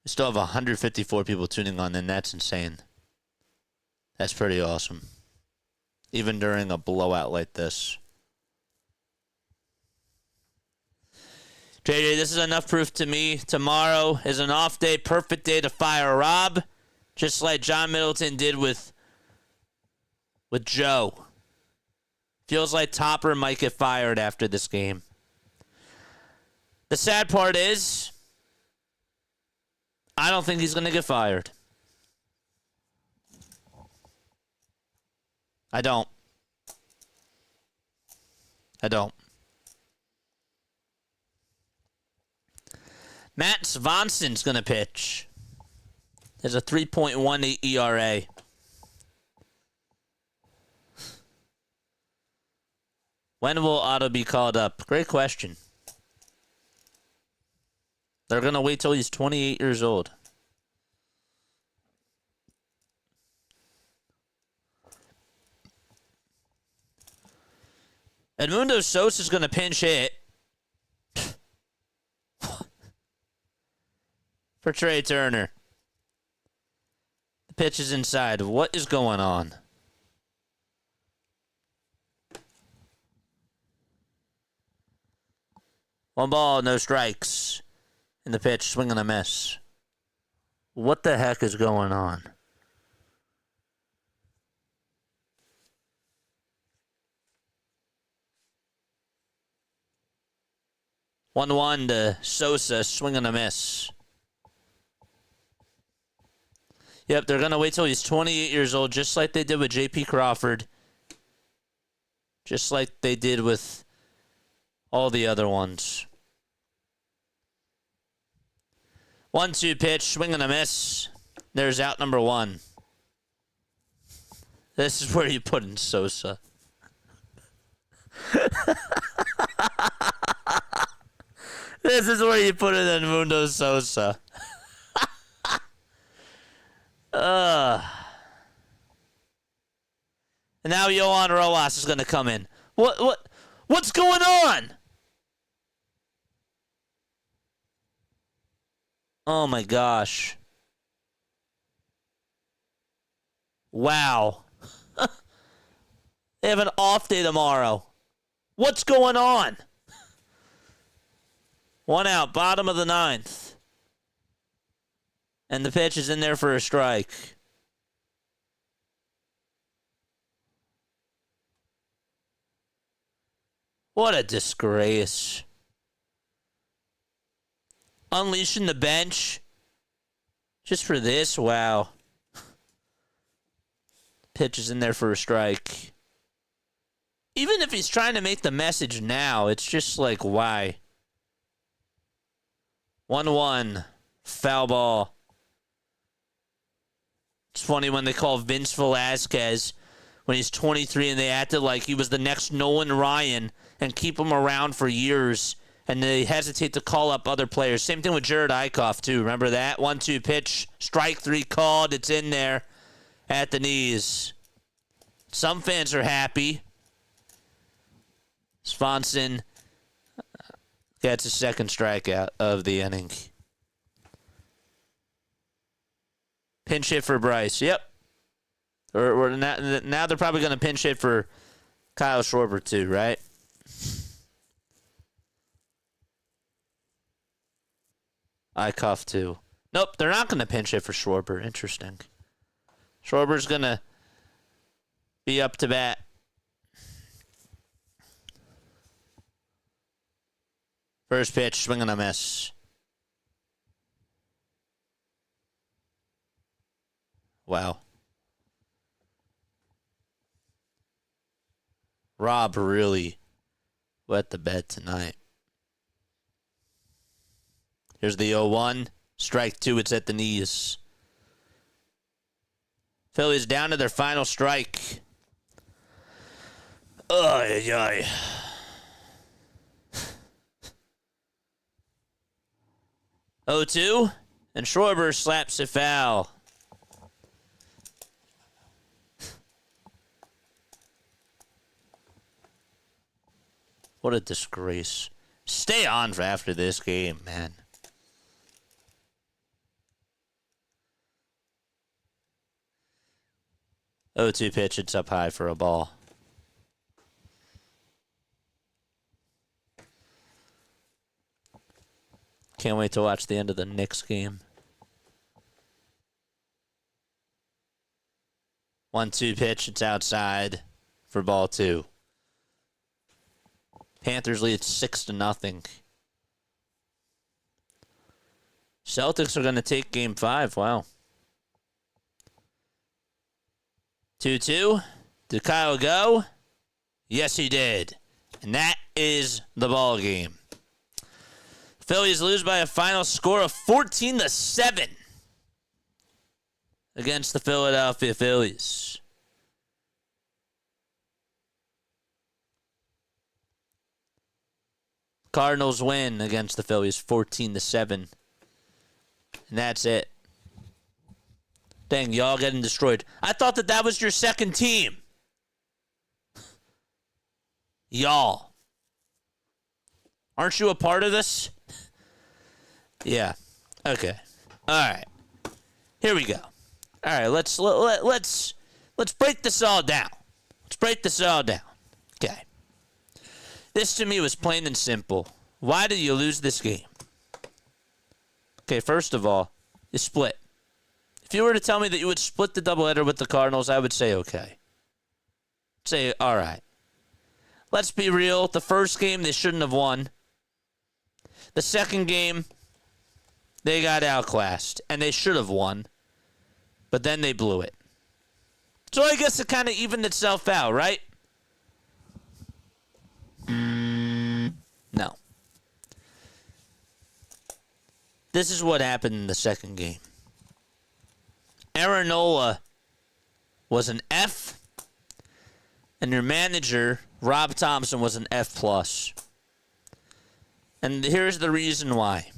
We still have 154 people tuning on, and that's insane. That's pretty awesome. Even during a blowout like this. JJ, this is enough proof to me. Tomorrow is an off day, perfect day to fire Rob. Just like John Middleton did with Joe. Feels like Topper might get fired after this game. The sad part is, I don't think he's going to get fired. I don't. Matt Svanson's going to pitch. There's a 3.18 ERA. When will Otto be called up? Great question. They're going to wait till he's 28 years old. Edmundo Sosa's going to pinch hit for Trey Turner. The pitch is inside. What is going on? One ball, no strikes. In the pitch, swing and a miss. What the heck is going on? One to Sosa, swing and a miss. Yep, they're going to wait till he's 28 years old, just like they did with J.P. Crawford. Just like they did with all the other ones. 1-2 pitch, swing and a miss. There's out number 1. This is where you put in Sosa. This is where you put in Mundo Sosa. And now Yohan Rojas is going to come in. What's going on? Oh my gosh. Wow. They have an off day tomorrow. What's going on? 1 out, bottom of the 9th. And the pitch is in there for a strike. What a disgrace. Unleashing the bench just for this? Wow. Pitch is in there for a strike. Even if he's trying to make the message now, it's just like, why? 1-1. Foul ball. It's funny when they call Vince Velasquez when he's 23 and they acted like he was the next Nolan Ryan and keep him around for years. And they hesitate to call up other players. Same thing with Jared Eichhoff, too. Remember that? 1-2 pitch. Strike 3 called. It's in there at the knees. Some fans are happy. Swanson gets a second strikeout of the inning. Pinch hit for Bryce. Yep. Or now they're probably going to pinch hit for Kyle Schwarber, too, right? Eichhoff, too. Nope, they're not going to pinch hit for Schwarber. Interesting. Schwarber's going to be up to bat. First pitch, swing and a miss. Wow. Rob really wet the bed tonight. Here's the 0-1. Strike 2, it's at the knees. Phillies down to their final strike. Ay, ay. Oh, 2, and Schwarber slaps it foul. What a disgrace. Stay on for after this game, man. Oh, 2 pitch, it's up high for a ball. Can't wait to watch the end of the Knicks game. 1-2 pitch, it's outside for ball 2. Panthers lead 6-0. Celtics are going to take game 5. Wow. 2-2. Did Kyle go? Yes, he did. And that is the ball game. Phillies lose by a final score of 14-7 against the Philadelphia Phillies. Cardinals win against the Phillies 14-7. And that's it. Dang, y'all getting destroyed. I thought that was your second team. Y'all. Aren't you a part of this? Yeah. Okay. All right. Here we go. All right, let's break this all down. Let's break this all down. Okay. This to me was plain and simple. Why did you lose this game? Okay, first of all, you split. If you were to tell me that you would split the doubleheader with the Cardinals, I would say okay. Say, all right. Let's be real. The first game, they shouldn't have won. The second game, they got outclassed, and they should have won. But then they blew it. So I guess it kind of evened itself out, right? No. This is what happened in the second game. Aaron Nola was an F, and your manager, Rob Thompson, was an F+. And here's the reason why.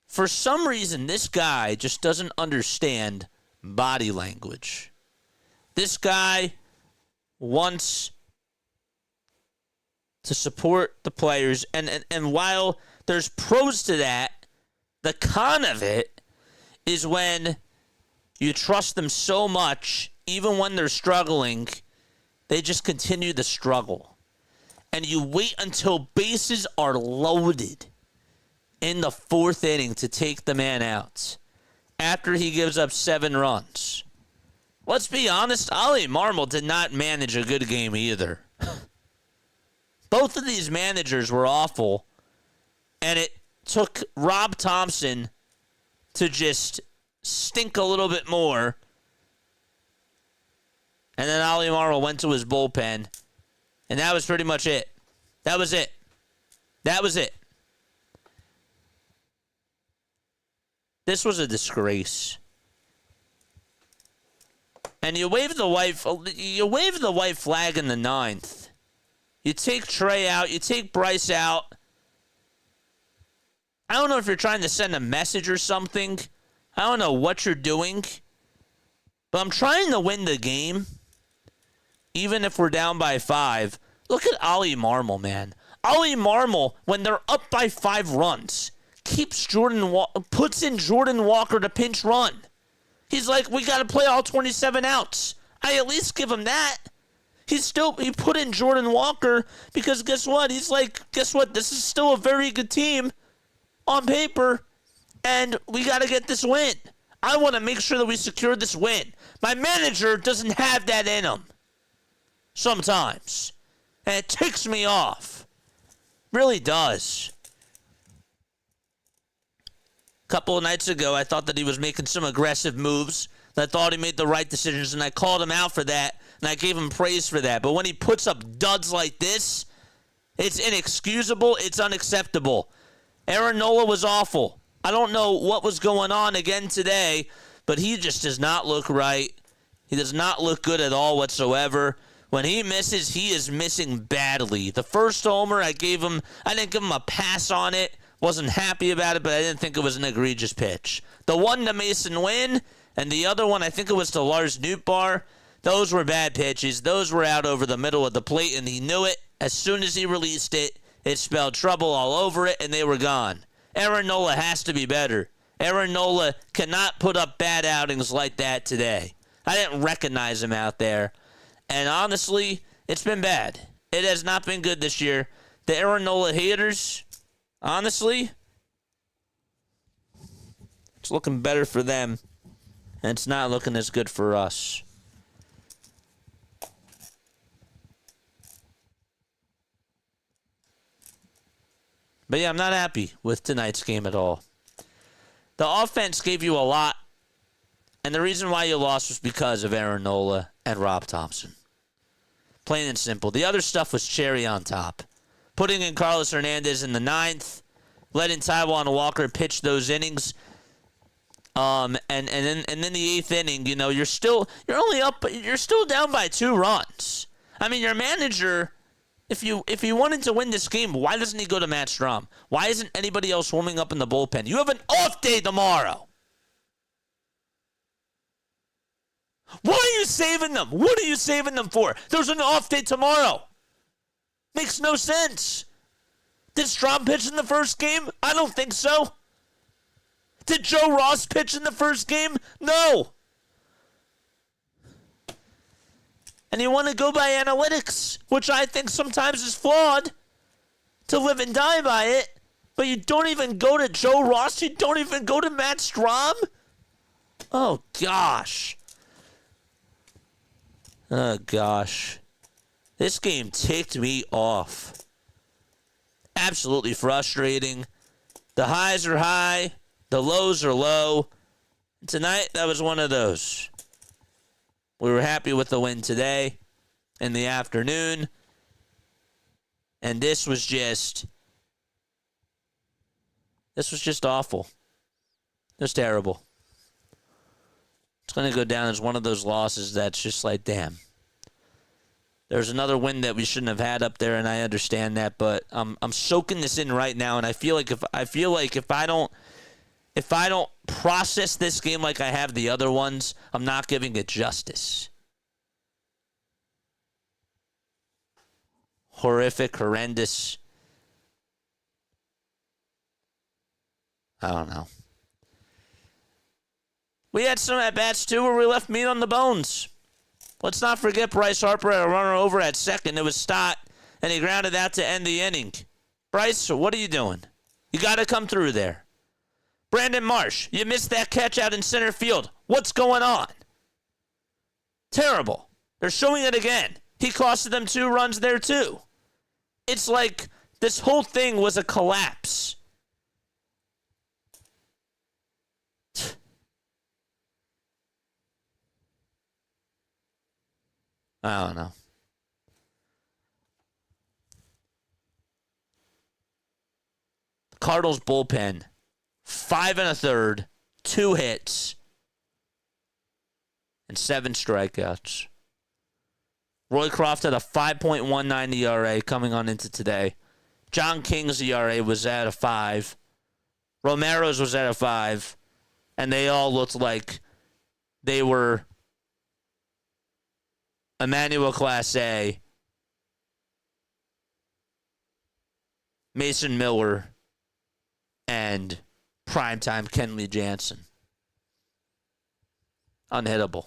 For some reason, this guy just doesn't understand body language. This guy wants to support the players, and while there's pros to that, the con of it is when you trust them so much, even when they're struggling, they just continue to struggle. And you wait until bases are loaded in the fourth inning to take the man out after he gives up 7 runs. Let's be honest, Ollie Marmol did not manage a good game either. Both of these managers were awful, and it took Rob Thompson to just stink a little bit more. And then Ollie Marmol went to his bullpen, and that was pretty much it. That was it. That was it. This was a disgrace. And you wave the white flag in the 9th. You take Trey out. You take Bryce out. I don't know if you're trying to send a message or something. I don't know what you're doing. But I'm trying to win the game. Even if we're down by 5. Look at Ollie Marmol, man. Ollie Marmol, when they're up by 5 runs, puts in Jordan Walker to pinch run. He's like, we got to play all 27 outs. I at least give him that. He put in Jordan Walker because guess what? He's like, guess what? This is still a very good team on paper, and we got to get this win. I want to make sure that we secure this win. My manager doesn't have that in him sometimes, and it ticks me off. Really does. A couple of nights ago, I thought that he was making some aggressive moves. I thought he made the right decisions, and I called him out for that, and I gave him praise for that. But when he puts up duds like this, it's inexcusable. It's unacceptable. Aaron Nola was awful. I don't know what was going on again today, but he just does not look right. He does not look good at all whatsoever. When he misses, he is missing badly. The first homer, I didn't give him a pass on it. Wasn't happy about it, but I didn't think it was an egregious pitch. The one to Mason Wynn and the other one, I think it was to Lars Nootbaar, those were bad pitches. Those were out over the middle of the plate, and he knew it. As soon as he released it, it spelled trouble all over it, and they were gone. Aaron Nola has to be better. Aaron Nola cannot put up bad outings like that today. I didn't recognize him out there. And honestly, it's been bad. It has not been good this year. The Aaron Nola haters, honestly, it's looking better for them, and it's not looking as good for us. But yeah, I'm not happy with tonight's game at all. The offense gave you a lot, and the reason why you lost was because of Aaron Nola and Rob Thompson. Plain and simple. The other stuff was cherry on top. Putting in Carlos Hernandez in the 9th, letting Taijuan Walker pitch those innings, and then the 8th inning, you're still down by 2 runs. I mean, your manager, if he wanted to win this game, why doesn't he go to Matt Strahm? Why isn't anybody else warming up in the bullpen? You have an off day tomorrow. Why are you saving them? What are you saving them for? There's an off day tomorrow. Makes no sense. Did Strahm pitch in the first game? I don't think so. Did Joe Ross pitch in the first game? No. And you want to go by analytics, which I think sometimes is flawed, to live and die by it, but you don't even go to Joe Ross? You don't even go to Matt Strahm? Oh, gosh. Oh, gosh. This game ticked me off. Absolutely frustrating. The highs are high, The lows are low. Tonight, that was one of those. We were happy with the win today in the afternoon. And this was just awful. It was terrible. It's going to go down as one of those losses that's just like, damn. There's another win that we shouldn't have had up there, and I understand that, but I'm soaking this in right now, and I feel like if I don't process this game like I have the other ones, I'm not giving it justice. Horrific, horrendous. I don't know. We had some at-bats, too, where we left meat on the bones. Let's not forget Bryce Harper had a runner over at second. It was Stott, and he grounded out to end the inning. Bryce, what are you doing? You got to come through there. Brandon Marsh, you missed that catch out in center field. What's going on? Terrible. They're showing it again. He costed them 2 runs there, too. It's like this whole thing was a collapse. I don't know. The Cardinals bullpen, 5 1/3, 2 hits, and 7 strikeouts. Roy Croft had a 5.19 ERA coming on into today. John King's ERA was at a 5. Romero's was at a 5. And they all looked like they were Emmanuel Class A, Mason Miller, and primetime Kenley Jansen. Unhittable.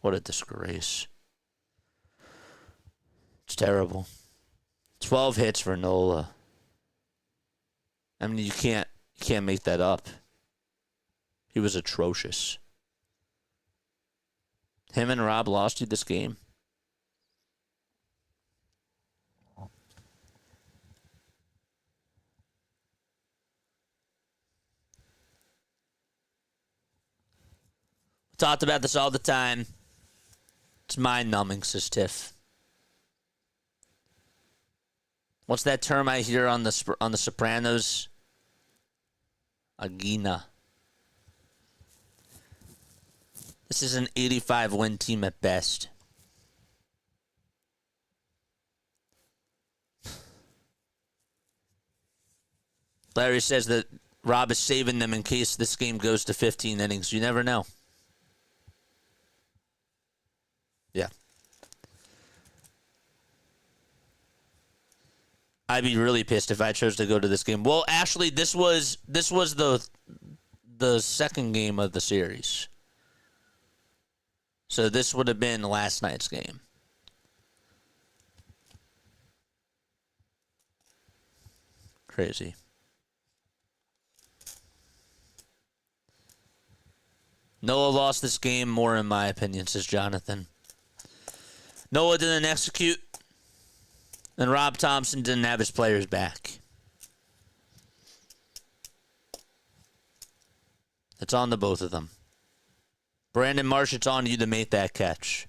What a disgrace. It's terrible. 12 hits for Nola. I mean, you can't make that up. He was atrocious. Him and Rob lost you this game. We talked about this all the time. It's mind-numbing, says Tiff. What's that term I hear on the Sopranos? Agina. This is an 85-win team at best. Larry says that Rob is saving them in case this game goes to 15 innings. You never know. Yeah. I'd be really pissed if I chose to go to this game. Well, actually, this was the second game of the series. So this would have been last night's game. Crazy. Noah lost this game more, in my opinion, says Jonathan. Noah didn't execute, and Rob Thompson didn't have his players back. It's on the both of them. Brandon Marsh, it's on you to make that catch.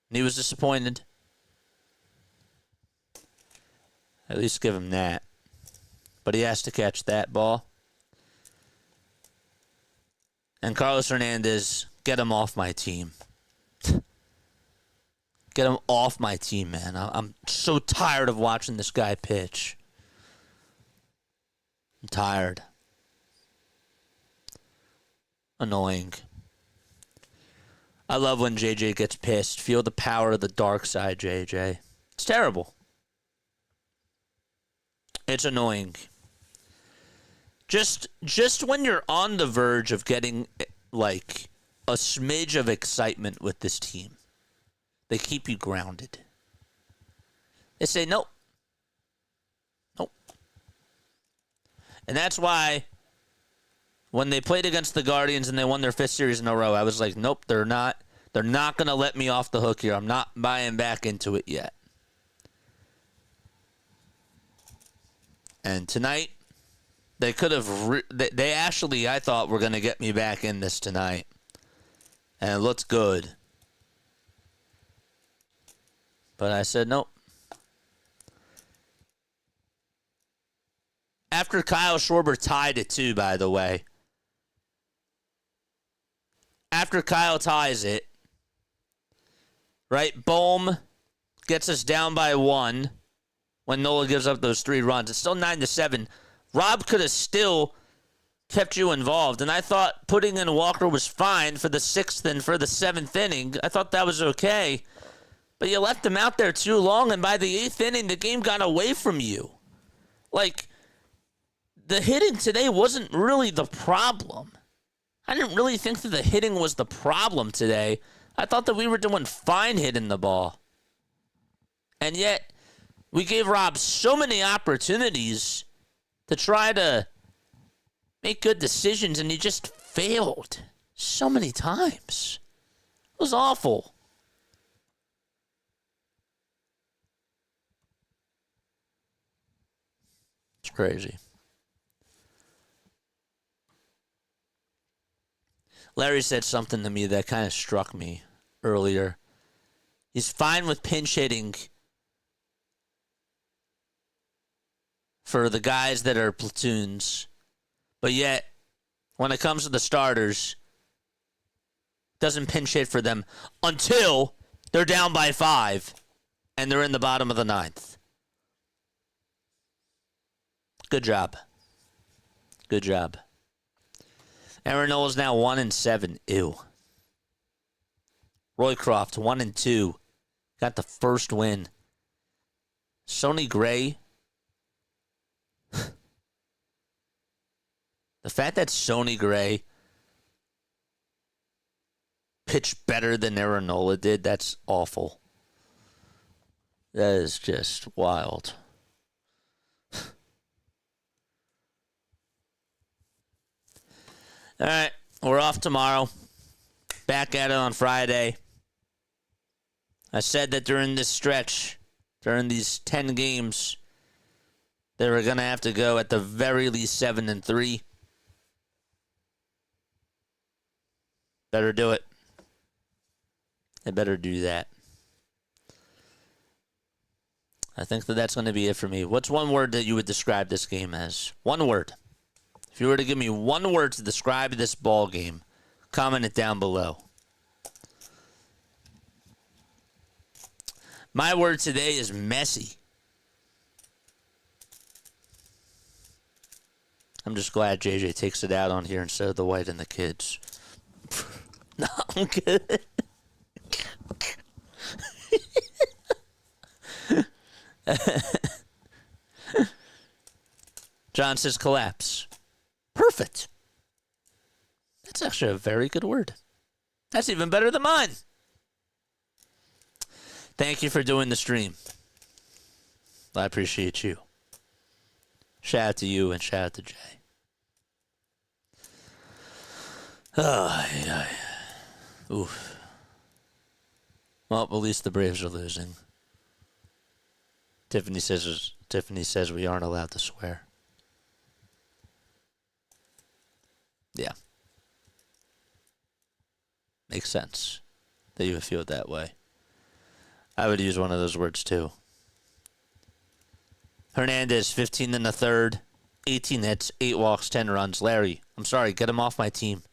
And he was disappointed. At least give him that. But he has to catch that ball. And Carlos Hernandez, get him off my team. Get him off my team, man. I'm so tired of watching this guy pitch. I'm tired. Annoying. I love when JJ gets pissed. Feel the power of the dark side, JJ. It's terrible. It's annoying. Just when you're on the verge of getting like a smidge of excitement with this team, they keep you grounded. They say nope. Nope. And that's why when they played against the Guardians and they won their 5th series in a row, I was like, nope, they're not going to let me off the hook here. I'm not buying back into it yet. And tonight, they could have. They actually, I thought, were going to get me back in this tonight. And it looked good. But I said nope. After Kyle Schwarber tied it too, by the way. After Kyle ties it, right, Bohm gets us down by 1 when Nola gives up those 3 runs. It's still 9-7. Rob could have still kept you involved, and I thought putting in Walker was fine for the 6th and for the 7th inning. I thought that was okay, but you left him out there too long, and by the 8th inning, the game got away from you. Like, the hitting today wasn't really the problem. I didn't really think that the hitting was the problem today. I thought that we were doing fine hitting the ball. And yet, we gave Rob so many opportunities to try to make good decisions, and he just failed so many times. It was awful. It's crazy. Larry said something to me that kind of struck me earlier. He's fine with pinch hitting for the guys that are platoons, but yet when it comes to the starters, doesn't pinch hit for them until they're down by 5 and they're in the bottom of the 9th. Good job. Good job. Aaron Nola's now 1-7. Ew. Roycroft 1-2. Got the first win. Sonny Gray. The fact that Sonny Gray pitched better than Aaron Nola did, that's awful. That is just wild. All right, we're off tomorrow. Back at it on Friday. I said that during this stretch, during these 10 games, they were going to have to go at the very least 7-3. Better do it. They better do that. I think that that's going to be it for me. What's one word that you would describe this game as? One word. If you were to give me one word to describe this ball game, comment it down below. My word today is messy. I'm just glad JJ takes it out on here instead of the white and the kids. No, I'm good. John says collapse. Perfect. That's actually a very good word. That's even better than mine. Thank you for doing the stream. I appreciate you. Shout out to you and shout out to Jay. Oh, yeah. Oof. Well, at least the Braves are losing. Tiffany says we aren't allowed to swear. Yeah. Makes sense that you would feel that way. I would use one of those words too. Hernandez, 15 in the third, 18 hits, 8 walks, 10 runs. Larry, I'm sorry, get him off my team.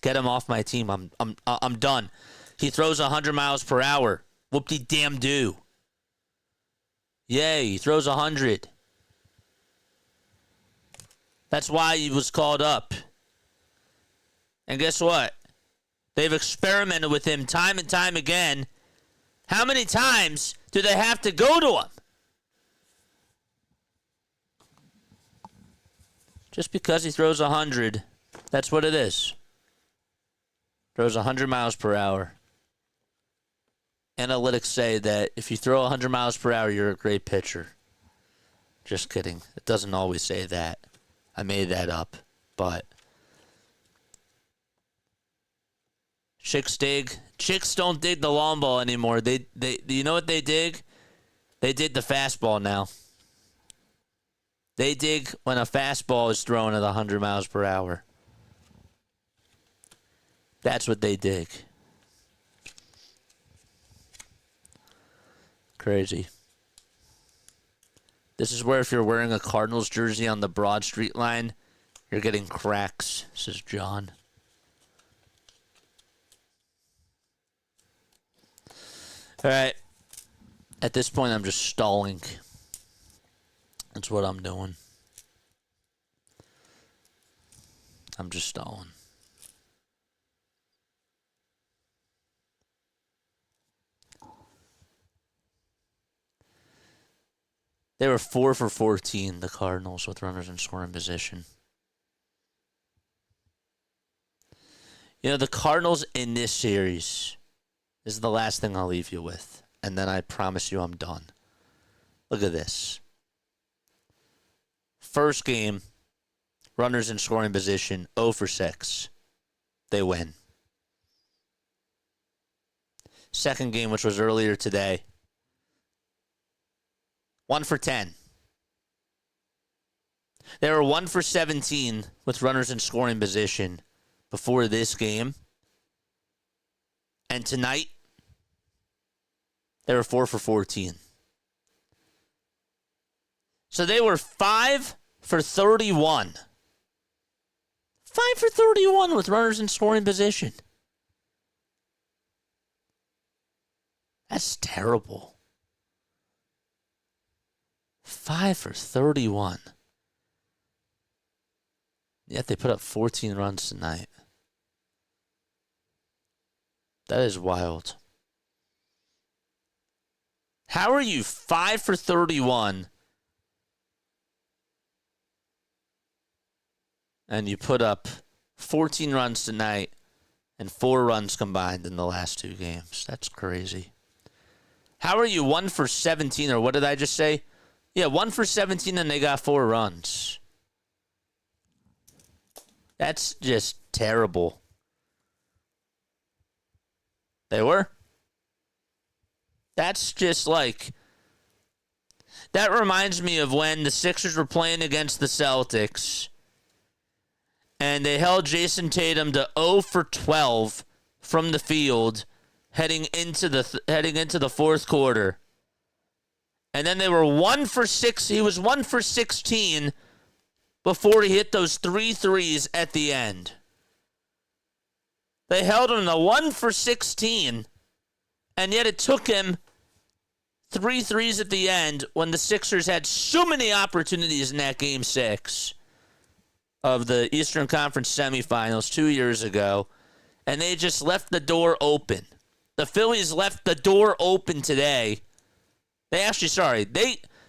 Get him off my team. I'm done. He throws 100 miles per hour. Whoop-de-damn-do. Yay, he throws 100. That's why he was called up. And guess what? They've experimented with him time and time again. How many times do they have to go to him? Just because he throws 100, that's what it is. Throws 100 miles per hour. Analytics say that if you throw 100 miles per hour, you're a great pitcher. Just kidding. It doesn't always say that. I made that up. But chicks dig. Chicks don't dig the long ball anymore. They you know what they dig? They dig the fastball now. They dig when a fastball is thrown at 100 miles per hour. That's what they dig. Crazy. This is where if you're wearing a Cardinals jersey on the Broad Street line, you're getting cracks, says John. All right. At this point, I'm just stalling. That's what I'm doing. I'm just stalling. They were 4 for 14, the Cardinals, with runners in scoring position. You know, the Cardinals in this series, this is the last thing I'll leave you with, and then I promise you I'm done. Look at this. First game, runners in scoring position, 0 for 6. They win. Second game, which was earlier today, 1 for 10. They were 1 for 17 with runners in scoring position before this game. And tonight, they were 4 for 14. So they were 5 for 31. 5 for 31 with runners in scoring position. That's terrible. 5 for 31. Yet they put up 14 runs tonight. That is wild. How are you 5 for 31 and you put up 14 runs tonight and 4 runs combined in the last 2 games? That's crazy. How are you 1 for 17, or what did I just say? Yeah, 1 for 17 and they got 4 runs. That's just terrible. They were. That's just like... That reminds me of when the Sixers were playing against the Celtics and they held Jason Tatum to 0 for 12 from the field heading into the fourth quarter. And then they were 1 for 6. He was 1 for 16 before he hit those 3 threes at the end. They held him to 1 for 16, and yet it took him 3 threes at the end when the Sixers had so many opportunities in that Game 6 of the Eastern Conference semifinals 2 years ago, and they just left the door open. The Phillies left the door open today.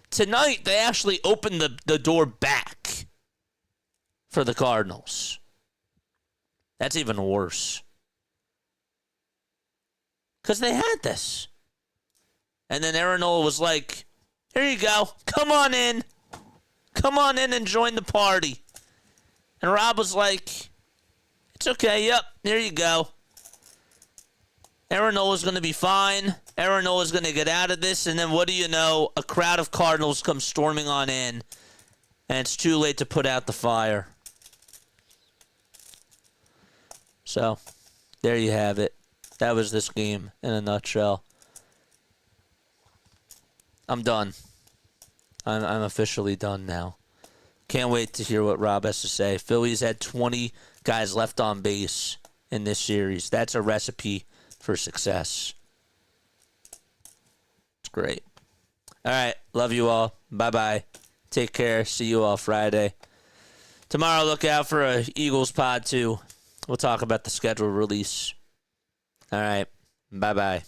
Tonight they actually opened the door back for the Cardinals. That's even worse. Because they had this. And then Aaron Nola was like, here you go. Come on in. Come on in and join the party. And Rob was like, it's okay. Yep, here you go. Aaron Nola's going to be fine. Aaron Nola's going to get out of this. And then what do you know? A crowd of Cardinals comes storming on in. And it's too late to put out the fire. So, there you have it. That was this game in a nutshell. I'm done. I'm officially done now. Can't wait to hear what Rob has to say. Phillies had 20 guys left on base in this series. That's a recipe for success. It's great. All right. Love you all. Bye-bye. Take care. See you all Friday. Tomorrow, look out for a Eagles pod, too. We'll talk about the schedule release. All right. Bye-bye.